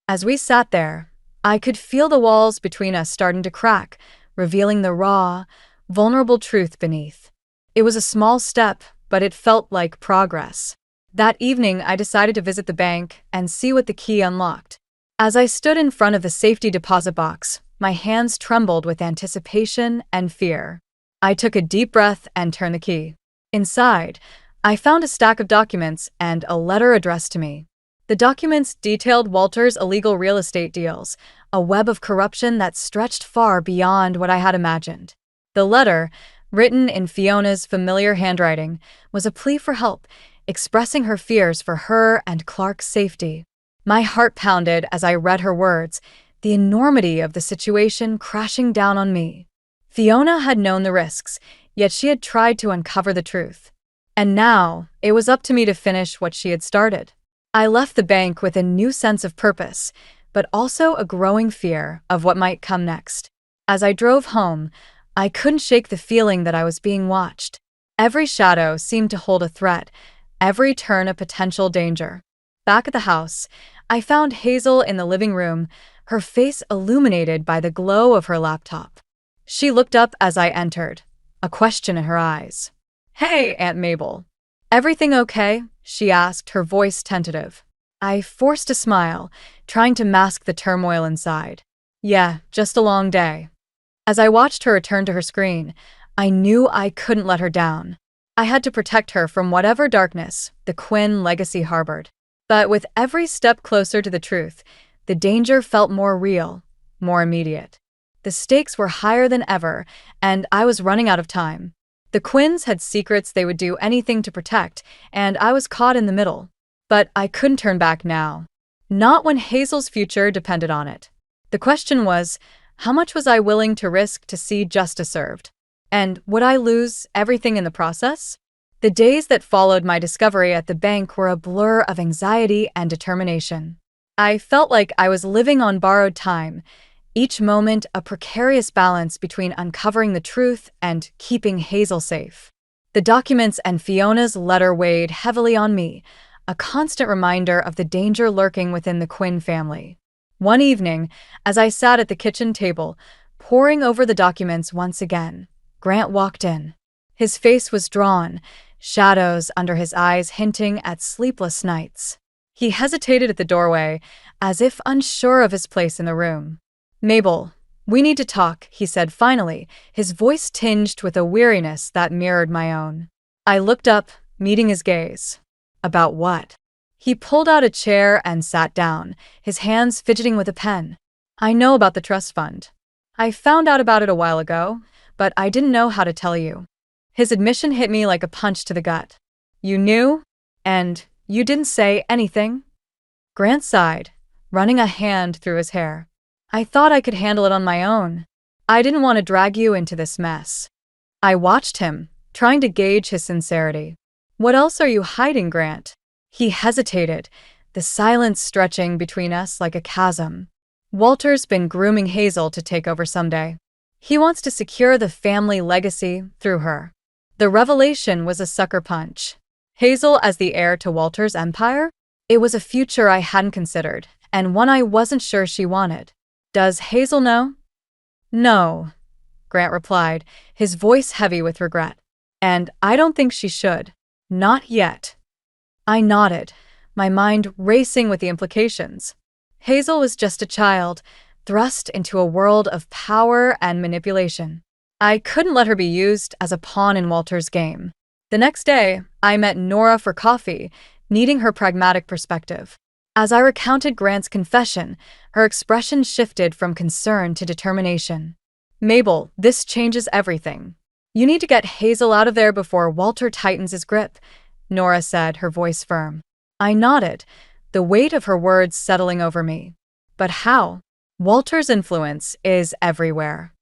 As we sat there, I could feel the walls between us starting to crack, revealing the raw, vulnerable truth beneath. It was a small step, but it felt like progress. That evening, I decided to visit the bank and see what the key unlocked. As I stood in front of the safety deposit box, my hands trembled with anticipation and fear. I took a deep breath and turned the key. Inside, I found a stack of documents and a letter addressed to me. The documents detailed Walter's illegal real estate deals, a web of corruption that stretched far beyond what I had imagined. The letter, written in Fiona's familiar handwriting, was a plea for help, expressing her fears for her and Clark's safety. My heart pounded as I read her words, the enormity of the situation crashing down on me. Fiona had known the risks, yet she had tried to uncover the truth. And now, it was up to me to finish what she had started. I left the bank with a new sense of purpose, but also a growing fear of what might come next. As I drove home, I couldn't shake the feeling that I was being watched. Every shadow seemed to hold a threat, every turn a potential danger. Back at the house, I found Hazel in the living room, her face illuminated by the glow of her laptop. She looked up as I entered, a question in her eyes. Hey, Aunt Mabel. Everything okay? She asked, her voice tentative. I forced a smile, trying to mask the turmoil inside. Yeah, just a long day. As I watched her return to her screen, I knew I couldn't let her down. I had to protect her from whatever darkness the Quinn legacy harbored. But with every step closer to the truth, the danger felt more real, more immediate. The stakes were higher than ever, and I was running out of time. The Quinns had secrets they would do anything to protect, and I was caught in the middle. But I couldn't turn back now. Not when Hazel's future depended on it. The question was, how much was I willing to risk to see justice served? And would I lose everything in the process? The days that followed my discovery at the bank were a blur of anxiety and determination. I felt like I was living on borrowed time, each moment a precarious balance between uncovering the truth and keeping Hazel safe. The documents and Fiona's letter weighed heavily on me, a constant reminder of the danger lurking within the Quinn family. One evening, as I sat at the kitchen table, poring over the documents once again, Grant walked in. His face was drawn, shadows under his eyes hinting at sleepless nights. He hesitated at the doorway, as if unsure of his place in the room. Mabel, we need to talk, he said finally, his voice tinged with a weariness that mirrored my own. I looked up, meeting his gaze. About what? He pulled out a chair and sat down, his hands fidgeting with a pen. I know about the trust fund. I found out about it a while ago, but I didn't know how to tell you. His admission hit me like a punch to the gut. You knew? And you didn't say anything? Grant sighed, running a hand through his hair. I thought I could handle it on my own. I didn't want to drag you into this mess. I watched him, trying to gauge his sincerity. What else are you hiding, Grant? He hesitated, the silence stretching between us like a chasm. Walter's been grooming Hazel to take over someday. He wants to secure the family legacy through her. The revelation was a sucker punch. Hazel as the heir to Walter's empire? It was a future I hadn't considered, and one I wasn't sure she wanted. Does Hazel know? No, Grant replied, his voice heavy with regret. And I don't think she should. Not yet. I nodded, my mind racing with the implications. Hazel was just a child, thrust into a world of power and manipulation. I couldn't let her be used as a pawn in Walter's game. The next day, I met Nora for coffee, needing her pragmatic perspective. As I recounted Grant's confession, her expression shifted from concern to determination. Mabel, this changes everything. You need to get Hazel out of there before Walter tightens his grip, Nora said, her voice firm. I nodded, the weight of her words settling over me. But how? Walter's influence is everywhere.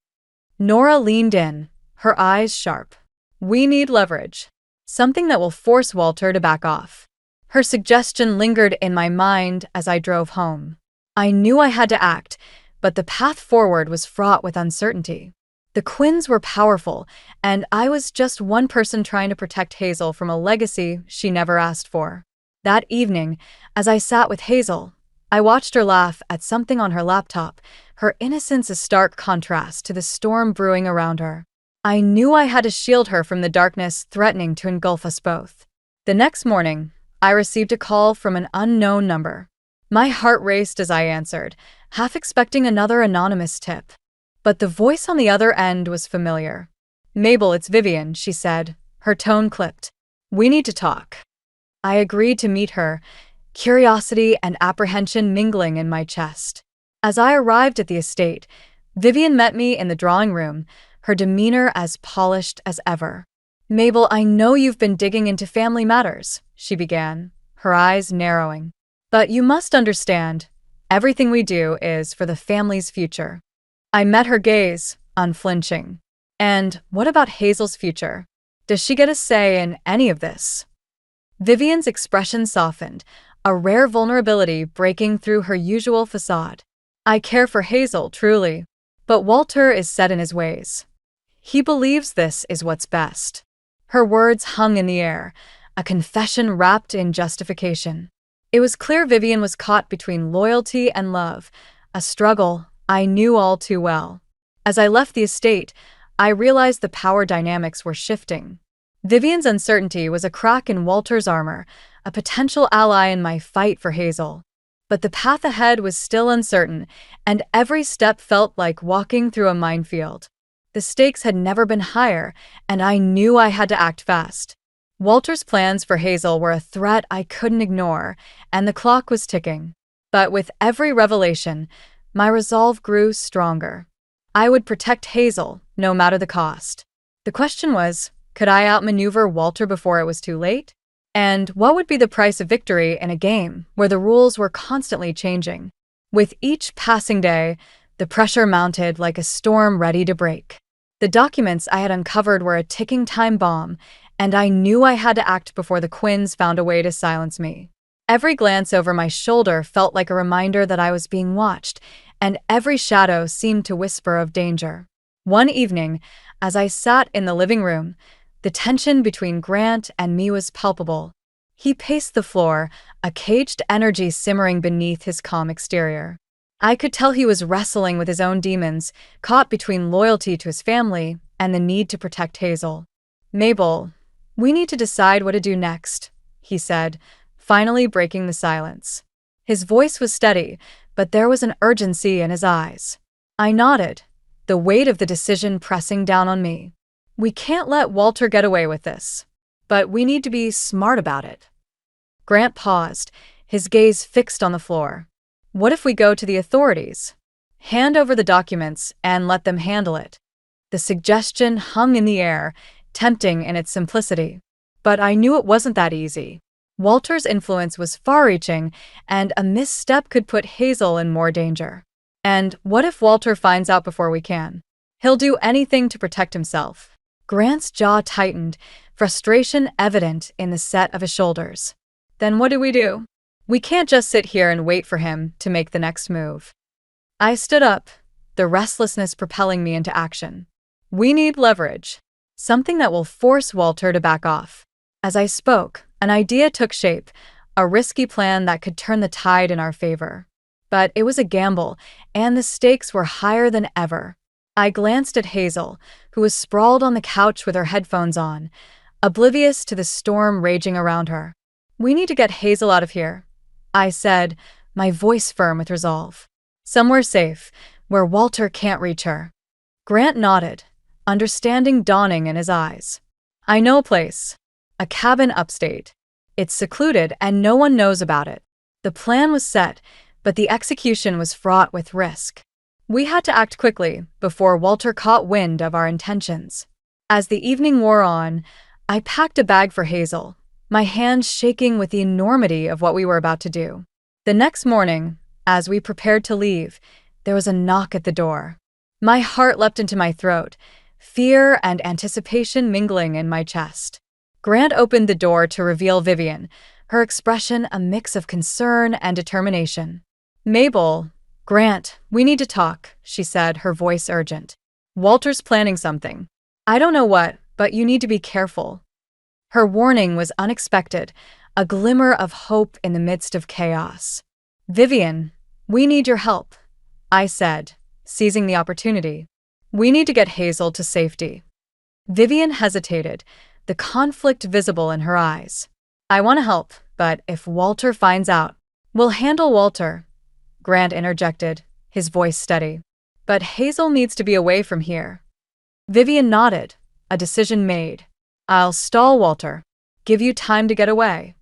Nora leaned in, her eyes sharp. We need leverage. Something that will force Walter to back off. Her suggestion lingered in my mind as I drove home. I knew I had to act, but the path forward was fraught with uncertainty. The Quinns were powerful, and I was just one person trying to protect Hazel from a legacy she never asked for. That evening, as I sat with Hazel, I watched her laugh at something on her laptop, her innocence a stark contrast to the storm brewing around her. I knew I had to shield her from the darkness threatening to engulf us both. The next morning, I received a call from an unknown number. My heart raced as I answered, half expecting another anonymous tip. But the voice on the other end was familiar. Mabel, it's Vivian, she said, her tone clipped. We need to talk. I agreed to meet her, curiosity and apprehension mingling in my chest. As I arrived at the estate, Vivian met me in the drawing room, her demeanor as polished as ever. Mabel, I know you've been digging into family matters, she began, her eyes narrowing. But you must understand, everything we do is for the family's future. I met her gaze, unflinching. And what about Hazel's future? Does she get a say in any of this? Vivian's expression softened, a rare vulnerability breaking through her usual facade. I care for Hazel, truly, but Walter is set in his ways. He believes this is what's best. Her words hung in the air, a confession wrapped in justification. It was clear Vivian was caught between loyalty and love, a struggle I knew all too well. As I left the estate, I realized the power dynamics were shifting. Vivian's uncertainty was a crack in Walter's armor, a potential ally in my fight for Hazel. But the path ahead was still uncertain, and every step felt like walking through a minefield. The stakes had never been higher, and I knew I had to act fast. Walter's plans for Hazel were a threat I couldn't ignore, and the clock was ticking. But with every revelation, my resolve grew stronger. I would protect Hazel, no matter the cost. The question was, could I outmaneuver Walter before it was too late? And what would be the price of victory in a game where the rules were constantly changing? With each passing day, the pressure mounted like a storm ready to break. The documents I had uncovered were a ticking time bomb, and I knew I had to act before the Quinns found a way to silence me. Every glance over my shoulder felt like a reminder that I was being watched, and every shadow seemed to whisper of danger. One evening, as I sat in the living room, the tension between Grant and me was palpable. He paced the floor, a caged energy simmering beneath his calm exterior. I could tell he was wrestling with his own demons, caught between loyalty to his family and the need to protect Hazel. Mabel, we need to decide what to do next, he said, finally breaking the silence. His voice was steady, but there was an urgency in his eyes. I nodded, the weight of the decision pressing down on me. We can't let Walter get away with this, but we need to be smart about it. Grant paused, his gaze fixed on the floor. What if we go to the authorities? Hand over the documents and let them handle it. The suggestion hung in the air, tempting in its simplicity. But I knew it wasn't that easy. Walter's influence was far-reaching, and a misstep could put Hazel in more danger. And what if Walter finds out before we can? He'll do anything to protect himself. Grant's jaw tightened, frustration evident in the set of his shoulders. Then what do? We can't just sit here and wait for him to make the next move. I stood up, the restlessness propelling me into action. We need leverage, something that will force Walter to back off. As I spoke, an idea took shape, a risky plan that could turn the tide in our favor. But it was a gamble, and the stakes were higher than ever. I glanced at Hazel, who was sprawled on the couch with her headphones on, oblivious to the storm raging around her. We need to get Hazel out of here, I said, my voice firm with resolve. Somewhere safe, where Walter can't reach her. Grant nodded, understanding dawning in his eyes. I know a place. A cabin upstate. It's secluded and no one knows about it. The plan was set, but the execution was fraught with risk. We had to act quickly before Walter caught wind of our intentions. As the evening wore on, I packed a bag for Hazel, my hands shaking with the enormity of what we were about to do. The next morning, as we prepared to leave, there was a knock at the door. My heart leapt into my throat, fear and anticipation mingling in my chest. Grant opened the door to reveal Vivian, her expression a mix of concern and determination. "Mabel, Grant, we need to talk," she said, her voice urgent. "Walter's planning something. I don't know what, but you need to be careful." Her warning was unexpected, a glimmer of hope in the midst of chaos. "Vivian, we need your help," I said, seizing the opportunity. "We need to get Hazel to safety." Vivian hesitated, the conflict visible in her eyes. "I want to help, but if Walter finds out—" "We'll handle Walter," Grant interjected, his voice steady. "But Hazel needs to be away from here." Vivian nodded, a decision made. "I'll stall Walter, give you time to get away."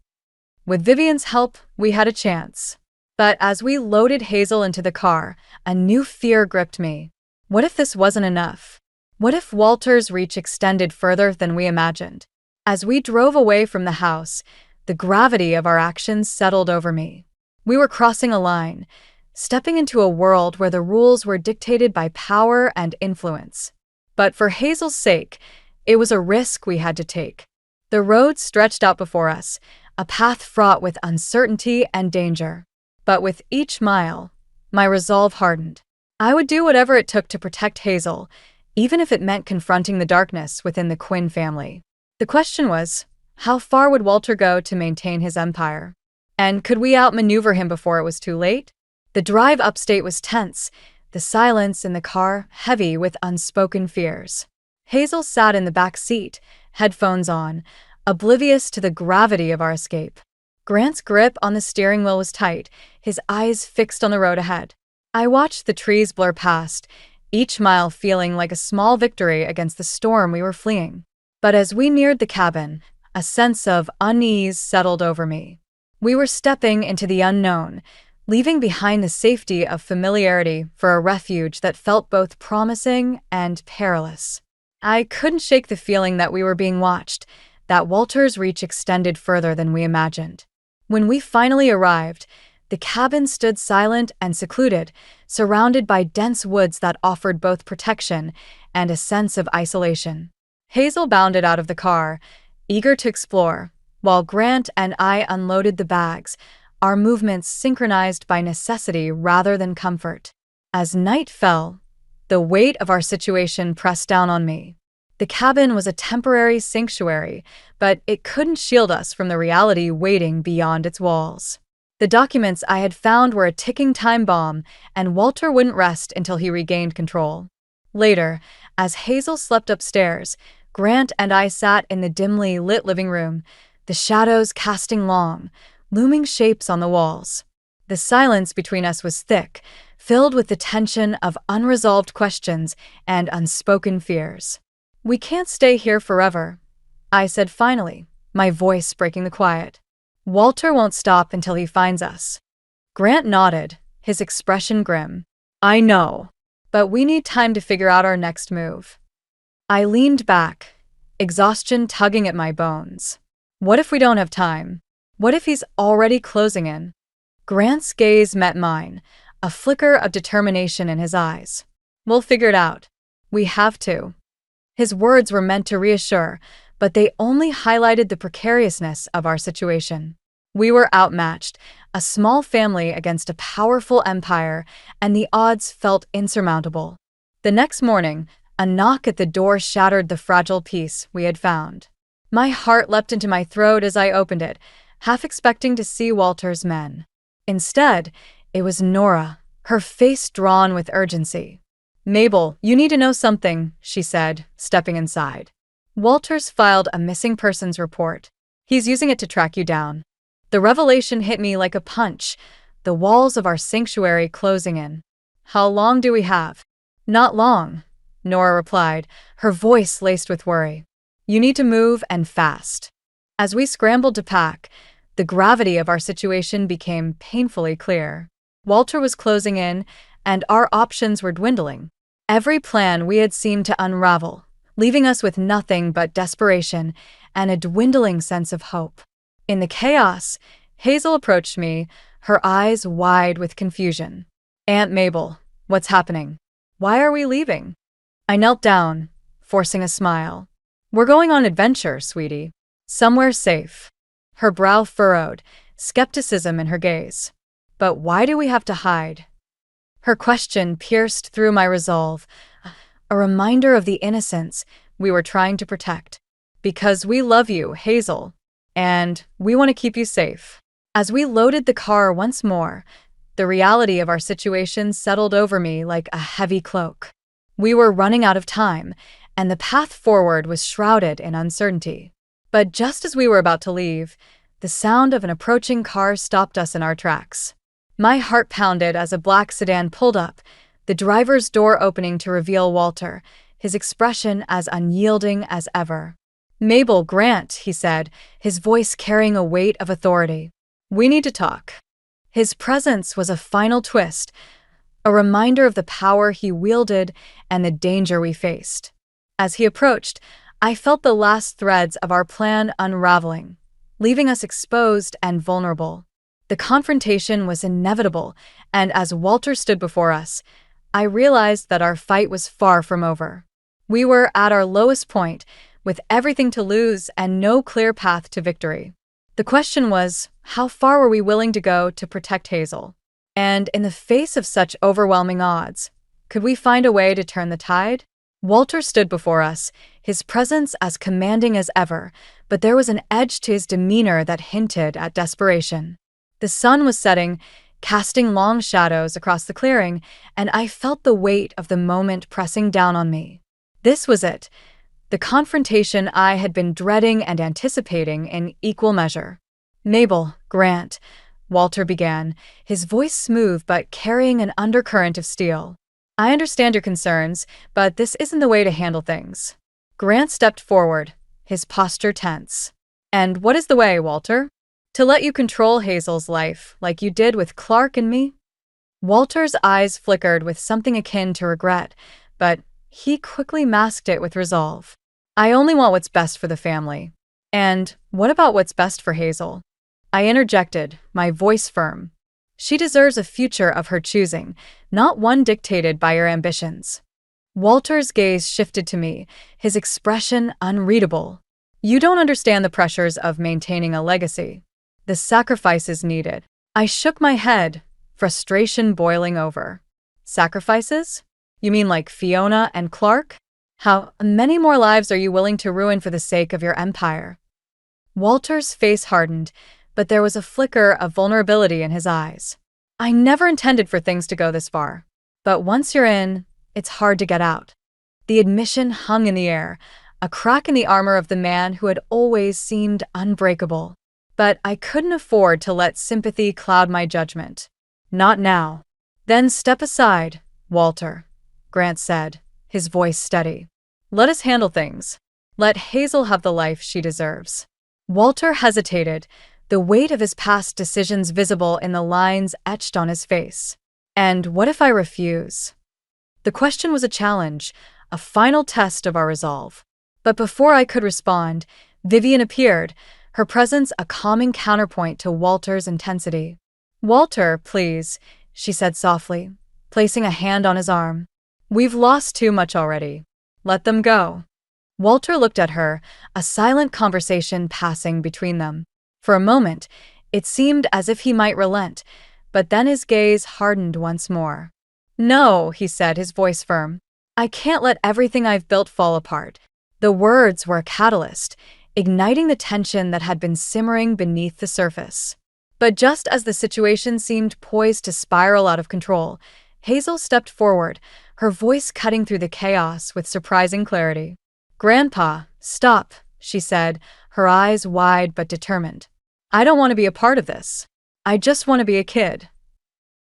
With Vivian's help, we had a chance. But as we loaded Hazel into the car, a new fear gripped me. What if this wasn't enough? What if Walter's reach extended further than we imagined? As we drove away from the house, the gravity of our actions settled over me. We were crossing a line, stepping into a world where the rules were dictated by power and influence. But for Hazel's sake, it was a risk we had to take. The road stretched out before us, a path fraught with uncertainty and danger. But with each mile, my resolve hardened. I would do whatever it took to protect Hazel, even if it meant confronting the darkness within the Quinn family. The question was, how far would Walter go to maintain his empire? And could we outmaneuver him before it was too late? The drive upstate was tense, the silence in the car heavy with unspoken fears. Hazel sat in the back seat, headphones on, oblivious to the gravity of our escape. Grant's grip on the steering wheel was tight, his eyes fixed on the road ahead. I watched the trees blur past, each mile feeling like a small victory against the storm we were fleeing. But as we neared the cabin, a sense of unease settled over me. We were stepping into the unknown, leaving behind the safety of familiarity for a refuge that felt both promising and perilous. I couldn't shake the feeling that we were being watched, that Walter's reach extended further than we imagined. When we finally arrived, the cabin stood silent and secluded, surrounded by dense woods that offered both protection and a sense of isolation. Hazel bounded out of the car, eager to explore, while Grant and I unloaded the bags, our movements synchronized by necessity rather than comfort. As night fell, the weight of our situation pressed down on me. The cabin was a temporary sanctuary, but it couldn't shield us from the reality waiting beyond its walls. The documents I had found were a ticking time bomb, and Walter wouldn't rest until he regained control. Later, as Hazel slept upstairs, Grant and I sat in the dimly lit living room, the shadows casting long, looming shapes on the walls. The silence between us was thick, filled with the tension of unresolved questions and unspoken fears. "We can't stay here forever," I said finally, my voice breaking the quiet. "Walter won't stop until he finds us." Grant nodded, his expression grim. "I know, but we need time to figure out our next move." I leaned back, exhaustion tugging at my bones. What if we don't have time? What if he's already closing in? Grant's gaze met mine, a flicker of determination in his eyes. "We'll figure it out. We have to." His words were meant to reassure, but they only highlighted the precariousness of our situation. We were outmatched, a small family against a powerful empire, and the odds felt insurmountable. The next morning, a knock at the door shattered the fragile peace we had found. My heart leapt into my throat as I opened it, half expecting to see Walter's men. Instead, it was Nora, her face drawn with urgency. "Mabel, you need to know something," she said, stepping inside. "Walter's filed a missing persons report. He's using it to track you down." The revelation hit me like a punch, the walls of our sanctuary closing in. "How long do we have?" "Not long," Nora replied, her voice laced with worry. "You need to move and fast." As we scrambled to pack, the gravity of our situation became painfully clear. Walter was closing in, and our options were dwindling. Every plan we had seemed to unravel, leaving us with nothing but desperation and a dwindling sense of hope. In the chaos, Hazel approached me, her eyes wide with confusion. "Aunt Mabel, what's happening? Why are we leaving?" I knelt down, forcing a smile. "We're going on adventure, sweetie. Somewhere safe." Her brow furrowed, skepticism in her gaze. "But why do we have to hide?" Her question pierced through my resolve, a reminder of the innocence we were trying to protect. "Because we love you, Hazel, and we want to keep you safe." As we loaded the car once more, the reality of our situation settled over me like a heavy cloak. We were running out of time, and the path forward was shrouded in uncertainty. But just as we were about to leave, the sound of an approaching car stopped us in our tracks. My heart pounded as a black sedan pulled up, the driver's door opening to reveal Walter, his expression as unyielding as ever. "Mabel, Grant," he said, his voice carrying a weight of authority. "We need to talk." His presence was a final twist, a reminder of the power he wielded and the danger we faced. As he approached, I felt the last threads of our plan unraveling, leaving us exposed and vulnerable. The confrontation was inevitable, and as Walter stood before us, I realized that our fight was far from over. We were at our lowest point, with everything to lose and no clear path to victory. The question was, how far were we willing to go to protect Hazel? And in the face of such overwhelming odds, could we find a way to turn the tide? Walter stood before us, his presence as commanding as ever, but there was an edge to his demeanor that hinted at desperation. The sun was setting, casting long shadows across the clearing, and I felt the weight of the moment pressing down on me. This was it, the confrontation I had been dreading and anticipating in equal measure. "Mabel, Grant," Walter began, his voice smooth but carrying an undercurrent of steel. "I understand your concerns, but this isn't the way to handle things." Grant stepped forward, his posture tense. "And what is the way, Walter? To let you control Hazel's life, like you did with Clark and me?" Walter's eyes flickered with something akin to regret, but he quickly masked it with resolve. "I only want what's best for the family. And what about what's best for Hazel?" I interjected, my voice firm. "She deserves a future of her choosing, not one dictated by your ambitions." Walter's gaze shifted to me, his expression unreadable. "You don't understand the pressures of maintaining a legacy. The sacrifices needed." I shook my head, frustration boiling over. "Sacrifices? You mean like Fiona and Clark? How many more lives are you willing to ruin for the sake of your empire?" Walter's face hardened, but there was a flicker of vulnerability in his eyes. "I never intended for things to go this far. But once you're in, it's hard to get out." The admission hung in the air, a crack in the armor of the man who had always seemed unbreakable. But I couldn't afford to let sympathy cloud my judgment. "Not now." "Then step aside, Walter," Grant said, his voice steady. "Let us handle things. Let Hazel have the life she deserves." Walter hesitated, the weight of his past decisions visible in the lines etched on his face. "And what if I refuse?" The question was a challenge, a final test of our resolve. But before I could respond, Vivian appeared, her presence a calming counterpoint to Walter's intensity. "Walter, please," she said softly, placing a hand on his arm. "We've lost too much already. Let them go." Walter looked at her, a silent conversation passing between them. For a moment, it seemed as if he might relent, but then his gaze hardened once more. "No," he said, his voice firm. "I can't let everything I've built fall apart." The words were a catalyst, igniting the tension that had been simmering beneath the surface. But just as the situation seemed poised to spiral out of control, Hazel stepped forward, her voice cutting through the chaos with surprising clarity. "Grandpa, stop," she said, her eyes wide but determined. "I don't want to be a part of this. I just want to be a kid."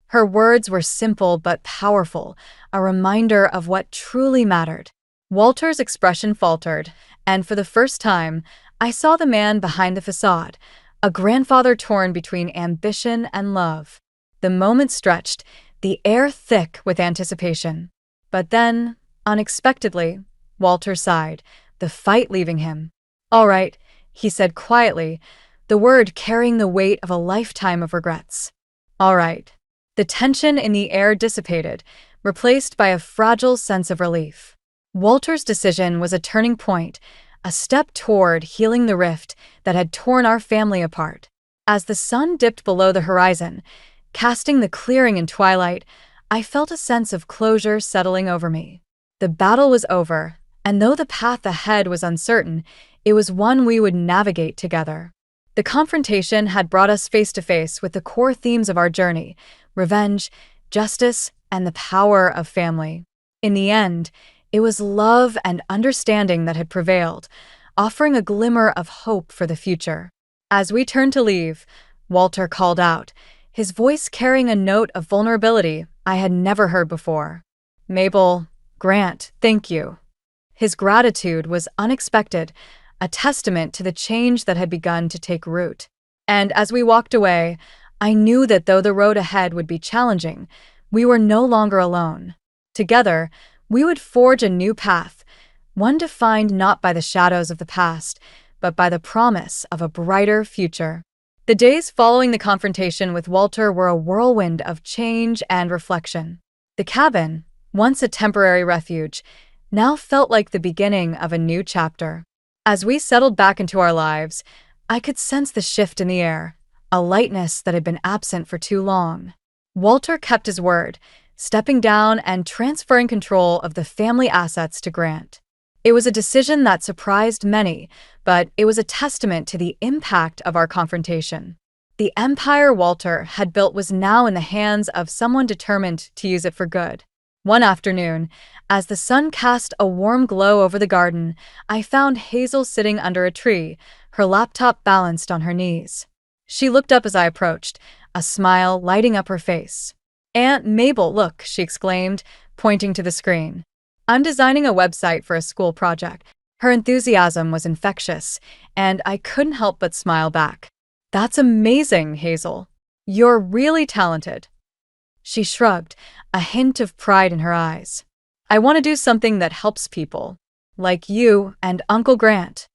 Her words were simple but powerful, a reminder of what truly mattered. Walter's expression faltered, and for the first time, I saw the man behind the facade, a grandfather torn between ambition and love. The moment stretched, the air thick with anticipation. But then, unexpectedly, Walter sighed, the fight leaving him. All right, he said quietly, the word carrying the weight of a lifetime of regrets. All right. The tension in the air dissipated, replaced by a fragile sense of relief. Walter's decision was a turning point, a step toward healing the rift that had torn our family apart. As the sun dipped below the horizon, casting the clearing in twilight, I felt a sense of closure settling over me. The battle was over, and though the path ahead was uncertain, it was one we would navigate together. The confrontation had brought us face to face with the core themes of our journey: revenge, justice, and the power of family. In the end, it was love and understanding that had prevailed, offering a glimmer of hope for the future. As we turned to leave, Walter called out, his voice carrying a note of vulnerability I had never heard before. "Mabel, Grant, thank you." His gratitude was unexpected, a testament to the change that had begun to take root. And as we walked away, I knew that though the road ahead would be challenging, we were no longer alone. Together, we would forge a new path, one defined not by the shadows of the past, but by the promise of a brighter future. The days following the confrontation with Walter were a whirlwind of change and reflection. The cabin, once a temporary refuge, now felt like the beginning of a new chapter. As we settled back into our lives, I could sense the shift in the air, a lightness that had been absent for too long. Walter kept his word, stepping down and transferring control of the family assets to Grant. It was a decision that surprised many, but it was a testament to the impact of our confrontation. The empire Walter had built was now in the hands of someone determined to use it for good. One afternoon, as the sun cast a warm glow over the garden, I found Hazel sitting under a tree, her laptop balanced on her knees. She looked up as I approached, a smile lighting up her face. "Aunt Mabel, look," she exclaimed, pointing to the screen. "I'm designing a website for a school project." Her enthusiasm was infectious, and I couldn't help but smile back. "That's amazing, Hazel. You're really talented." She shrugged, a hint of pride in her eyes. "I want to do something that helps people, like you and Uncle Grant."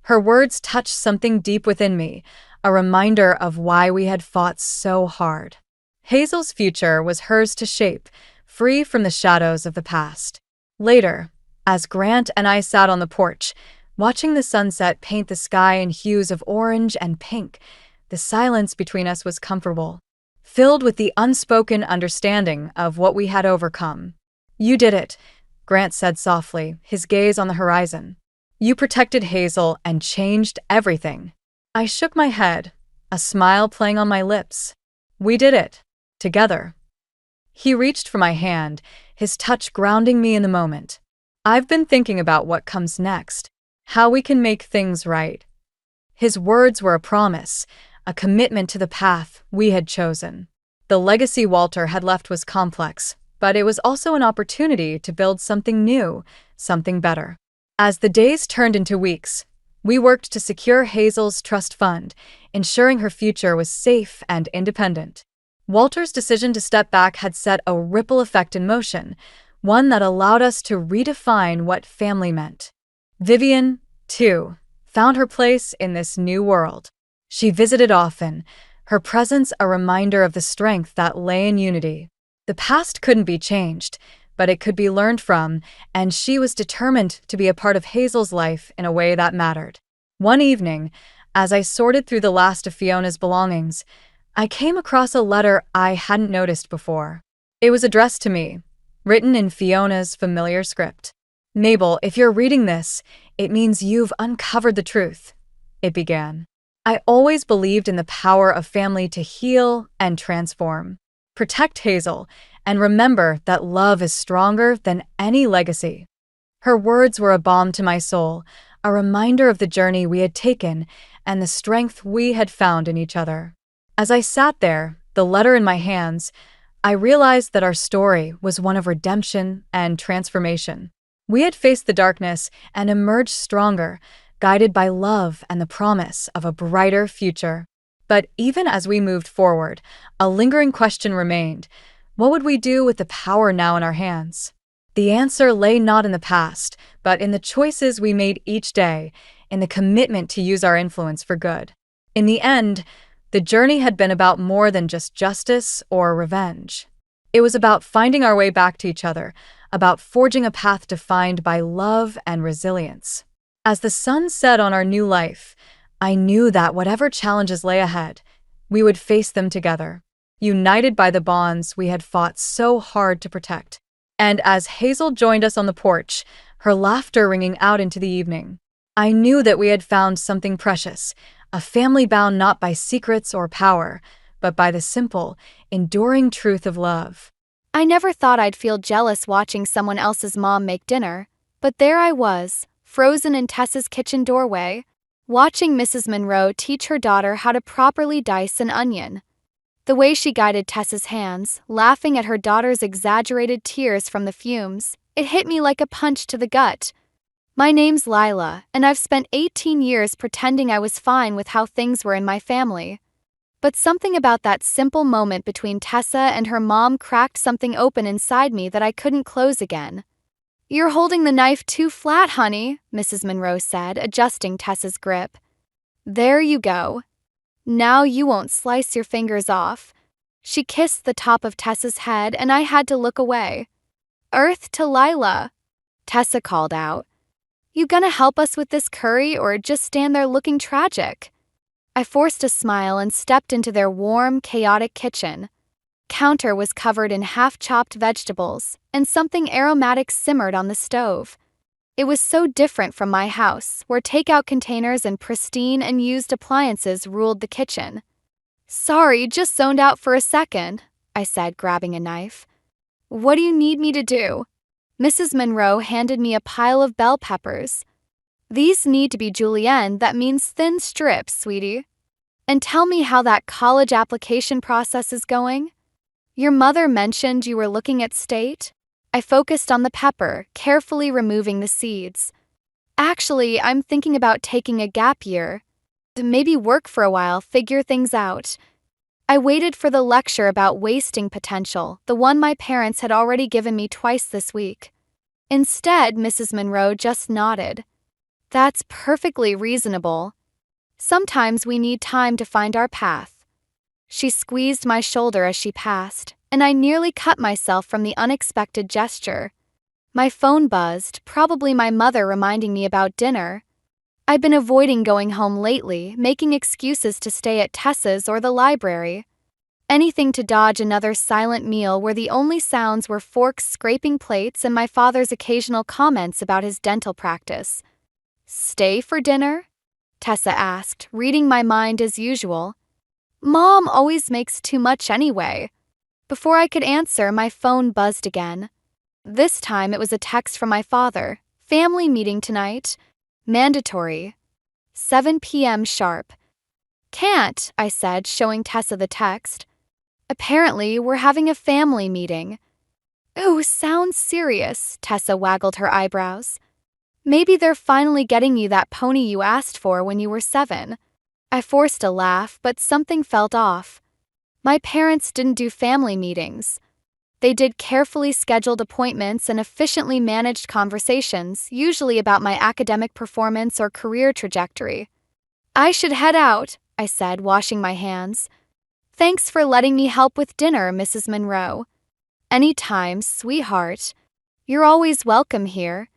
Her words touched something deep within me, a reminder of why we had fought so hard. Hazel's future was hers to shape, free from the shadows of the past. Later, as Grant and I sat on the porch, watching the sunset paint the sky in hues of orange and pink, the silence between us was comfortable, filled with the unspoken understanding of what we had overcome. "You did it," Grant said softly, his gaze on the horizon. "You protected Hazel and changed everything." I shook my head, a smile playing on my lips. "We did it. Together." He reached for my hand, his touch grounding me in the moment. "I've been thinking about what comes next, how we can make things right." His words were a promise, a commitment to the path we had chosen. The legacy Walter had left was complex, but it was also an opportunity to build something new, something better. As the days turned into weeks, we worked to secure Hazel's trust fund, ensuring her future was safe and independent. Walter's decision to step back had set a ripple effect in motion, one that allowed us to redefine what family meant. Vivian, too, found her place in this new world. She visited often, her presence a reminder of the strength that lay in unity. The past couldn't be changed, but it could be learned from, and she was determined to be a part of Hazel's life in a way that mattered. One evening, as I sorted through the last of Fiona's belongings, I came across a letter I hadn't noticed before. It was addressed to me, written in Fiona's familiar script. "Mabel, if you're reading this, it means you've uncovered the truth," it began. "I always believed in the power of family to heal and transform. Protect Hazel, and remember that love is stronger than any legacy." Her words were a balm to my soul, a reminder of the journey we had taken and the strength we had found in each other. As I sat there, the letter in my hands, I realized that our story was one of redemption and transformation. We had faced the darkness and emerged stronger, guided by love and the promise of a brighter future. But even as we moved forward, a lingering question remained: what would we do with the power now in our hands? The answer lay not in the past, but in the choices we made each day, in the commitment to use our influence for good. In the end, the journey had been about more than just justice or revenge. It was about finding our way back to each other, about forging a path defined by love and resilience. As the sun set on our new life, I knew that whatever challenges lay ahead, we would face them together, united by the bonds we had fought so hard to protect. And as Hazel joined us on the porch, her laughter ringing out into the evening, I knew that we had found something precious, a family bound not by secrets or power, but by the simple, enduring truth of love. I never thought I'd feel jealous watching someone else's mom make dinner, but there I was, frozen in Tessa's kitchen doorway, watching Mrs. Monroe teach her daughter how to properly dice an onion. The way she guided Tessa's hands, laughing at her daughter's exaggerated tears from the fumes, it hit me like a punch to the gut. My name's Lila, and I've spent 18 years pretending I was fine with how things were in my family. But something about that simple moment between Tessa and her mom cracked something open inside me that I couldn't close again. "You're holding the knife too flat, honey," Mrs. Monroe said, adjusting Tessa's grip. "There you go. Now you won't slice your fingers off." She kissed the top of Tessa's head, and I had to look away. "Earth to Lila," Tessa called out. "You gonna help us with this curry or just stand there looking tragic?" I forced a smile and stepped into their warm, chaotic kitchen. Counter was covered in half-chopped vegetables, and something aromatic simmered on the stove. It was so different from my house, where takeout containers and pristine and used appliances ruled the kitchen. "Sorry, just zoned out for a second," I said, grabbing a knife. "What do you need me to do?" Mrs. Monroe handed me a pile of bell peppers. "These need to be julienne, that means thin strips, sweetie. And tell me how that college application process is going. Your mother mentioned you were looking at state?" I focused on the pepper, carefully removing the seeds. "Actually, I'm thinking about taking a gap year. Maybe work for a while, figure things out." I waited for the lecture about wasting potential, the one my parents had already given me twice this week. Instead, Mrs. Monroe just nodded. "That's perfectly reasonable. Sometimes we need time to find our path." She squeezed my shoulder as she passed, and I nearly cut myself from the unexpected gesture. My phone buzzed, probably my mother reminding me about dinner. I'd been avoiding going home lately, making excuses to stay at Tessa's or the library. Anything to dodge another silent meal where the only sounds were forks scraping plates and my father's occasional comments about his dental practice. "Stay for dinner?" Tessa asked, reading my mind as usual. "Mom always makes too much anyway." Before I could answer, my phone buzzed again. This time it was a text from my father. "Family meeting tonight. Mandatory. 7 p.m. sharp." "Can't," I said, showing Tessa the text. "Apparently, we're having a family meeting." "Ooh, sounds serious," Tessa waggled her eyebrows. "Maybe they're finally getting you that pony you asked for when you were 7. I forced a laugh, but something felt off. My parents didn't do family meetings. They did carefully scheduled appointments and efficiently managed conversations, usually about my academic performance or career trajectory. "I should head out," I said, washing my hands. "Thanks for letting me help with dinner, Mrs. Monroe." "Anytime, sweetheart. You're always welcome here."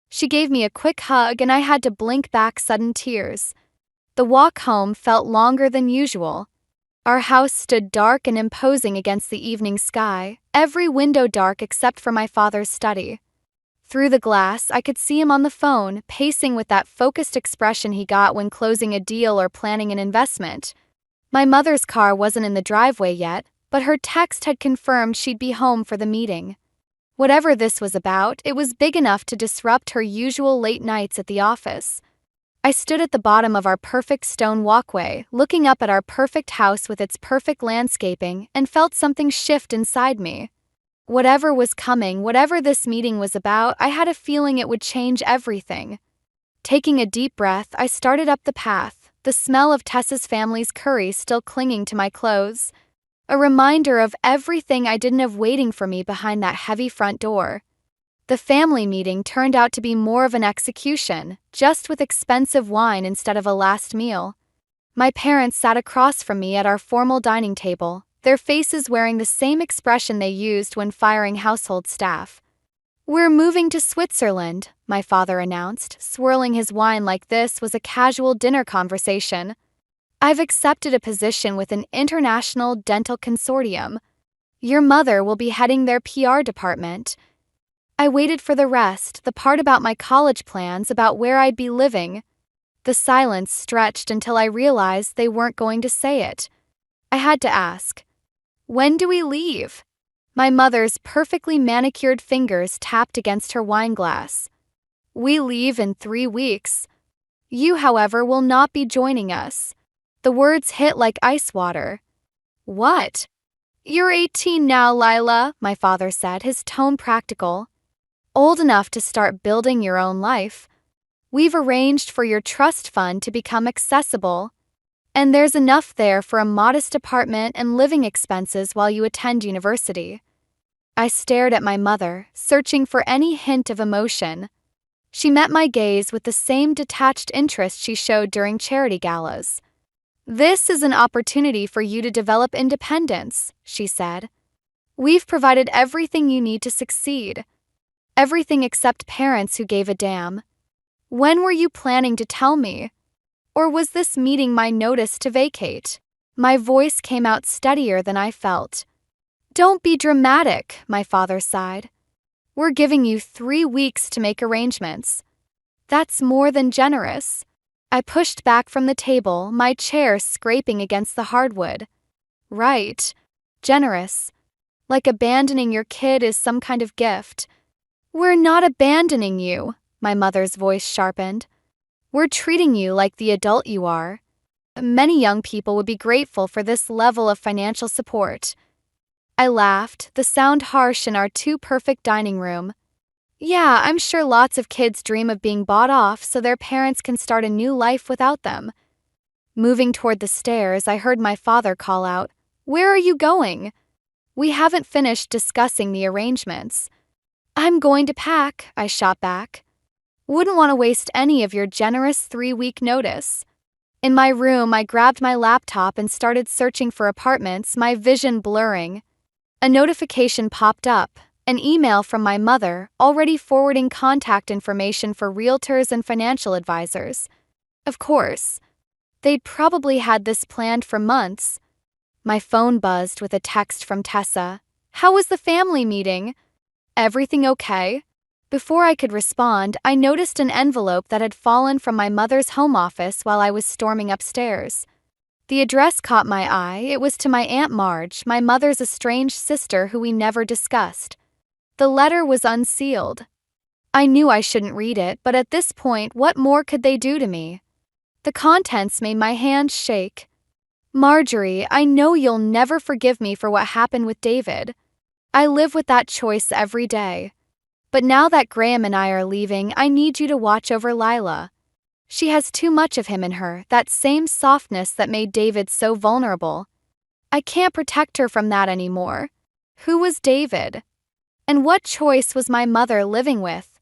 She gave me a quick hug and I had to blink back sudden tears. The walk home felt longer than usual. Our house stood dark and imposing against the evening sky, every window dark except for my father's study. Through the glass, I could see him on the phone, pacing with that focused expression he got when closing a deal or planning an investment. My mother's car wasn't in the driveway yet, but her text had confirmed she'd be home for the meeting. Whatever this was about, it was big enough to disrupt her usual late nights at the office. I stood at the bottom of our perfect stone walkway, looking up at our perfect house with its perfect landscaping, and felt something shift inside me. Whatever was coming, whatever this meeting was about, I had a feeling it would change everything. Taking a deep breath, I started up the path, the smell of Tessa's family's curry still clinging to my clothes. A reminder of everything I didn't have waiting for me behind that heavy front door. The family meeting turned out to be more of an execution, just with expensive wine instead of a last meal. My parents sat across from me at our formal dining table, their faces wearing the same expression they used when firing household staff. "We're moving to Switzerland," my father announced, swirling his wine like this was a casual dinner conversation. "I've accepted a position with an international dental consortium. Your mother will be heading their PR department." I waited for the rest, the part about my college plans, about where I'd be living. The silence stretched until I realized they weren't going to say it. I had to ask, "When do we leave?" My mother's perfectly manicured fingers tapped against her wine glass. "We leave in 3 weeks. You, however, will not be joining us." The words hit like ice water. "What?" "You're 18 now, Lila," my father said, his tone practical. "Old enough to start building your own life. We've arranged for your trust fund to become accessible, and there's enough there for a modest apartment and living expenses while you attend university." I stared at my mother, searching for any hint of emotion. She met my gaze with the same detached interest she showed during charity galas. "This is an opportunity for you to develop independence," she said. "We've provided everything you need to succeed. Everything except parents who gave a damn. When were you planning to tell me? Or was this meeting my notice to vacate?" My voice came out steadier than I felt. "Don't be dramatic," my father sighed. "We're giving you 3 weeks to make arrangements. That's more than generous." I pushed back from the table, my chair scraping against the hardwood. "Right. Generous. Like abandoning your kid is some kind of gift." "We're not abandoning you," my mother's voice sharpened. "We're treating you like the adult you are. Many young people would be grateful for this level of financial support." I laughed, the sound harsh in our too-perfect dining room. "Yeah, I'm sure lots of kids dream of being bought off so their parents can start a new life without them." Moving toward the stairs, I heard my father call out, "Where are you going?" "We haven't finished discussing the arrangements." "I'm going to pack," I shot back. "Wouldn't want to waste any of your generous 3-week notice." In my room, I grabbed my laptop and started searching for apartments, my vision blurring. A notification popped up, an email from my mother, already forwarding contact information for realtors and financial advisors. Of course. They'd probably had this planned for months. My phone buzzed with a text from Tessa. "How was the family meeting? Everything okay?" Before I could respond, I noticed an envelope that had fallen from my mother's home office while I was storming upstairs. The address caught my eye. It was to my Aunt Marge, my mother's estranged sister who we never discussed. The letter was unsealed. I knew I shouldn't read it, but at this point, what more could they do to me? The contents made my hands shake. "Marjorie, I know you'll never forgive me for what happened with David. I live with that choice every day. But now that Graham and I are leaving, I need you to watch over Lila. She has too much of him in her, that same softness that made David so vulnerable. I can't protect her from that anymore." Who was David? And what choice was my mother living with?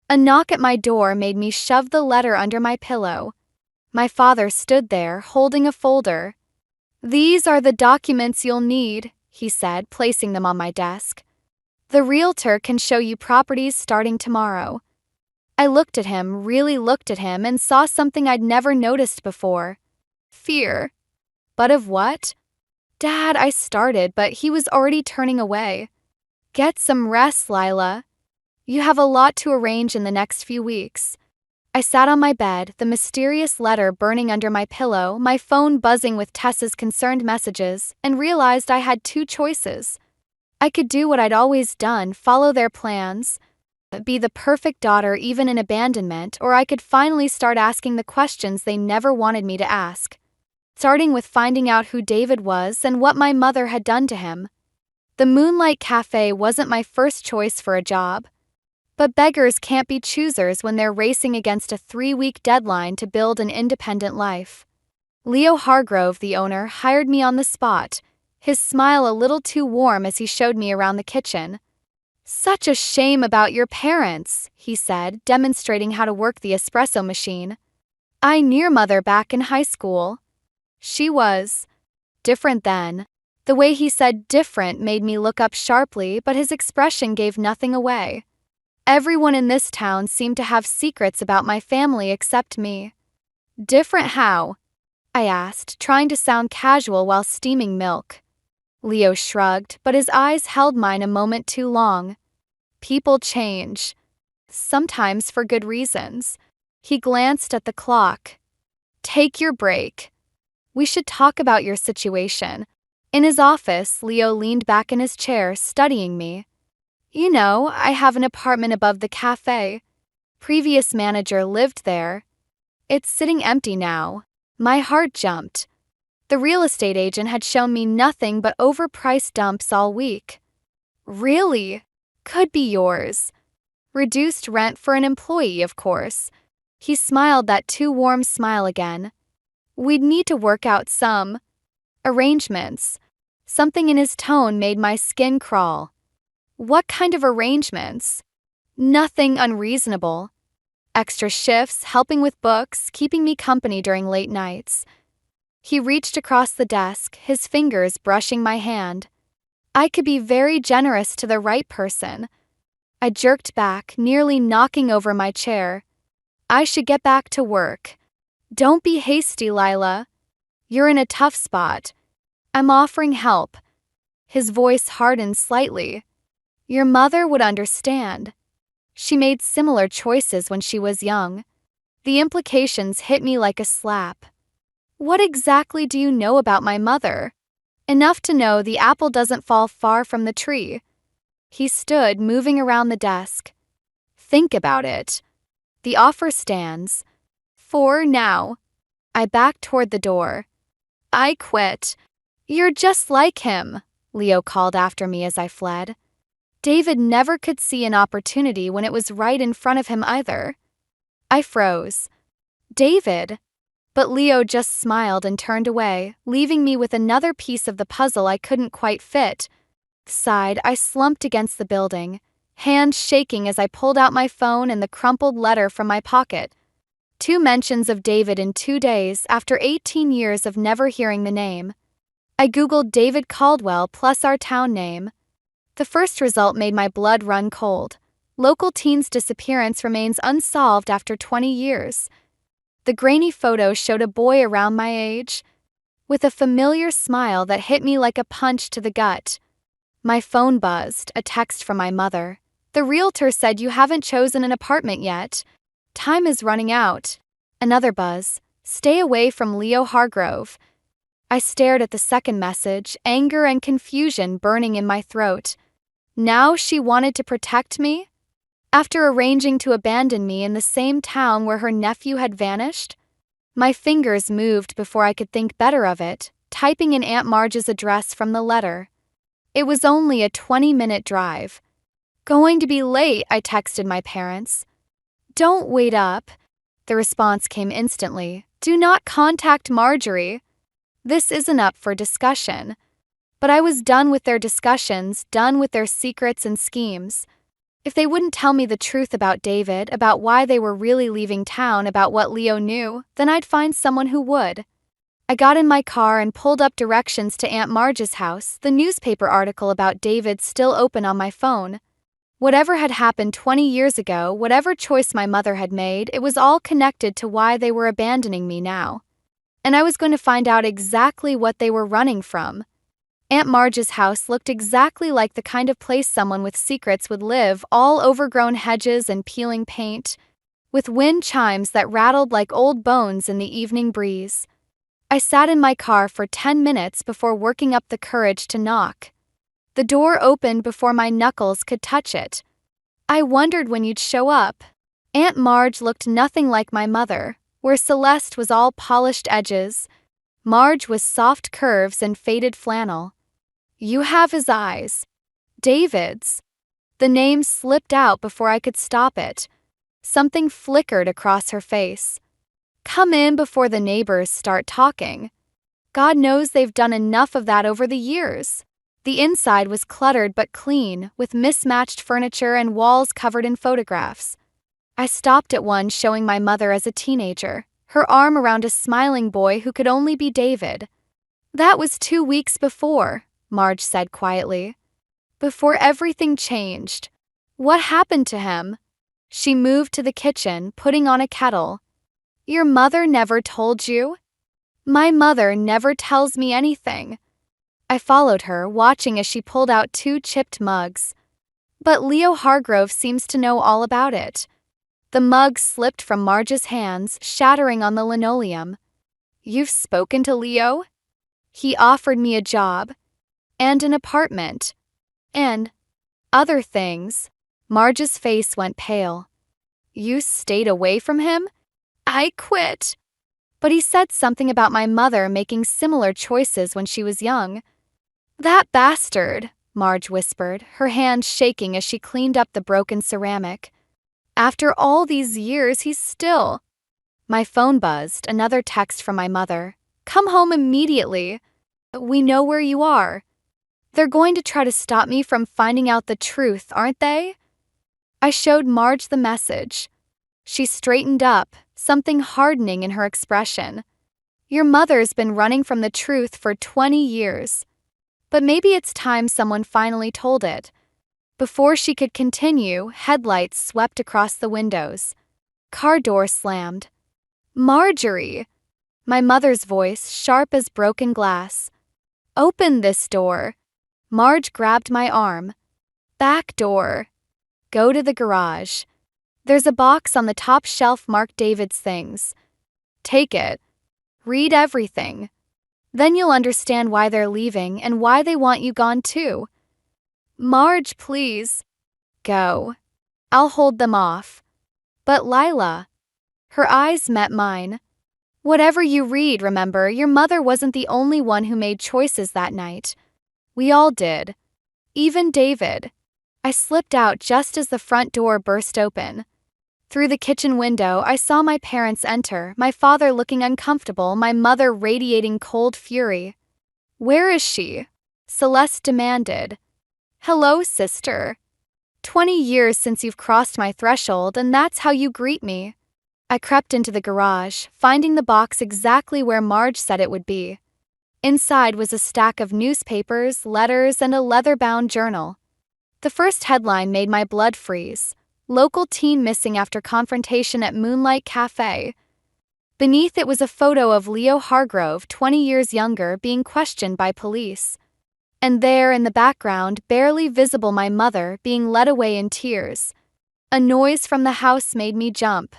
A knock at my door made me shove the letter under my pillow. My father stood there, holding a folder. "These are the documents you'll need," he said, placing them on my desk. "The realtor can show you properties starting tomorrow." I looked at him, really looked at him, and saw something I'd never noticed before. Fear. But of what? "Dad," I started, but he was already turning away. "Get some rest, Lila. You have a lot to arrange in the next few weeks." I sat on my bed, the mysterious letter burning under my pillow, my phone buzzing with Tessa's concerned messages, and realized I had 2 choices. I could do what I'd always done, follow their plans, be the perfect daughter even in abandonment, or I could finally start asking the questions they never wanted me to ask. Starting with finding out who David was and what my mother had done to him. The Moonlight Cafe wasn't my first choice for a job. But beggars can't be choosers when they're racing against a 3-week deadline to build an independent life. Leo Hargrove, the owner, hired me on the spot, his smile a little too warm as he showed me around the kitchen. Such a shame about your parents, he said, demonstrating how to work the espresso machine. I knew your mother back in high school. She was different then. The way he said different made me look up sharply, but his expression gave nothing away. Everyone in this town seemed to have secrets about my family except me. Different how? I asked, trying to sound casual while steaming milk. Leo shrugged, but his eyes held mine a moment too long. People change. Sometimes for good reasons. He glanced at the clock. Take your break. We should talk about your situation. In his office, Leo leaned back in his chair, studying me. You know, I have an apartment above the cafe. Previous manager lived there. It's sitting empty now. My heart jumped. The real estate agent had shown me nothing but overpriced dumps all week. Really? Could be yours. Reduced rent for an employee, of course. He smiled that too warm smile again. We'd need to work out some arrangements. Something in his tone made my skin crawl. What kind of arrangements? Nothing unreasonable. Extra shifts, helping with books, keeping me company during late nights. He reached across the desk, his fingers brushing my hand. I could be very generous to the right person. I jerked back, nearly knocking over my chair. I should get back to work. Don't be hasty, Lila. You're in a tough spot. I'm offering help. His voice hardened slightly. Your mother would understand. She made similar choices when she was young. The implications hit me like a slap. What exactly do you know about my mother? Enough to know the apple doesn't fall far from the tree. He stood, moving around the desk. Think about it. The offer stands. For now. I backed toward the door. I quit. You're just like him, Leo called after me as I fled. David never could see an opportunity when it was right in front of him either. I froze. David? But Leo just smiled and turned away, leaving me with another piece of the puzzle I couldn't quite fit. Sighed, I slumped against the building, hands shaking as I pulled out my phone and the crumpled letter from my pocket. 2 mentions of David in 2 days after 18 years of never hearing the name. I googled David Caldwell plus our town name. The first result made my blood run cold. Local teen's disappearance remains unsolved after 20 years. The grainy photo showed a boy around my age, with a familiar smile that hit me like a punch to the gut. My phone buzzed, a text from my mother. The realtor said you haven't chosen an apartment yet. Time is running out. Another buzz. Stay away from Leo Hargrove. I stared at the second message, anger and confusion burning in my throat. Now she wanted to protect me? After arranging to abandon me in the same town where her nephew had vanished? My fingers moved before I could think better of it, typing in Aunt Marge's address from the letter. It was only a 20-minute drive. Going to be late, I texted my parents. Don't wait up. The response came instantly. Do not contact Marjorie. This isn't up for discussion. But I was done with their discussions, done with their secrets and schemes. If they wouldn't tell me the truth about David, about why they were really leaving town, about what Leo knew, then I'd find someone who would. I got in my car and pulled up directions to Aunt Marge's house, the newspaper article about David still open on my phone. Whatever had happened 20 years ago, whatever choice my mother had made, it was all connected to why they were abandoning me now. And I was going to find out exactly what they were running from. Aunt Marge's house looked exactly like the kind of place someone with secrets would live, all overgrown hedges and peeling paint, with wind chimes that rattled like old bones in the evening breeze. I sat in my car for 10 minutes before working up the courage to knock. The door opened before my knuckles could touch it. I wondered when you'd show up. Aunt Marge looked nothing like my mother, where Celeste was all polished edges. Marge was soft curves and faded flannel. You have his eyes. David's. The name slipped out before I could stop it. Something flickered across her face. Come in before the neighbors start talking. God knows they've done enough of that over the years. The inside was cluttered but clean, with mismatched furniture and walls covered in photographs. I stopped at one showing my mother as a teenager, her arm around a smiling boy who could only be David. "That was 2 weeks before," Marge said quietly. "Before everything changed. What happened to him?" She moved to the kitchen, putting on a kettle. "Your mother never told you?" "My mother never tells me anything." I followed her, watching as she pulled out 2 chipped mugs. "But Leo Hargrove seems to know all about it." The mug slipped from Marge's hands, shattering on the linoleum. "You've spoken to Leo?" "He offered me a job. And an apartment. And other things." Marge's face went pale. "You stayed away from him?" "I quit." "But he said something about my mother making similar choices when she was young." "That bastard," Marge whispered, her hand shaking as she cleaned up the broken ceramic. "After all these years, he's still—" My phone buzzed, another text from my mother. "Come home immediately. We know where you are." "They're going to try to stop me from finding out the truth, aren't they?" I showed Marge the message. She straightened up, something hardening in her expression. "Your mother's been running from the truth for 20 years. But maybe it's time someone finally told it." Before she could continue, headlights swept across the windows. Car door slammed. "Marjorie!" My mother's voice, sharp as broken glass. "Open this door." Marge grabbed my arm. "Back door. Go to the garage. There's a box on the top shelf marked David's things. Take it. Read everything. Then you'll understand why they're leaving and why they want you gone too." "Marge, please." "Go. I'll hold them off." "But Lila." Her eyes met mine. "Whatever you read, remember, your mother wasn't the only one who made choices that night. We all did. Even David." I slipped out just as the front door burst open. Through the kitchen window, I saw my parents enter, my father looking uncomfortable, my mother radiating cold fury. "Where is she?" Celeste demanded. "Hello, sister. 20 years since you've crossed my threshold, and that's how you greet me." I crept into the garage, finding the box exactly where Marge said it would be. Inside was a stack of newspapers, letters, and a leather-bound journal. The first headline made my blood freeze. "Local teen missing after confrontation at Moonlight Cafe." Beneath it was a photo of Leo Hargrove, 20 years younger, being questioned by police. And there, in the background, barely visible, my mother, being led away in tears. A noise from the house made me jump.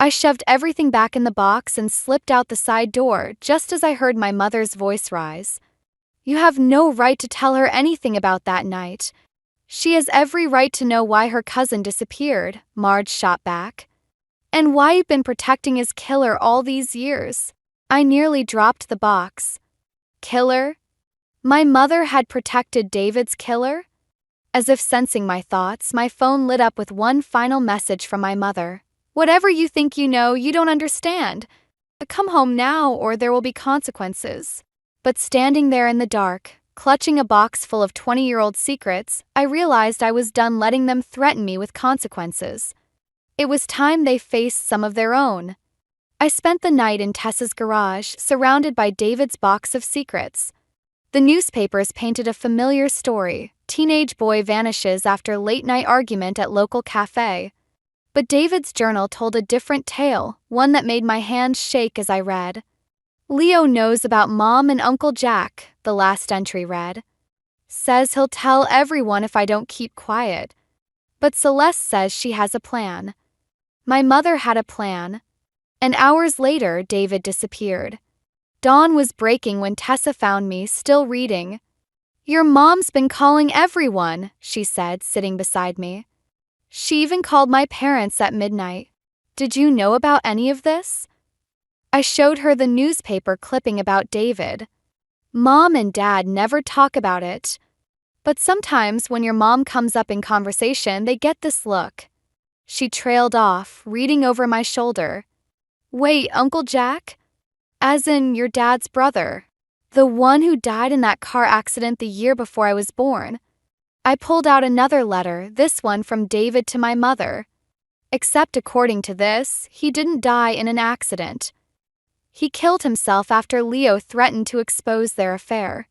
I shoved everything back in the box and slipped out the side door just as I heard my mother's voice rise. "You have no right to tell her anything about that night. She has every right to know why her cousin disappeared," Marge shot back. "And why you've been protecting his killer all these years." I nearly dropped the box. Killer? My mother had protected David's killer? As if sensing my thoughts, my phone lit up with one final message from my mother. "Whatever you think you know, you don't understand. Come home now or there will be consequences." But standing there in the dark, clutching a box full of 20-year-old secrets, I realized I was done letting them threaten me with consequences. It was time they faced some of their own. I spent the night in Tessa's garage, surrounded by David's box of secrets. The newspapers painted a familiar story. Teenage boy vanishes after late-night argument at local cafe. But David's journal told a different tale, one that made my hands shake as I read. "Leo knows about Mom and Uncle Jack," the last entry read. "Says he'll tell everyone if I don't keep quiet. But Celeste says she has a plan." My mother had a plan. And hours later, David disappeared. Dawn was breaking when Tessa found me, still reading. "Your mom's been calling everyone," she said, sitting beside me. "She even called my parents at midnight. Did you know about any of this?" I showed her the newspaper clipping about David. "Mom and Dad never talk about it. But sometimes when your mom comes up in conversation, they get this look." She trailed off, reading over my shoulder. "Wait, Uncle Jack? As in your dad's brother?" The one who died in that car accident the year before I was born. I pulled out another letter, this one from David to my mother. Except according to this, he didn't die in an accident. He killed himself after Leo threatened to expose their affair.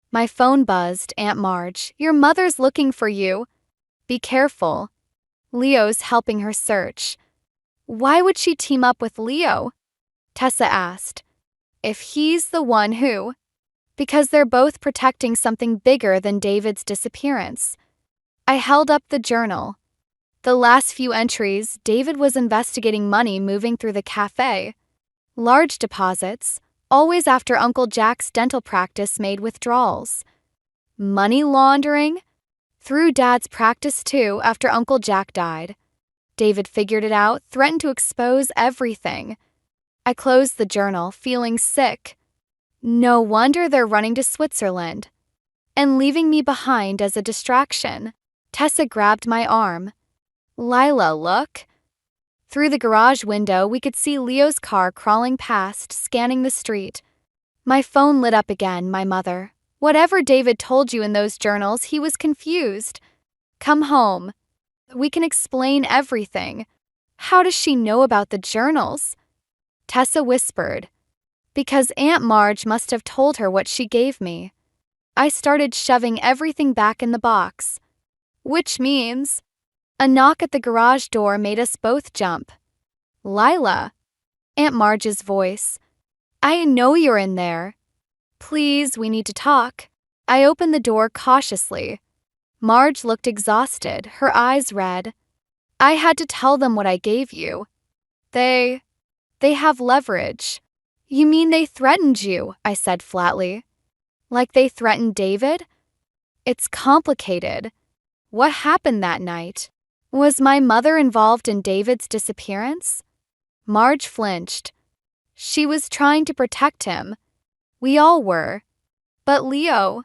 My phone buzzed. Aunt Marge, your mother's looking for you. Be careful. Leo's helping her search. Why would she team up with Leo? Tessa asked. If he's the one who? Because they're both protecting something bigger than David's disappearance. I held up the journal. The last few entries, David was investigating money moving through the cafe. Large deposits, always after Uncle Jack's dental practice made withdrawals. Money laundering? Through Dad's practice too after Uncle Jack died. David figured it out, threatened to expose everything. I closed the journal, feeling sick. No wonder they're running to Switzerland. And leaving me behind as a distraction. Tessa grabbed my arm. Lila, look. Through the garage window, we could see Leo's car crawling past, scanning the street. My phone lit up again, my mother. Whatever David told you in those journals, he was confused. Come home. We can explain everything. How does she know about the journals? Tessa whispered. Because Aunt Marge must have told her what she gave me. I started shoving everything back in the box. Which means... A knock at the garage door made us both jump. Lila. Aunt Marge's voice. I know you're in there. Please, we need to talk. I opened the door cautiously. Marge looked exhausted, her eyes red. I had to tell them what I gave you. They have leverage. You mean they threatened you? I said flatly. Like they threatened David? It's complicated. What happened that night? Was my mother involved in David's disappearance? Marge flinched. She was trying to protect him. We all were. But Leo,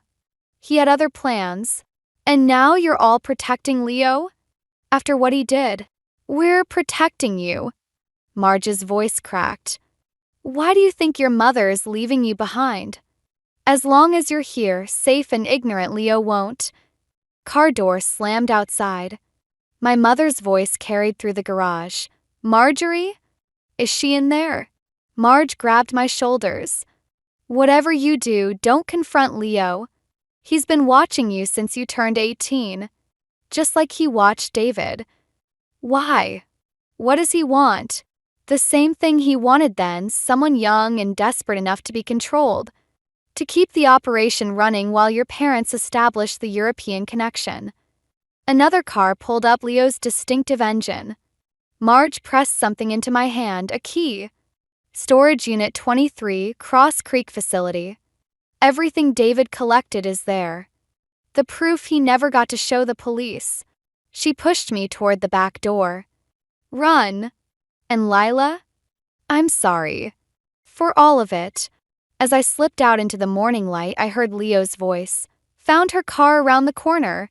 he had other plans. And now you're all protecting Leo? After what he did. We're protecting you. Marge's voice cracked. Why do you think your mother's leaving you behind? As long as you're here, safe and ignorant, Leo won't. Car door slammed outside. My mother's voice carried through the garage. Marjorie? Is she in there? Marge grabbed my shoulders. Whatever you do, don't confront Leo. He's been watching you since you turned 18. Just like he watched David. Why? What does he want? The same thing he wanted then, someone young and desperate enough to be controlled. To keep the operation running while your parents established the European connection. Another car pulled up Leo's distinctive engine. Marge pressed something into my hand, a key. Storage Unit 23, Cross Creek Facility. Everything David collected is there. The proof he never got to show the police. She pushed me toward the back door. Run. And Lila? I'm sorry. For all of it. As I slipped out into the morning light, I heard Leo's voice. Found her car around the corner.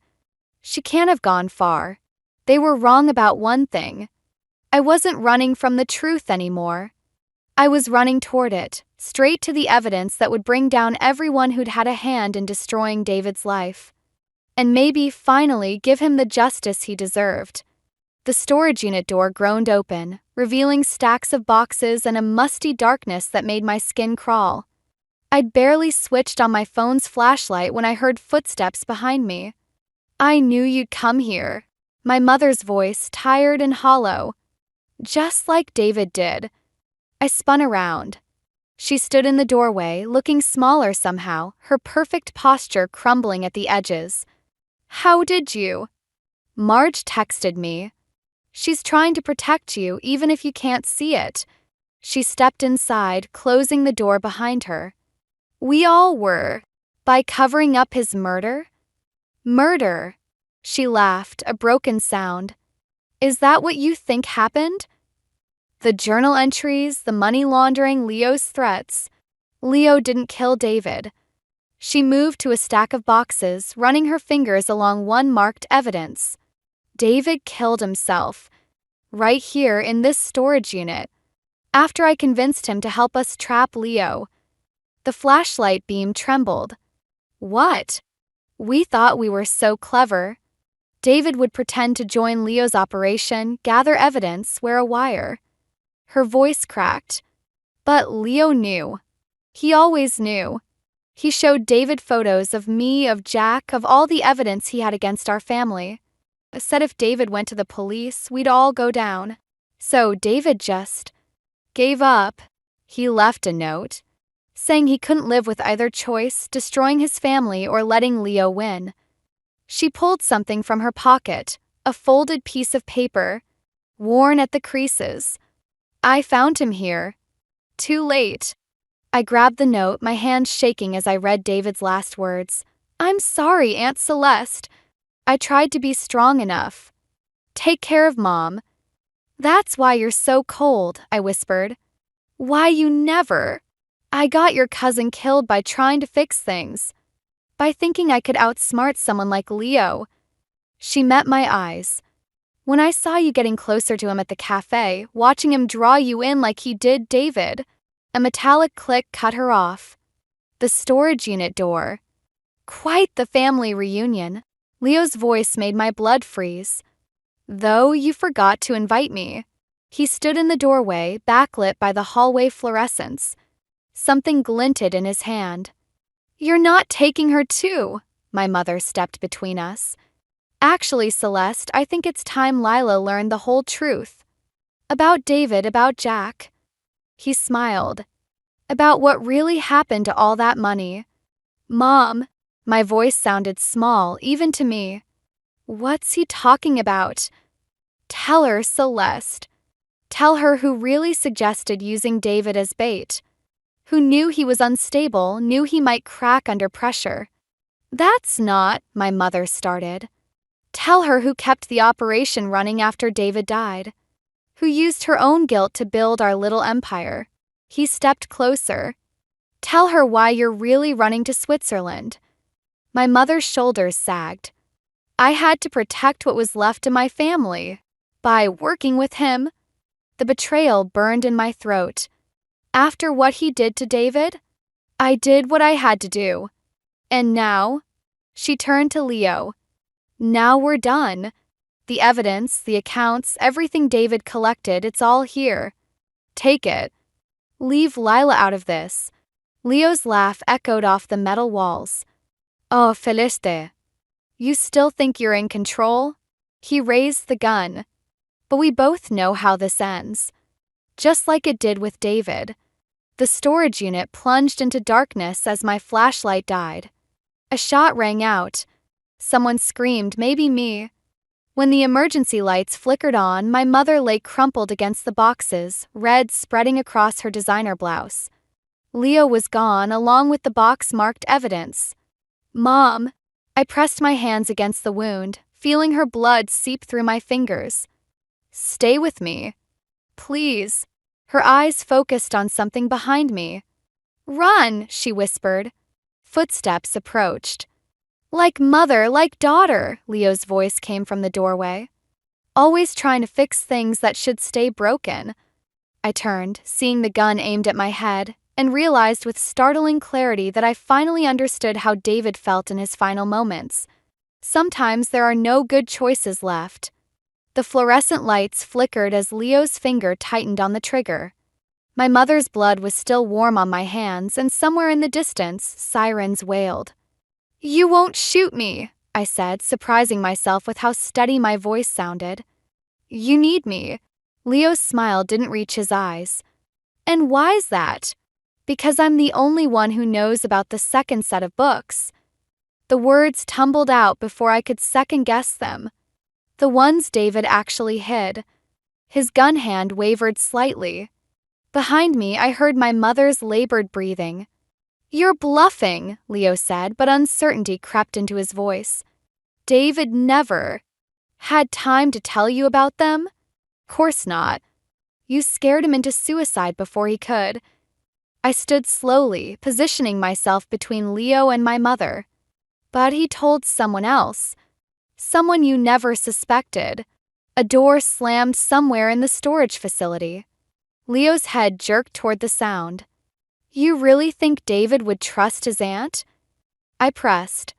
She can't have gone far. They were wrong about one thing. I wasn't running from the truth anymore. I was running toward it, straight to the evidence that would bring down everyone who'd had a hand in destroying David's life. And maybe, finally, give him the justice he deserved. The storage unit door groaned open, revealing stacks of boxes and a musty darkness that made my skin crawl. I'd barely switched on my phone's flashlight when I heard footsteps behind me. I knew you'd come here. My mother's voice, tired and hollow. Just like David did. I spun around. She stood in the doorway, looking smaller somehow, her perfect posture crumbling at the edges. How did you? Marge texted me. She's trying to protect you, even if you can't see it. She stepped inside, closing the door behind her. We all were. By covering up his murder? Murder. She laughed, a broken sound. Is that what you think happened? The journal entries, the money laundering, Leo's threats. Leo didn't kill David. She moved to a stack of boxes, running her fingers along one marked evidence. David killed himself. Right here in this storage unit. After I convinced him to help us trap Leo. The flashlight beam trembled. What? We thought we were so clever. David would pretend to join Leo's operation, gather evidence, wear a wire. Her voice cracked. But Leo knew. He always knew. He showed David photos of me, of Jack, of all the evidence he had against our family. Said if David went to the police, we'd all go down. So David just gave up. He left a note, saying he couldn't live with either choice, destroying his family or letting Leo win. She pulled something from her pocket, a folded piece of paper, worn at the creases. I found him here. Too late. I grabbed the note, my hands shaking as I read David's last words. I'm sorry, Aunt Celeste. I tried to be strong enough. Take care of Mom. That's why you're so cold, I whispered. Why you never. I got your cousin killed by trying to fix things. By thinking I could outsmart someone like Leo. She met my eyes. When I saw you getting closer to him at the cafe, watching him draw you in like he did David, a metallic click cut her off. The storage unit door. Quite the family reunion. Leo's voice made my blood freeze. Though you forgot to invite me. He stood in the doorway, backlit by the hallway fluorescence. Something glinted in his hand. You're not taking her too, my mother stepped between us. Actually, Celeste, I think it's time Lila learned the whole truth. About David, about Jack. He smiled. About what really happened to all that money. Mom, my voice sounded small, even to me. What's he talking about? Tell her, Celeste. Tell her who really suggested using David as bait. Who knew he was unstable, knew he might crack under pressure. That's not, my mother started. Tell her who kept the operation running after David died. Who used her own guilt to build our little empire. He stepped closer. Tell her why you're really running to Switzerland. My mother's shoulders sagged. I had to protect what was left of my family. By working with him. The betrayal burned in my throat. After what he did to David, I did what I had to do. And now, she turned to Leo. Now we're done. The evidence, the accounts, everything David collected, it's all here. Take it. Leave Lila out of this. Leo's laugh echoed off the metal walls. Oh, Felicite. You still think you're in control? He raised the gun. But we both know how this ends. Just like it did with David. The storage unit plunged into darkness as my flashlight died. A shot rang out. Someone screamed, maybe me. When the emergency lights flickered on, my mother lay crumpled against the boxes, red spreading across her designer blouse. Leo was gone, along with the box-marked evidence. Mom! I pressed my hands against the wound, feeling her blood seep through my fingers. Stay with me. Please. Her eyes focused on something behind me. Run, she whispered. Footsteps approached. Like mother, like daughter, Leo's voice came from the doorway. Always trying to fix things that should stay broken. I turned, seeing the gun aimed at my head, and realized with startling clarity that I finally understood how David felt in his final moments. Sometimes there are no good choices left. The fluorescent lights flickered as Leo's finger tightened on the trigger. My mother's blood was still warm on my hands, and somewhere in the distance, sirens wailed. You won't shoot me, I said, surprising myself with how steady my voice sounded. You need me. Leo's smile didn't reach his eyes. And why's that? Because I'm the only one who knows about the second set of books. The words tumbled out before I could second-guess them. The ones David actually hid. His gun hand wavered slightly. Behind me, I heard my mother's labored breathing. You're bluffing, Leo said, but uncertainty crept into his voice. David never had time to tell you about them? Course not. You scared him into suicide before he could. I stood slowly, positioning myself between Leo and my mother. But he told someone else. Someone you never suspected. A door slammed somewhere in the storage facility. Leo's head jerked toward the sound. You really think David would trust his aunt? I pressed.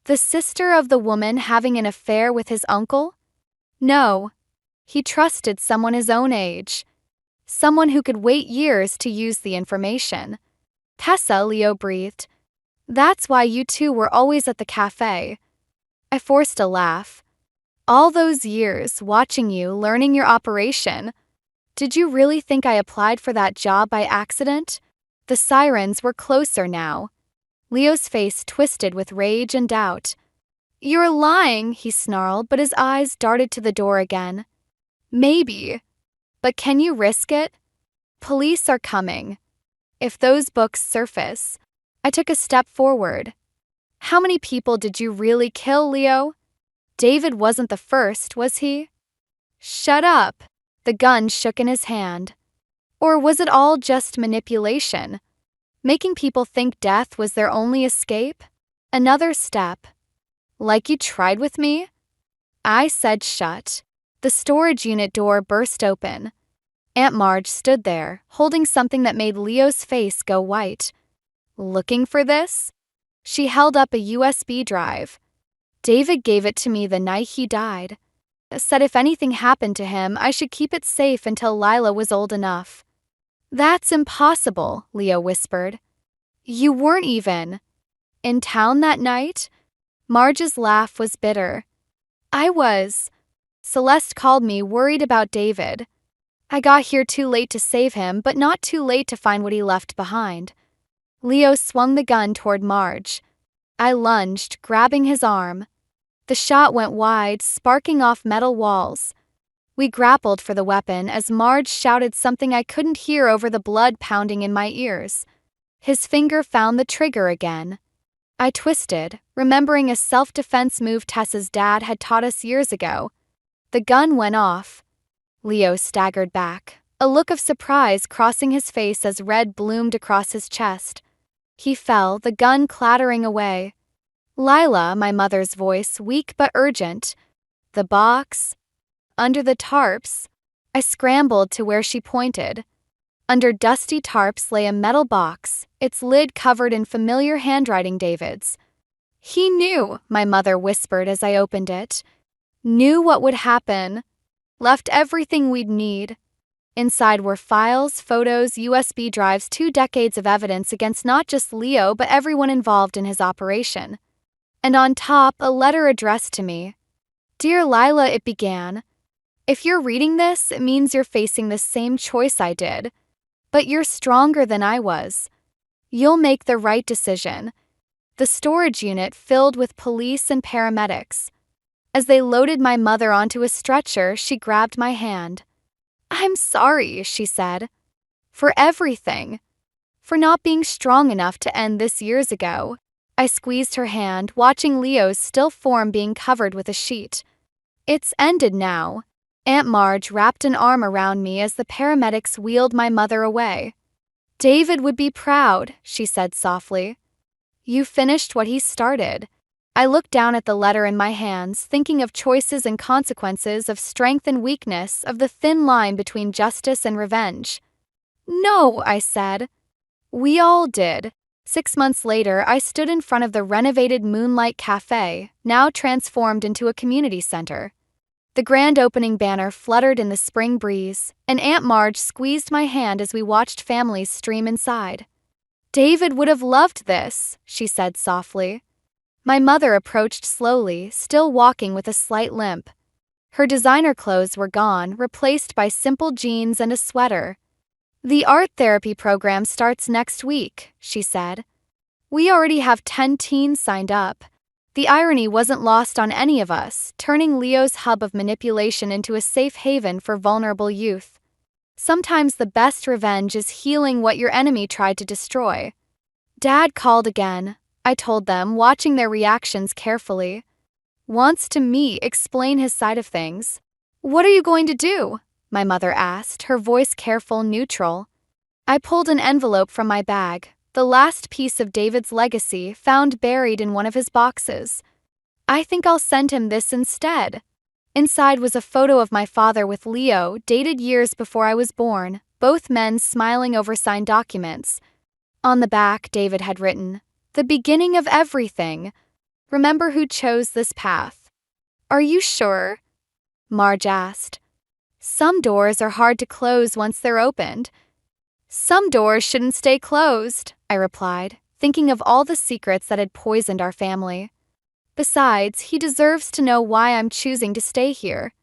The sister of the woman having an affair with his uncle? No. He trusted someone his own age. Someone who could wait years to use the information. Tessa, Leo breathed. That's why you two were always at the cafe. I forced a laugh. All those years, watching you, learning your operation. Did you really think I applied for that job by accident? The sirens were closer now. Leo's face twisted with rage and doubt. You're lying, he snarled, but his eyes darted to the door again. Maybe. But can you risk it? Police are coming. If those books surface. I took a step forward. How many people did you really kill, Leo? David wasn't the first, was he? Shut up. The gun shook in his hand. Or was it all just manipulation? Making people think death was their only escape? Another step. Like you tried with me? I said shut. The storage unit door burst open. Aunt Marge stood there, holding something that made Leo's face go white. Looking for this? She held up a USB drive. David gave it to me the night he died. Said if anything happened to him, I should keep it safe until Lila was old enough. That's impossible, Leo whispered. You weren't even in town that night? Marge's laugh was bitter. I was. Celeste called me worried about David. I got here too late to save him, but not too late to find what he left behind. Leo swung the gun toward Marge. I lunged, grabbing his arm. The shot went wide, sparking off metal walls. We grappled for the weapon as Marge shouted something I couldn't hear over the blood pounding in my ears. His finger found the trigger again. I twisted, remembering a self-defense move Tessa's dad had taught us years ago. The gun went off. Leo staggered back, a look of surprise crossing his face as red bloomed across his chest. He fell, the gun clattering away. Lila, my mother's voice, weak but urgent. The box? Under the tarps? I scrambled to where she pointed. Under dusty tarps lay a metal box, its lid covered in familiar handwriting David's. He knew, my mother whispered as I opened it. Knew what would happen. Left everything we'd need. Inside were files, photos, USB drives, 2 decades of evidence against not just Leo but everyone involved in his operation. And on top, a letter addressed to me. Dear Lila, it began. If you're reading this, it means you're facing the same choice I did. But you're stronger than I was. You'll make the right decision. The storage unit filled with police and paramedics. As they loaded my mother onto a stretcher, she grabbed my hand. I'm sorry, she said. For everything. For not being strong enough to end this years ago. I squeezed her hand, watching Leo's still form being covered with a sheet. It's ended now. Aunt Marge wrapped an arm around me as the paramedics wheeled my mother away. David would be proud, she said softly. You finished what he started. I looked down at the letter in my hands, thinking of choices and consequences, of strength and weakness, of the thin line between justice and revenge. No, I said. We all did. 6 months later, I stood in front of the renovated Moonlight Cafe, now transformed into a community center. The grand opening banner fluttered in the spring breeze, and Aunt Marge squeezed my hand as we watched families stream inside. David would have loved this, she said softly. My mother approached slowly, still walking with a slight limp. Her designer clothes were gone, replaced by simple jeans and a sweater. The art therapy program starts next week, she said. We already have 10 teens signed up. The irony wasn't lost on any of us, turning Leo's hub of manipulation into a safe haven for vulnerable youth. Sometimes the best revenge is healing what your enemy tried to destroy. Dad called again, I told them, watching their reactions carefully. Wants to explain his side of things. What are you going to do? My mother asked, her voice careful, neutral. I pulled an envelope from my bag, the last piece of David's legacy found buried in one of his boxes. I think I'll send him this instead. Inside was a photo of my father with Leo, dated years before I was born, both men smiling over signed documents. On the back, David had written, "The beginning of everything. Remember who chose this path." "Are you sure?" Marge asked. "Some doors are hard to close once they're opened." "Some doors shouldn't stay closed," I replied, thinking of all the secrets that had poisoned our family. "Besides, he deserves to know why I'm choosing to stay here."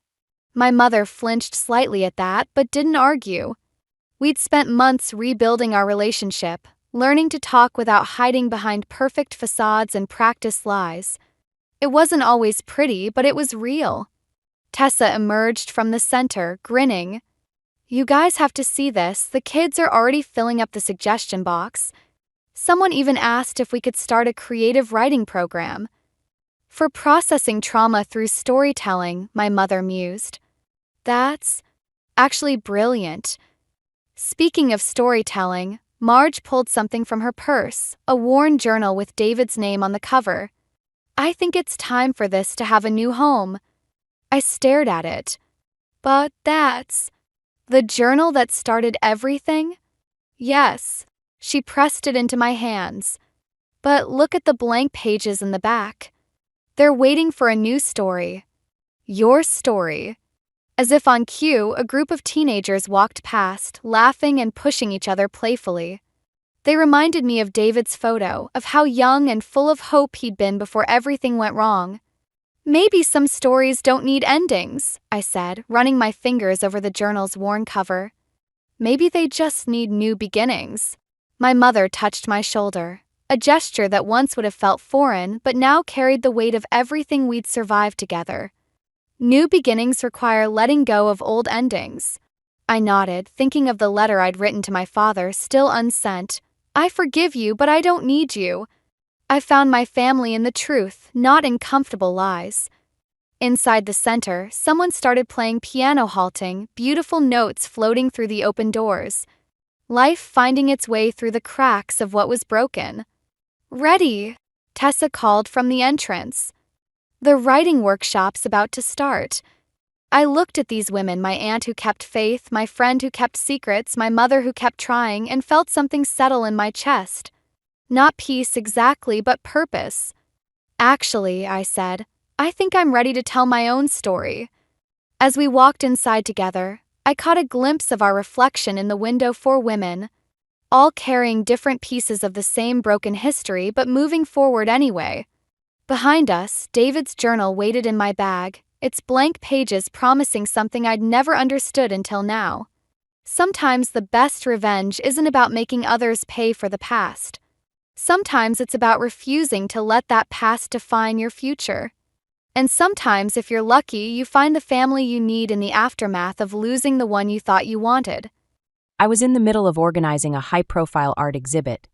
My mother flinched slightly at that, but didn't argue. We'd spent months rebuilding our relationship, learning to talk without hiding behind perfect facades and practiced lies. It wasn't always pretty, but it was real. Tessa emerged from the center, grinning. "You guys have to see this. The kids are already filling up the suggestion box. Someone even asked if we could start a creative writing program." "For processing trauma through storytelling," my mother mused. "That's actually brilliant." Speaking of storytelling, Marge pulled something from her purse, a worn journal with David's name on the cover. "I think it's time for this to have a new home." I stared at it. "But that's the journal that started everything?" "Yes." She pressed it into my hands. "But look at the blank pages in the back. They're waiting for a new story. Your story." As if on cue, a group of teenagers walked past, laughing and pushing each other playfully. They reminded me of David's photo, of how young and full of hope he'd been before everything went wrong. "Maybe some stories don't need endings," I said, running my fingers over the journal's worn cover. "Maybe they just need new beginnings." My mother touched my shoulder, a gesture that once would have felt foreign but now carried the weight of everything we'd survived together. "New beginnings require letting go of old endings." I nodded, thinking of the letter I'd written to my father, still unsent. "I forgive you, but I don't need you." I found my family in the truth, not in comfortable lies. Inside the center, someone started playing piano halting, beautiful notes floating through the open doors. Life finding its way through the cracks of what was broken. "Ready," Tessa called from the entrance. "The writing workshop's about to start." I looked at these women, my aunt who kept faith, my friend who kept secrets, my mother who kept trying, and felt something settle in my chest. Not peace exactly, but purpose. "Actually," I said, "I think I'm ready to tell my own story." As we walked inside together, I caught a glimpse of our reflection in the window, 4 women, all carrying different pieces of the same broken history but moving forward anyway. Behind us, David's journal waited in my bag, its blank pages promising something I'd never understood until now. Sometimes the best revenge isn't about making others pay for the past. Sometimes it's about refusing to let that past define your future. And sometimes, if you're lucky, you find the family you need in the aftermath of losing the one you thought you wanted. I was in the middle of organizing a high-profile art exhibit,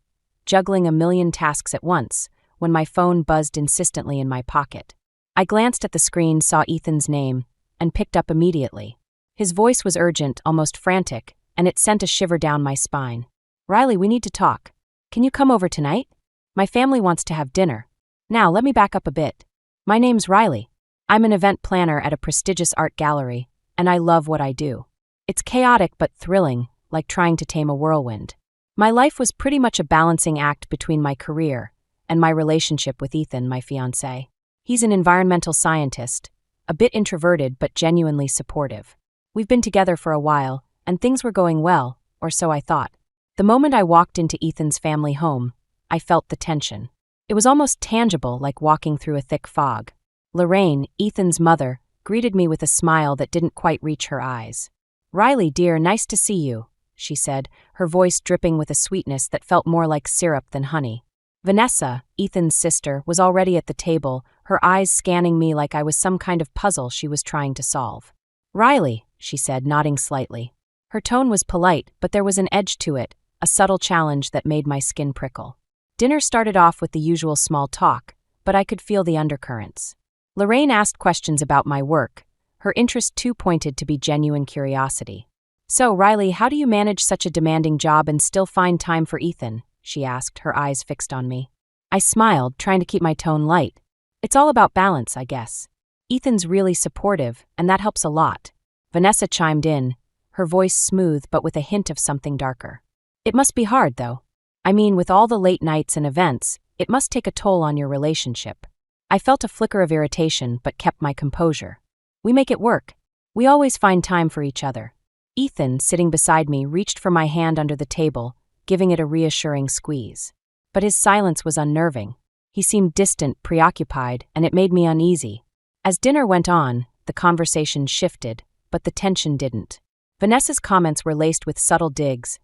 juggling a million tasks at once, when my phone buzzed insistently in my pocket. I glanced at the screen, saw Ethan's name, and picked up immediately. His voice was urgent, almost frantic, and it sent a shiver down my spine. "Riley, we need to talk. Can you come over tonight? My family wants to have dinner." Now, let me back up a bit. My name's Riley. I'm an event planner at a prestigious art gallery, and I love what I do. It's chaotic but thrilling, like trying to tame a whirlwind. My life was pretty much a balancing act between my career and my relationship with Ethan, my fiancé. He's an environmental scientist, a bit introverted but genuinely supportive. We've been together for a while, and things were going well, or so I thought. The moment I walked into Ethan's family home, I felt the tension. It was almost tangible, like walking through a thick fog. Lorraine, Ethan's mother, greeted me with a smile that didn't quite reach her eyes. "Riley, dear, nice to see you," she said, her voice dripping with a sweetness that felt more like syrup than honey. Vanessa, Ethan's sister, was already at the table, her eyes scanning me like I was some kind of puzzle she was trying to solve. "Riley," she said, nodding slightly. Her tone was polite, but there was an edge to it, a subtle challenge that made my skin prickle. Dinner started off with the usual small talk, but I could feel the undercurrents. Lorraine asked questions about my work. Her interest too pointed to be genuine curiosity. "So, Riley, how do you manage such a demanding job and still find time for Ethan?" she asked, her eyes fixed on me. I smiled, trying to keep my tone light. "It's all about balance, I guess. Ethan's really supportive, and that helps a lot." Vanessa chimed in, her voice smooth but with a hint of something darker. "It must be hard, though." I mean, with all the late nights and events, it must take a toll on your relationship. I felt a flicker of irritation but kept my composure. We make it work. We always find time for each other. Ethan, sitting beside me, reached for my hand under the table, giving it a reassuring squeeze. But his silence was unnerving. He seemed distant, preoccupied, and it made me uneasy. As dinner went on, the conversation shifted, but the tension didn't. Vanessa's comments were laced with subtle digs,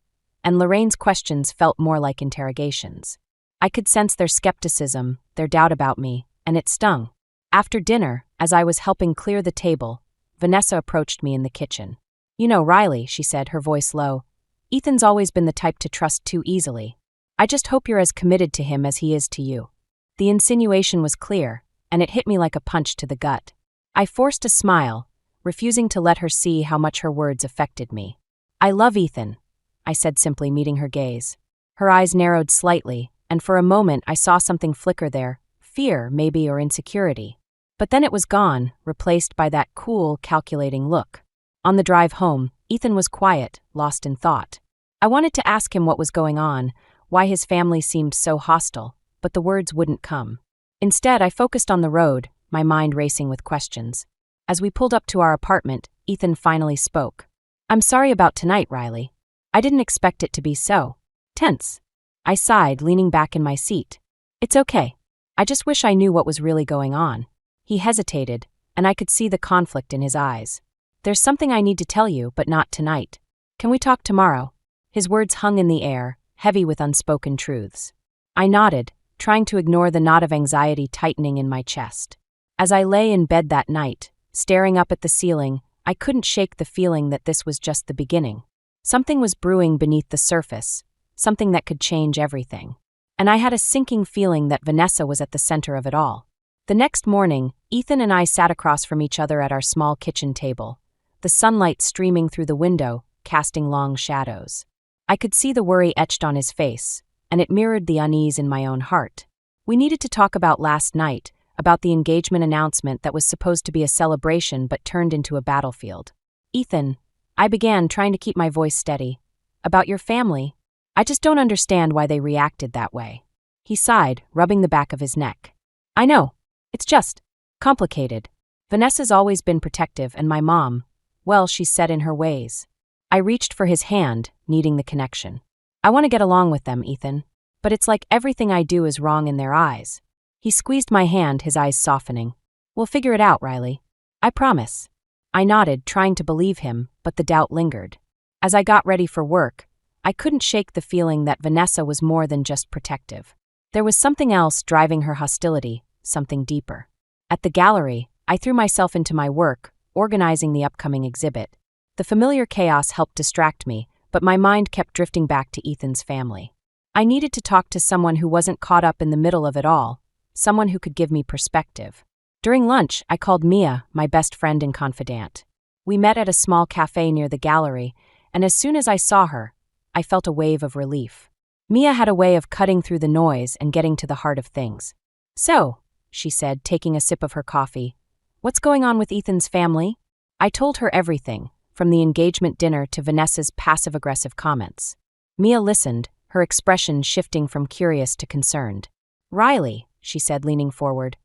and Lorraine's questions felt more like interrogations. I could sense their skepticism, their doubt about me, and it stung. After dinner, as I was helping clear the table, Vanessa approached me in the kitchen. "You know, Riley," she said, her voice low, "Ethan's always been the type to trust too easily. I just hope you're as committed to him as he is to you." The insinuation was clear, and it hit me like a punch to the gut. I forced a smile, refusing to let her see how much her words affected me. "I love Ethan," I said simply, meeting her gaze. Her eyes narrowed slightly, and for a moment I saw something flicker there, fear, maybe, or insecurity. But then it was gone, replaced by that cool, calculating look. On the drive home, Ethan was quiet, lost in thought. I wanted to ask him what was going on, why his family seemed so hostile, but the words wouldn't come. Instead, I focused on the road, my mind racing with questions. As we pulled up to our apartment, Ethan finally spoke. "I'm sorry about tonight, Riley. I didn't expect it to be so tense." I sighed, leaning back in my seat. "It's okay. I just wish I knew what was really going on." He hesitated, and I could see the conflict in his eyes. "There's something I need to tell you, but not tonight. Can we talk tomorrow?" His words hung in the air, heavy with unspoken truths. I nodded, trying to ignore the knot of anxiety tightening in my chest. As I lay in bed that night, staring up at the ceiling, I couldn't shake the feeling that this was just the beginning. Something was brewing beneath the surface, something that could change everything. And I had a sinking feeling that Vanessa was at the center of it all. The next morning, Ethan and I sat across from each other at our small kitchen table, the sunlight streaming through the window, casting long shadows. I could see the worry etched on his face, and it mirrored the unease in my own heart. We needed to talk about last night, about the engagement announcement that was supposed to be a celebration but turned into a battlefield. "Ethan," I began, trying to keep my voice steady, "about your family, I just don't understand why they reacted that way." He sighed, rubbing the back of his neck. "I know. It's just complicated. Vanessa's always been protective, and my mom, well, she's set in her ways." I reached for his hand, needing the connection. "I want to get along with them, Ethan, but it's like everything I do is wrong in their eyes." He squeezed my hand, his eyes softening. "We'll figure it out, Riley. I promise." I nodded, trying to believe him, but the doubt lingered. As I got ready for work, I couldn't shake the feeling that Vanessa was more than just protective. There was something else driving her hostility, something deeper. At the gallery, I threw myself into my work, organizing the upcoming exhibit. The familiar chaos helped distract me, but my mind kept drifting back to Ethan's family. I needed to talk to someone who wasn't caught up in the middle of it all, someone who could give me perspective. During lunch, I called Mia, my best friend and confidant. We met at a small cafe near the gallery, and as soon as I saw her, I felt a wave of relief. Mia had a way of cutting through the noise and getting to the heart of things. "So," she said, taking a sip of her coffee, "what's going on with Ethan's family?" I told her everything, from the engagement dinner to Vanessa's passive-aggressive comments. Mia listened, her expression shifting from curious to concerned. "Riley," she said, leaning forward,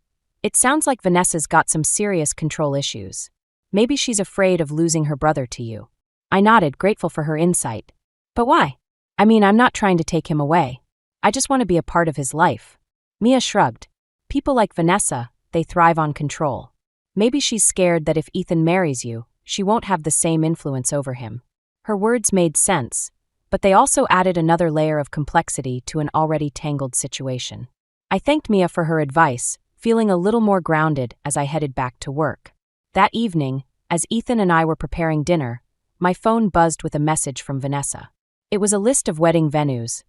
"it sounds like Vanessa's got some serious control issues. Maybe she's afraid of losing her brother to you." I nodded, grateful for her insight. "But why?" "I mean, I'm not trying to take him away. I just want to be a part of his life." Mia shrugged. "People like Vanessa, they thrive on control. Maybe she's scared that if Ethan marries you, she won't have the same influence over him." Her words made sense, but they also added another layer of complexity to an already tangled situation. I thanked Mia for her advice, feeling a little more grounded as I headed back to work. That evening, as Ethan and I were preparing dinner, my phone buzzed with a message from Vanessa. It was a list of wedding venues,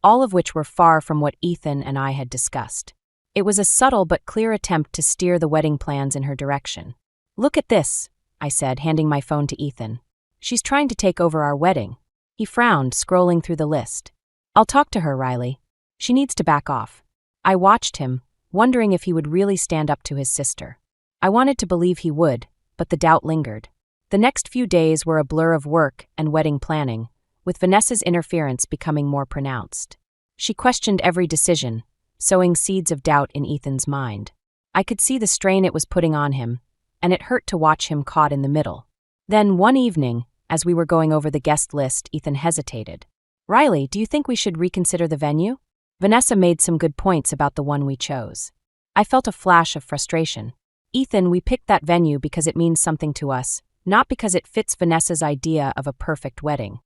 all of which were far from what Ethan and I had discussed. It was a subtle but clear attempt to steer the wedding plans in her direction. "Look at this," I said, handing my phone to Ethan. "She's trying to take over our wedding." He frowned, scrolling through the list. "I'll talk to her, Riley. She needs to back off." I watched him, wondering if he would really stand up to his sister. I wanted to believe he would, but the doubt lingered. The next few days were a blur of work and wedding planning, with Vanessa's interference becoming more pronounced. She questioned every decision, sowing seeds of doubt in Ethan's mind. I could see the strain it was putting on him, and it hurt to watch him caught in the middle. Then, one evening, as we were going over the guest list, Ethan hesitated. "Riley, do you think we should reconsider the venue? Vanessa made some good points about the one we chose." I felt a flash of frustration. "Ethan, we picked that venue because it means something to us, not because it fits Vanessa's idea of a perfect wedding."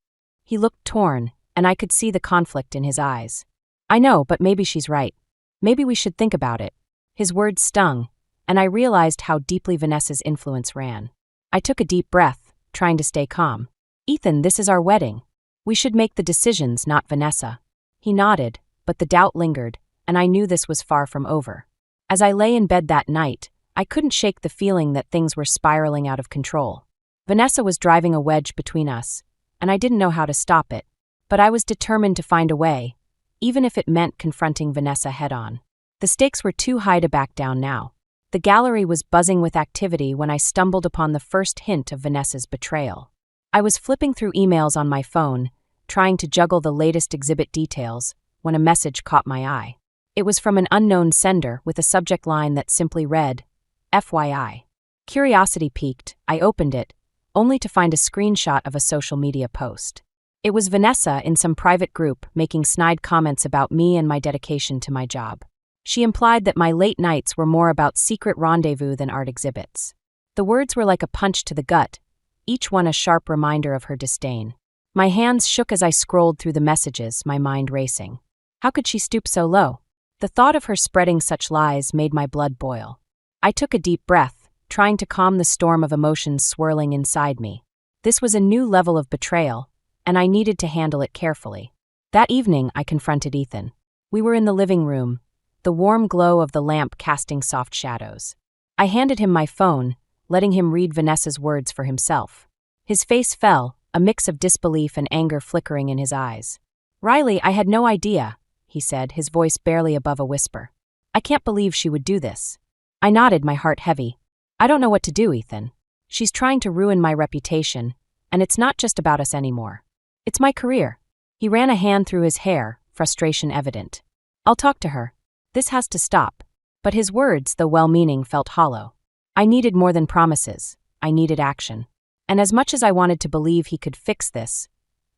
He looked torn, and I could see the conflict in his eyes. "I know, but maybe she's right. Maybe we should think about it." His words stung, and I realized how deeply Vanessa's influence ran. I took a deep breath, trying to stay calm. "Ethan, this is our wedding. We should make the decisions, not Vanessa." He nodded, but the doubt lingered, and I knew this was far from over. As I lay in bed that night, I couldn't shake the feeling that things were spiraling out of control. Vanessa was driving a wedge between us, and I didn't know how to stop it. But I was determined to find a way, even if it meant confronting Vanessa head-on. The stakes were too high to back down now. The gallery was buzzing with activity when I stumbled upon the first hint of Vanessa's betrayal. I was flipping through emails on my phone, trying to juggle the latest exhibit details, when a message caught my eye. It was from an unknown sender with a subject line that simply read, "FYI." Curiosity piqued, I opened it, only to find a screenshot of a social media post. It was Vanessa in some private group making snide comments about me and my dedication to my job. She implied that my late nights were more about secret rendezvous than art exhibits. The words were like a punch to the gut, each one a sharp reminder of her disdain. My hands shook as I scrolled through the messages, my mind racing. How could she stoop so low? The thought of her spreading such lies made my blood boil. I took a deep breath, trying to calm the storm of emotions swirling inside me. This was a new level of betrayal, and I needed to handle it carefully. That evening, I confronted Ethan. We were in the living room, the warm glow of the lamp casting soft shadows. I handed him my phone, letting him read Vanessa's words for himself. His face fell, a mix of disbelief and anger flickering in his eyes. "Riley, I had no idea," he said, his voice barely above a whisper. "I can't believe she would do this." I nodded, my heart heavy. "I don't know what to do, Ethan. She's trying to ruin my reputation, and it's not just about us anymore. It's my career." He ran a hand through his hair, frustration evident. "I'll talk to her. This has to stop." But his words, though well-meaning, felt hollow. I needed more than promises. I needed action. And as much as I wanted to believe he could fix this,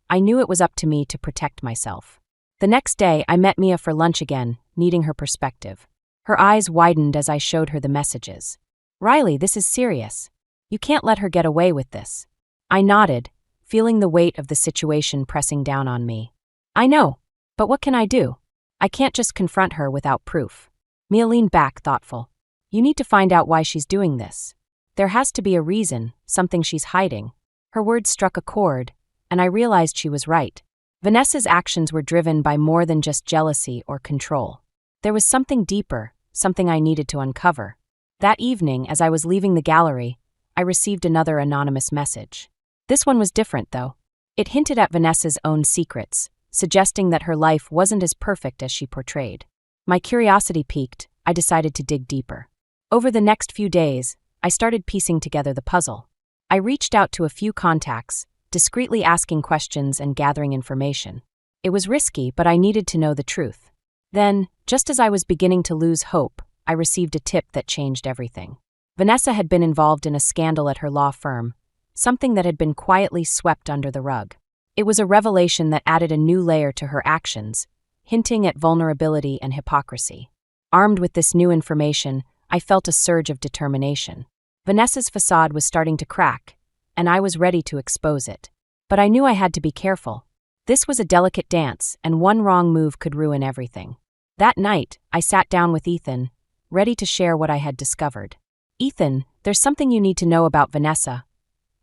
I knew it was up to me to protect myself. The next day, I met Mia for lunch again, needing her perspective. Her eyes widened as I showed her the messages. "Riley, this is serious. You can't let her get away with this." I nodded, feeling the weight of the situation pressing down on me. "I know, but what can I do? I can't just confront her without proof." Mia leaned back, thoughtful. "You need to find out why she's doing this. There has to be a reason, something she's hiding." Her words struck a chord, and I realized she was right. Vanessa's actions were driven by more than just jealousy or control. There was something deeper, something I needed to uncover. That evening, as I was leaving the gallery, I received another anonymous message. This one was different, though. It hinted at Vanessa's own secrets, suggesting that her life wasn't as perfect as she portrayed. My curiosity piqued, I decided to dig deeper. Over the next few days, I started piecing together the puzzle. I reached out to a few contacts, discreetly asking questions and gathering information. It was risky, but I needed to know the truth. Then, just as I was beginning to lose hope, I received a tip that changed everything. Vanessa had been involved in a scandal at her law firm, something that had been quietly swept under the rug. It was a revelation that added a new layer to her actions, hinting at vulnerability and hypocrisy. Armed with this new information, I felt a surge of determination. Vanessa's facade was starting to crack, and I was ready to expose it. But I knew I had to be careful. This was a delicate dance, and one wrong move could ruin everything. That night, I sat down with Ethan, ready to share what I had discovered. "Ethan, there's something you need to know about Vanessa,"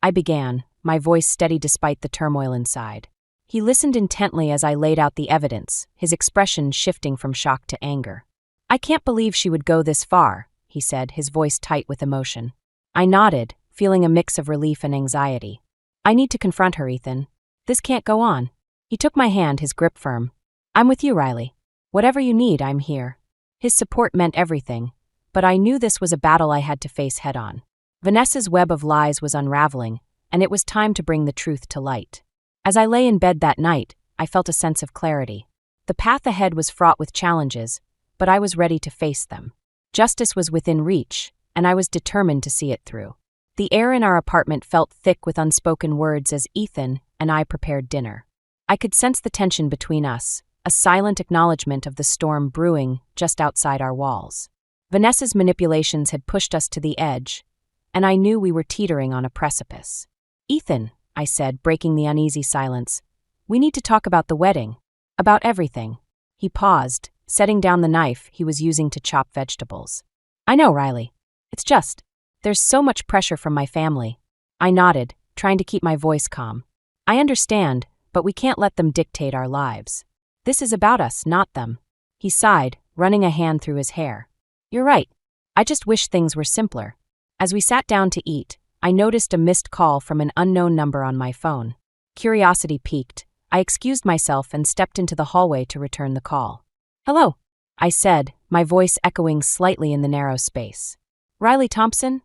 I began, my voice steady despite the turmoil inside. He listened intently as I laid out the evidence, his expression shifting from shock to anger. "I can't believe she would go this far," he said, his voice tight with emotion. I nodded, feeling a mix of relief and anxiety. "I need to confront her, Ethan. This can't go on." He took my hand, his grip firm. "I'm with you, Riley. Whatever you need, I'm here." His support meant everything, but I knew this was a battle I had to face head-on. Vanessa's web of lies was unraveling, and it was time to bring the truth to light. As I lay in bed that night, I felt a sense of clarity. The path ahead was fraught with challenges, but I was ready to face them. Justice was within reach, and I was determined to see it through. The air in our apartment felt thick with unspoken words as Ethan and I prepared dinner. I could sense the tension between us, a silent acknowledgement of the storm brewing just outside our walls. Vanessa's manipulations had pushed us to the edge, and I knew we were teetering on a precipice. "Ethan," I said, breaking the uneasy silence, "we need to talk about the wedding. About everything." He paused, setting down the knife he was using to chop vegetables. "I know, Riley. It's just, there's so much pressure from my family." I nodded, trying to keep my voice calm. "I understand, but we can't let them dictate our lives. This is about us, not them." He sighed, running a hand through his hair. "You're right. I just wish things were simpler." As we sat down to eat, I noticed a missed call from an unknown number on my phone. Curiosity piqued. I excused myself and stepped into the hallway to return the call. "Hello," I said, my voice echoing slightly in the narrow space. "Riley Thompson?"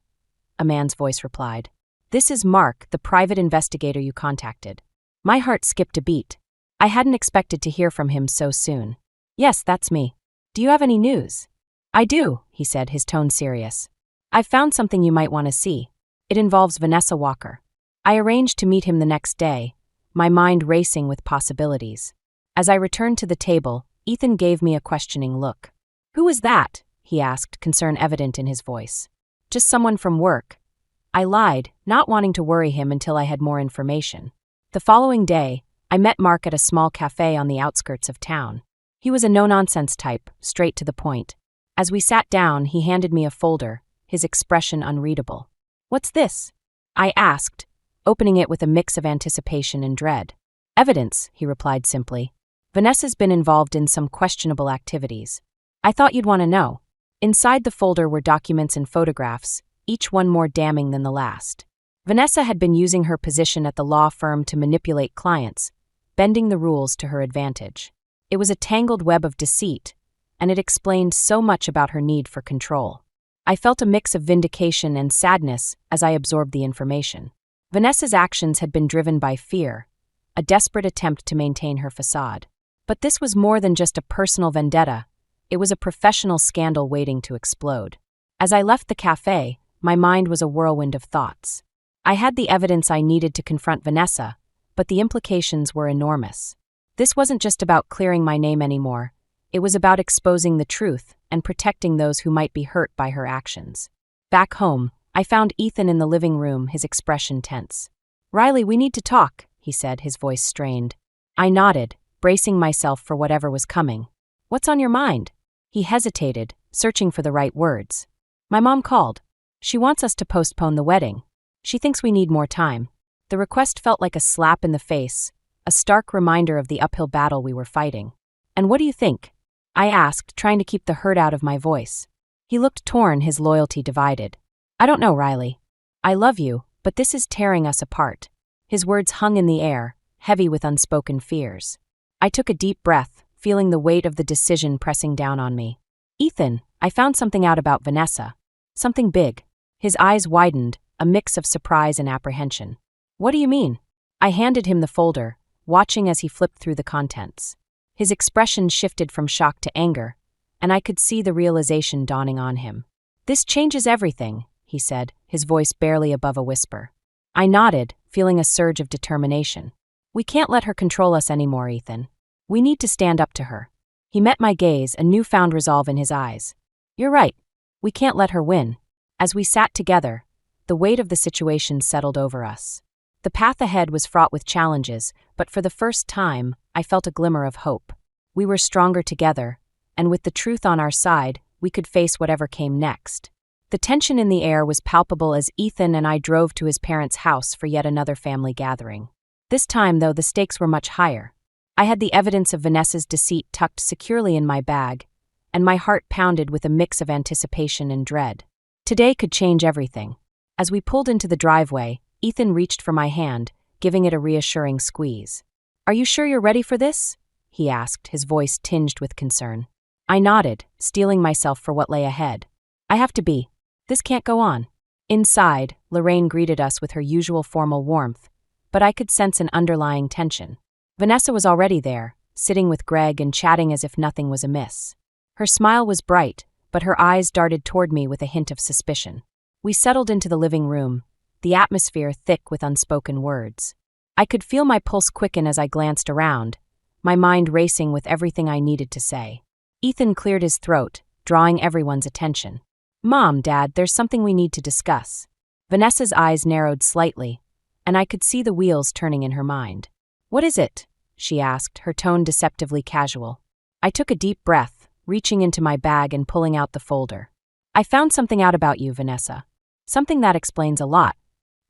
A man's voice replied. "This is Mark, the private investigator you contacted." My heart skipped a beat. I hadn't expected to hear from him so soon. "Yes, that's me. Do you have any news?" "I do," he said, his tone serious. "I've found something you might want to see. It involves Vanessa Walker." I arranged to meet him the next day, my mind racing with possibilities. As I returned to the table, Ethan gave me a questioning look. "Who is that?" he asked, concern evident in his voice. "Just someone from work." I lied, not wanting to worry him until I had more information. The following day, I met Mark at a small cafe on the outskirts of town. He was a no-nonsense type, straight to the point. As we sat down, he handed me a folder, his expression unreadable. "What's this?" I asked, opening it with a mix of anticipation and dread. "Evidence," he replied simply. "Vanessa's been involved in some questionable activities. I thought you'd want to know." Inside the folder were documents and photographs, each one more damning than the last. Vanessa had been using her position at the law firm to manipulate clients, bending the rules to her advantage. It was a tangled web of deceit, and it explained so much about her need for control. I felt a mix of vindication and sadness as I absorbed the information. Vanessa's actions had been driven by fear, a desperate attempt to maintain her facade. But this was more than just a personal vendetta. It was a professional scandal waiting to explode. As I left the cafe, my mind was a whirlwind of thoughts. I had the evidence I needed to confront Vanessa, but the implications were enormous. This wasn't just about clearing my name anymore. It was about exposing the truth and protecting those who might be hurt by her actions. Back home, I found Ethan in the living room, his expression tense. "Riley, we need to talk," he said, his voice strained. I nodded, bracing myself for whatever was coming. "What's on your mind?" He hesitated, searching for the right words. "My mom called. She wants us to postpone the wedding. She thinks we need more time." The request felt like a slap in the face, a stark reminder of the uphill battle we were fighting. "And what do you think?" I asked, trying to keep the hurt out of my voice. He looked torn, his loyalty divided. "I don't know, Riley. I love you, but this is tearing us apart." His words hung in the air, heavy with unspoken fears. I took a deep breath, feeling the weight of the decision pressing down on me. "Ethan, I found something out about Vanessa. Something big." His eyes widened, a mix of surprise and apprehension. "What do you mean?" I handed him the folder, watching as he flipped through the contents. His expression shifted from shock to anger, and I could see the realization dawning on him. "This changes everything," he said, his voice barely above a whisper. I nodded, feeling a surge of determination. "We can't let her control us anymore, Ethan. We need to stand up to her." He met my gaze, a newfound resolve in his eyes. "You're right. We can't let her win." As we sat together, the weight of the situation settled over us. The path ahead was fraught with challenges, but for the first time, I felt a glimmer of hope. We were stronger together, and with the truth on our side, we could face whatever came next. The tension in the air was palpable as Ethan and I drove to his parents' house for yet another family gathering. This time, though, the stakes were much higher. I had the evidence of Vanessa's deceit tucked securely in my bag, and my heart pounded with a mix of anticipation and dread. Today could change everything. As we pulled into the driveway, Ethan reached for my hand, giving it a reassuring squeeze. "Are you sure you're ready for this?" he asked, his voice tinged with concern. I nodded, steeling myself for what lay ahead. "I have to be. This can't go on." Inside, Lorraine greeted us with her usual formal warmth, but I could sense an underlying tension. Vanessa was already there, sitting with Greg and chatting as if nothing was amiss. Her smile was bright, but her eyes darted toward me with a hint of suspicion. We settled into the living room, the atmosphere thick with unspoken words. I could feel my pulse quicken as I glanced around, my mind racing with everything I needed to say. Ethan cleared his throat, drawing everyone's attention. "Mom, Dad, there's something we need to discuss." Vanessa's eyes narrowed slightly, and I could see the wheels turning in her mind. "What is it?" she asked, her tone deceptively casual. I took a deep breath, reaching into my bag and pulling out the folder. "I found something out about you, Vanessa. Something that explains a lot."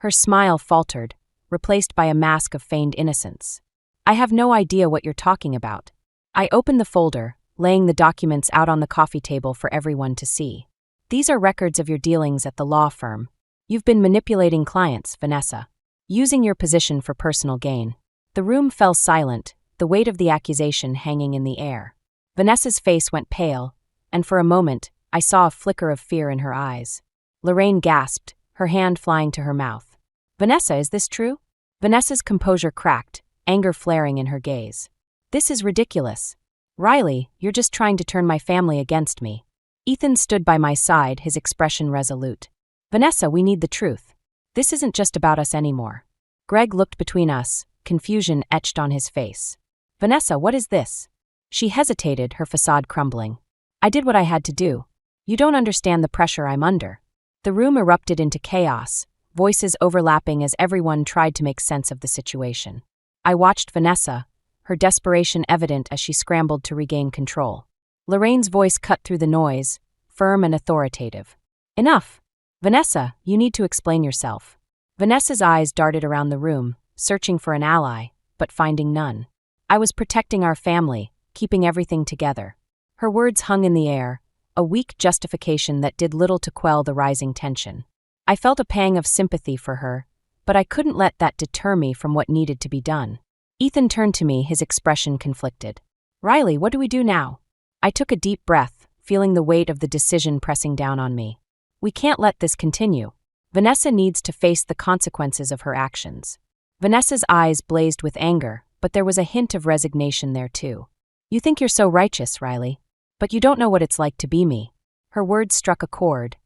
Her smile faltered, replaced by a mask of feigned innocence. "I have no idea what you're talking about." I opened the folder, laying the documents out on the coffee table for everyone to see. "These are records of your dealings at the law firm. You've been manipulating clients, Vanessa, using your position for personal gain." The room fell silent, the weight of the accusation hanging in the air. Vanessa's face went pale, and for a moment, I saw a flicker of fear in her eyes. Lorraine gasped, her hand flying to her mouth. "Vanessa, is this true?" Vanessa's composure cracked, anger flaring in her gaze. "This is ridiculous. Riley, you're just trying to turn my family against me." Ethan stood by my side, his expression resolute. "Vanessa, we need the truth. This isn't just about us anymore." Greg looked between us, confusion etched on his face. "Vanessa, what is this?" She hesitated, her facade crumbling. "I did what I had to do. You don't understand the pressure I'm under." The room erupted into chaos, voices overlapping as everyone tried to make sense of the situation. I watched Vanessa, her desperation evident as she scrambled to regain control. Lorraine's voice cut through the noise, firm and authoritative. "Enough! Vanessa, you need to explain yourself." Vanessa's eyes darted around the room, searching for an ally, but finding none. "I was protecting our family, keeping everything together." Her words hung in the air, a weak justification that did little to quell the rising tension. I felt a pang of sympathy for her, but I couldn't let that deter me from what needed to be done. Ethan turned to me, his expression conflicted. "Riley, what do we do now?" I took a deep breath, feeling the weight of the decision pressing down on me. "We can't let this continue. Vanessa needs to face the consequences of her actions." Vanessa's eyes blazed with anger, but there was a hint of resignation there too. "You think you're so righteous, Riley, but you don't know what it's like to be me." Her words struck a chord,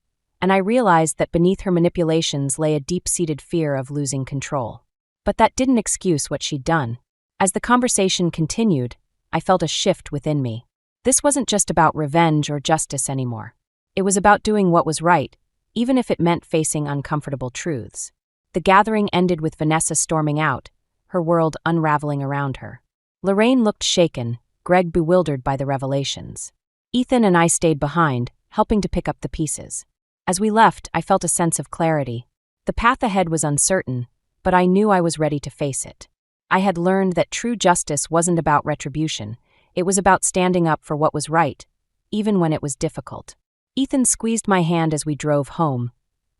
and I realized that beneath her manipulations lay a deep-seated fear of losing control. But that didn't excuse what she'd done. As the conversation continued, I felt a shift within me. This wasn't just about revenge or justice anymore. It was about doing what was right, even if it meant facing uncomfortable truths. The gathering ended with Vanessa storming out, her world unraveling around her. Lorraine looked shaken, Greg bewildered by the revelations. Ethan and I stayed behind, helping to pick up the pieces. As we left, I felt a sense of clarity. The path ahead was uncertain, but I knew I was ready to face it. I had learned that true justice wasn't about retribution, it was about standing up for what was right, even when it was difficult. Ethan squeezed my hand as we drove home,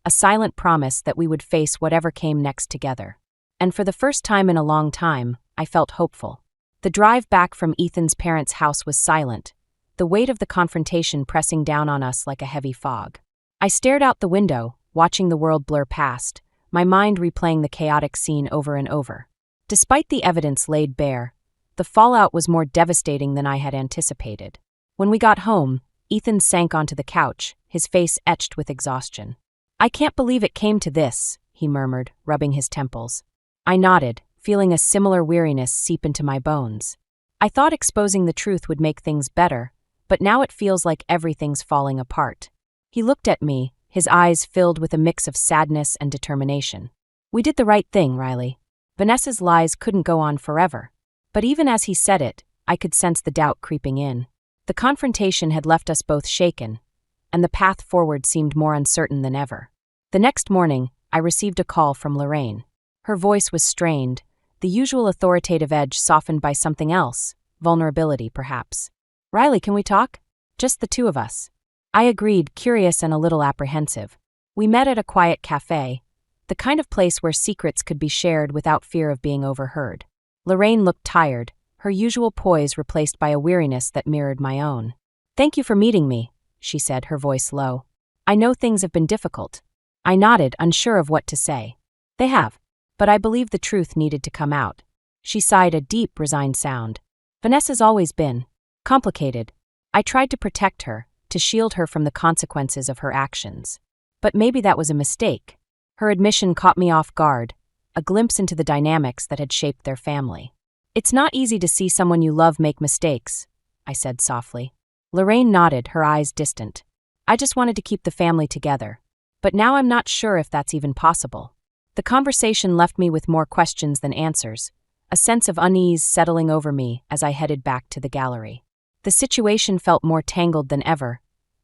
a silent promise that we would face whatever came next together. And for the first time in a long time, I felt hopeful. The drive back from Ethan's parents' house was silent, the weight of the confrontation pressing down on us like a heavy fog. I stared out the window, watching the world blur past, my mind replaying the chaotic scene over and over. Despite the evidence laid bare, the fallout was more devastating than I had anticipated. When we got home, Ethan sank onto the couch, his face etched with exhaustion. "I can't believe it came to this," he murmured, rubbing his temples. I nodded, feeling a similar weariness seep into my bones. I thought exposing the truth would make things better, but now it feels like everything's falling apart. He looked at me, his eyes filled with a mix of sadness and determination. "We did the right thing, Riley. Vanessa's lies couldn't go on forever." But even as he said it, I could sense the doubt creeping in. The confrontation had left us both shaken, and the path forward seemed more uncertain than ever. The next morning, I received a call from Lorraine. Her voice was strained, the usual authoritative edge softened by something else, vulnerability perhaps. "Riley, can we talk? Just the two of us." I agreed, curious and a little apprehensive. We met at a quiet cafe, the kind of place where secrets could be shared without fear of being overheard. Lorraine looked tired, her usual poise replaced by a weariness that mirrored my own. "Thank you for meeting me," she said, her voice low. "I know things have been difficult." I nodded, unsure of what to say. "They have, but I believe the truth needed to come out." She sighed, a deep, resigned sound. Vanessa's always been complicated. I tried to protect her, to shield her from the consequences of her actions. But maybe that was a mistake. Her admission caught me off guard, a glimpse into the dynamics that had shaped their family. It's not easy to see someone you love make mistakes, I said softly. Lorraine nodded, her eyes distant. I just wanted to keep the family together. But now I'm not sure if that's even possible. The conversation left me with more questions than answers, a sense of unease settling over me as I headed back to the gallery. The situation felt more tangled than ever,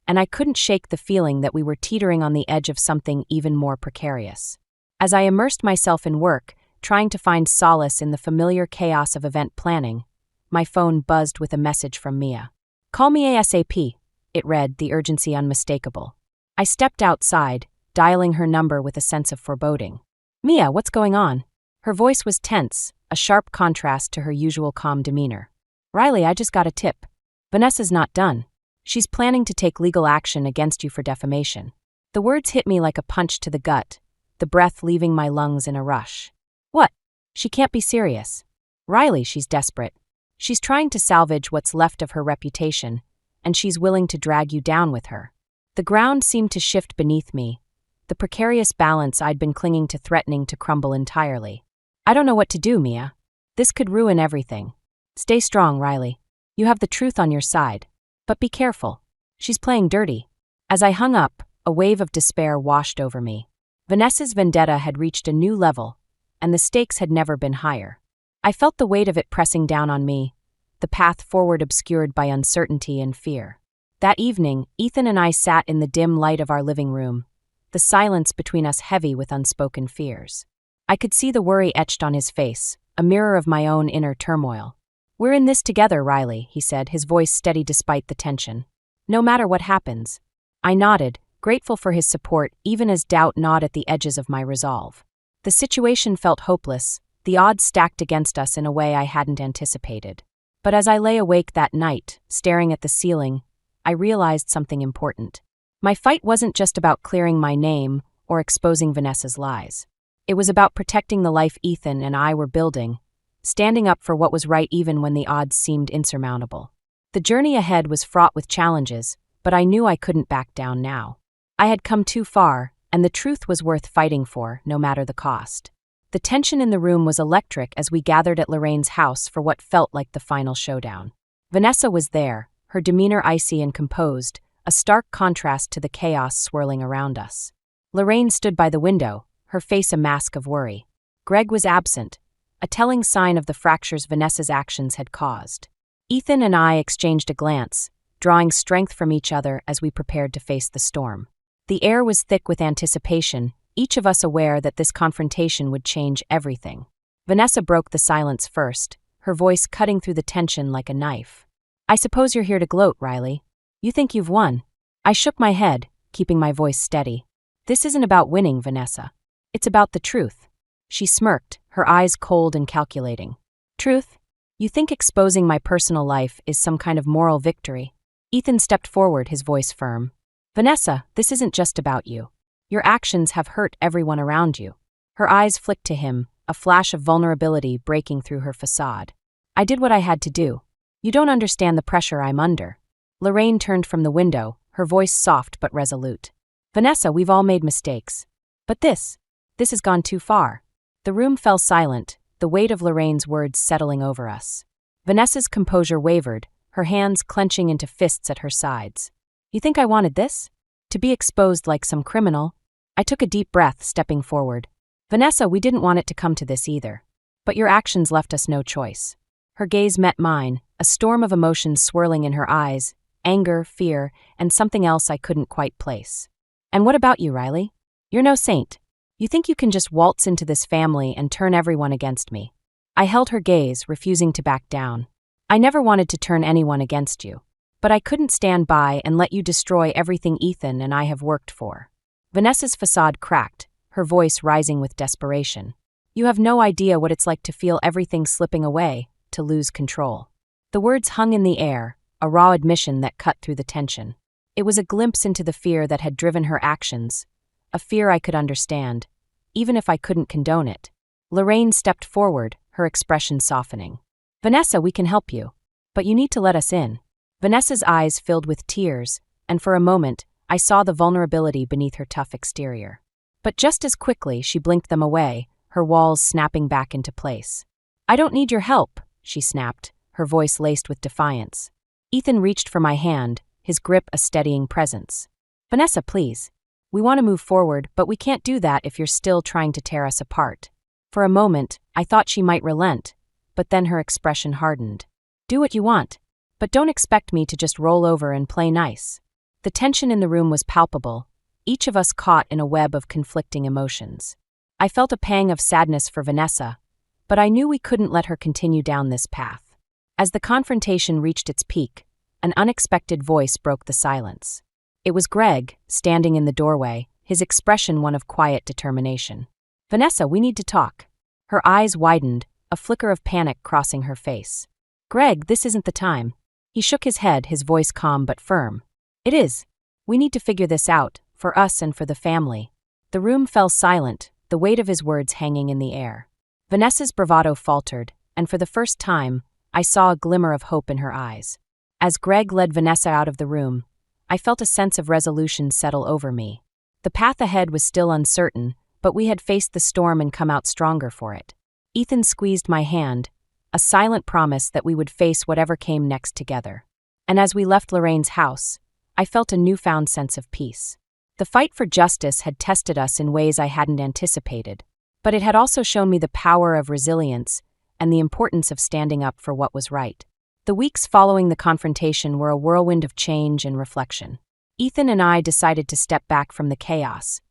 and I couldn't shake the feeling that we were teetering on the edge of something even more precarious. As I immersed myself in work, trying to find solace in the familiar chaos of event planning, my phone buzzed with a message from Mia. "Call me ASAP," it read, the urgency unmistakable. I stepped outside, dialing her number with a sense of foreboding. "Mia, what's going on?" Her voice was tense, a sharp contrast to her usual calm demeanor. "Riley, I just got a tip. Vanessa's not done. She's planning to take legal action against you for defamation." The words hit me like a punch to the gut, the breath leaving my lungs in a rush. "What? She can't be serious." "Riley, she's desperate. She's trying to salvage what's left of her reputation, and she's willing to drag you down with her." The ground seemed to shift beneath me, the precarious balance I'd been clinging to threatening to crumble entirely. "I don't know what to do, Mia. This could ruin everything. Stay strong, Riley. You have the truth on your side. But be careful. She's playing dirty." As I hung up, a wave of despair washed over me. Vanessa's vendetta had reached a new level, and the stakes had never been higher. I felt the weight of it pressing down on me, the path forward obscured by uncertainty and fear. That evening, Ethan and I sat in the dim light of our living room, the silence between us heavy with unspoken fears. I could see the worry etched on his face, a mirror of my own inner turmoil. "We're in this together, Riley," he said, his voice steady despite the tension. "No matter what happens." I nodded, grateful for his support even as doubt gnawed at the edges of my resolve. The situation felt hopeless, the odds stacked against us in a way I hadn't anticipated. But as I lay awake that night, staring at the ceiling, I realized something important. My fight wasn't just about clearing my name or exposing Vanessa's lies. It was about protecting the life Ethan and I were building, standing up for what was right even when the odds seemed insurmountable. The journey ahead was fraught with challenges, but I knew I couldn't back down now. I had come too far, and the truth was worth fighting for, no matter the cost. The tension in the room was electric as we gathered at Lorraine's house for what felt like the final showdown. Vanessa was there, her demeanor icy and composed, a stark contrast to the chaos swirling around us. Lorraine stood by the window, her face a mask of worry. Greg was absent, a telling sign of the fractures Vanessa's actions had caused. Ethan and I exchanged a glance, drawing strength from each other as we prepared to face the storm. The air was thick with anticipation, each of us aware that this confrontation would change everything. Vanessa broke the silence first, her voice cutting through the tension like a knife. "I suppose you're here to gloat, Riley. You think you've won." I shook my head, keeping my voice steady. "This isn't about winning, Vanessa. It's about the truth." She smirked, her eyes cold and calculating. "Truth? You think exposing my personal life is some kind of moral victory?" Ethan stepped forward, his voice firm. "Vanessa, this isn't just about you. Your actions have hurt everyone around you." Her eyes flicked to him, a flash of vulnerability breaking through her facade. "I did what I had to do. You don't understand the pressure I'm under." Lorraine turned from the window, her voice soft but resolute. "Vanessa, we've all made mistakes. But this has gone too far." The room fell silent, the weight of Lorraine's words settling over us. Vanessa's composure wavered, her hands clenching into fists at her sides. "You think I wanted this? To be exposed like some criminal?" I took a deep breath, stepping forward. "Vanessa, we didn't want it to come to this either. But your actions left us no choice." Her gaze met mine, a storm of emotions swirling in her eyes, anger, fear, and something else I couldn't quite place. "And what about you, Riley? You're no saint. You think you can just waltz into this family and turn everyone against me." I held her gaze, refusing to back down. "I never wanted to turn anyone against you. But I couldn't stand by and let you destroy everything Ethan and I have worked for." Vanessa's facade cracked, her voice rising with desperation. "You have no idea what it's like to feel everything slipping away, to lose control." The words hung in the air, a raw admission that cut through the tension. It was a glimpse into the fear that had driven her actions, a fear I could understand, even if I couldn't condone it. Lorraine stepped forward, her expression softening. "Vanessa, we can help you. But you need to let us in. Vanessa's eyes filled with tears, and for a moment, I saw the vulnerability beneath her tough exterior. But just as quickly, she blinked them away, her walls snapping back into place. I don't need your help, she snapped, her voice laced with defiance. Ethan reached for my hand, his grip a steadying presence. Vanessa, please. We want to move forward, but we can't do that if you're still trying to tear us apart. For a moment, I thought she might relent, but then her expression hardened. Do what you want, but don't expect me to just roll over and play nice. The tension in the room was palpable, each of us caught in a web of conflicting emotions. I felt a pang of sadness for Vanessa, but I knew we couldn't let her continue down this path. As the confrontation reached its peak, an unexpected voice broke the silence. It was Greg, standing in the doorway, his expression one of quiet determination. Vanessa, we need to talk. Her eyes widened, a flicker of panic crossing her face. Greg, this isn't the time. He shook his head, his voice calm but firm. It is. We need to figure this out, for us and for the family. The room fell silent, the weight of his words hanging in the air. Vanessa's bravado faltered, and for the first time, I saw a glimmer of hope in her eyes. As Greg led Vanessa out of the room, I felt a sense of resolution settle over me. The path ahead was still uncertain, but we had faced the storm and come out stronger for it. Ethan squeezed my hand, a silent promise that we would face whatever came next together. And as we left Lorraine's house, I felt a newfound sense of peace. The fight for justice had tested us in ways I hadn't anticipated, but it had also shown me the power of resilience and the importance of standing up for what was right. The weeks following the confrontation were a whirlwind of change and reflection. Ethan and I decided to step back from the chaos,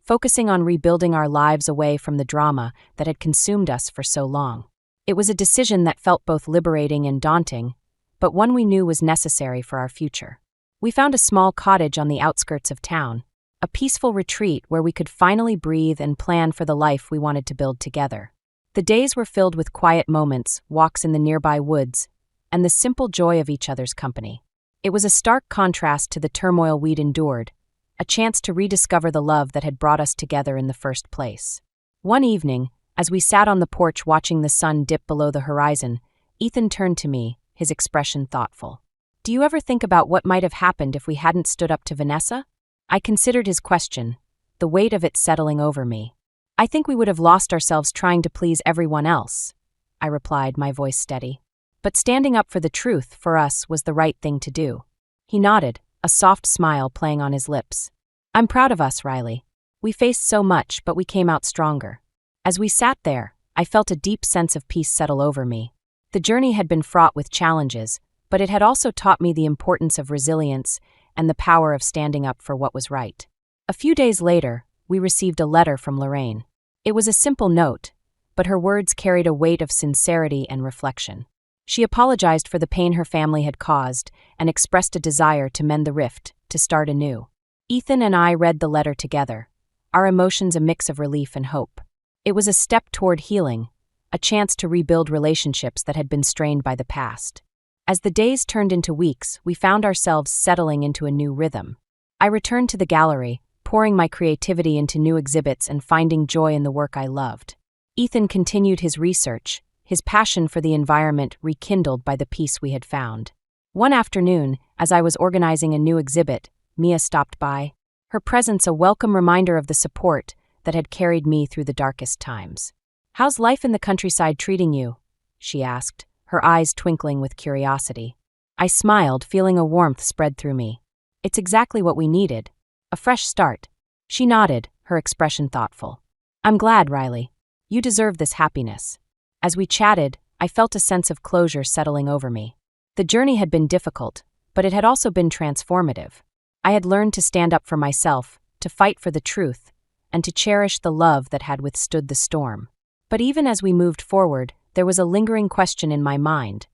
focusing on rebuilding our lives away from the drama that had consumed us for so long. It was a decision that felt both liberating and daunting, but one we knew was necessary for our future. We found a small cottage on the outskirts of town, a peaceful retreat where we could finally breathe and plan for the life we wanted to build together. The days were filled with quiet moments, walks in the nearby woods, and the simple joy of each other's company. It was a stark contrast to the turmoil we'd endured, a chance to rediscover the love that had brought us together in the first place. One evening, as we sat on the porch watching the sun dip below the horizon, Ethan turned to me, his expression thoughtful. Do you ever think about what might have happened if we hadn't stood up to Vanessa? I considered his question, the weight of it settling over me. I think we would have lost ourselves trying to please everyone else, I replied, my voice steady. But standing up for the truth, for us, was the right thing to do. He nodded, a soft smile playing on his lips. I'm proud of us, Riley. We faced so much, but we came out stronger. As we sat there, I felt a deep sense of peace settle over me. The journey had been fraught with challenges, but it had also taught me the importance of resilience and the power of standing up for what was right. A few days later, we received a letter from Lorraine. It was a simple note, but her words carried a weight of sincerity and reflection. She apologized for the pain her family had caused and expressed a desire to mend the rift, to start anew. Ethan and I read the letter together, our emotions a mix of relief and hope. It was a step toward healing, a chance to rebuild relationships that had been strained by the past. As the days turned into weeks, we found ourselves settling into a new rhythm. I returned to the gallery, pouring my creativity into new exhibits and finding joy in the work I loved. Ethan continued his research, his passion for the environment rekindled by the peace we had found. One afternoon, as I was organizing a new exhibit, Mia stopped by, her presence a welcome reminder of the support that had carried me through the darkest times. How's life in the countryside treating you? She asked, her eyes twinkling with curiosity. I smiled, feeling a warmth spread through me. It's exactly what we needed. A fresh start. She nodded, her expression thoughtful. I'm glad, Riley. You deserve this happiness. As we chatted, I felt a sense of closure settling over me. The journey had been difficult, but it had also been transformative. I had learned to stand up for myself, to fight for the truth, and to cherish the love that had withstood the storm. But even as we moved forward, there was a lingering question in my mind,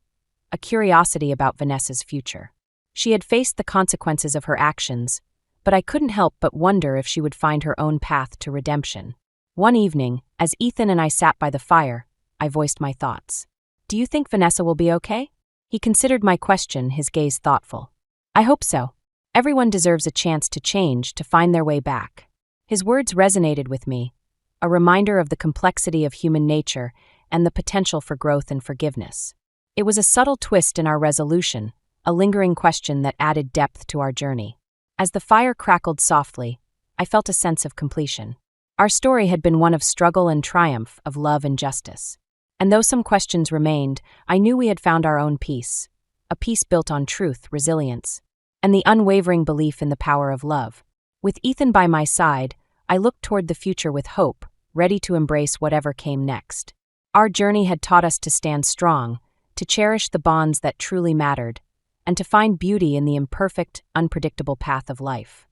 a curiosity about Vanessa's future. She had faced the consequences of her actions, but I couldn't help but wonder if she would find her own path to redemption. One evening, as Ethan and I sat by the fire, I voiced my thoughts. Do you think Vanessa will be okay? He considered my question, his gaze thoughtful. I hope so. Everyone deserves a chance to change, to find their way back. His words resonated with me, a reminder of the complexity of human nature and the potential for growth and forgiveness. It was a subtle twist in our resolution, a lingering question that added depth to our journey. As the fire crackled softly, I felt a sense of completion. Our story had been one of struggle and triumph, of love and justice. And though some questions remained, I knew we had found our own peace, a peace built on truth, resilience, and the unwavering belief in the power of love. With Ethan by my side, I looked toward the future with hope, ready to embrace whatever came next. Our journey had taught us to stand strong, to cherish the bonds that truly mattered, and to find beauty in the imperfect, unpredictable path of life.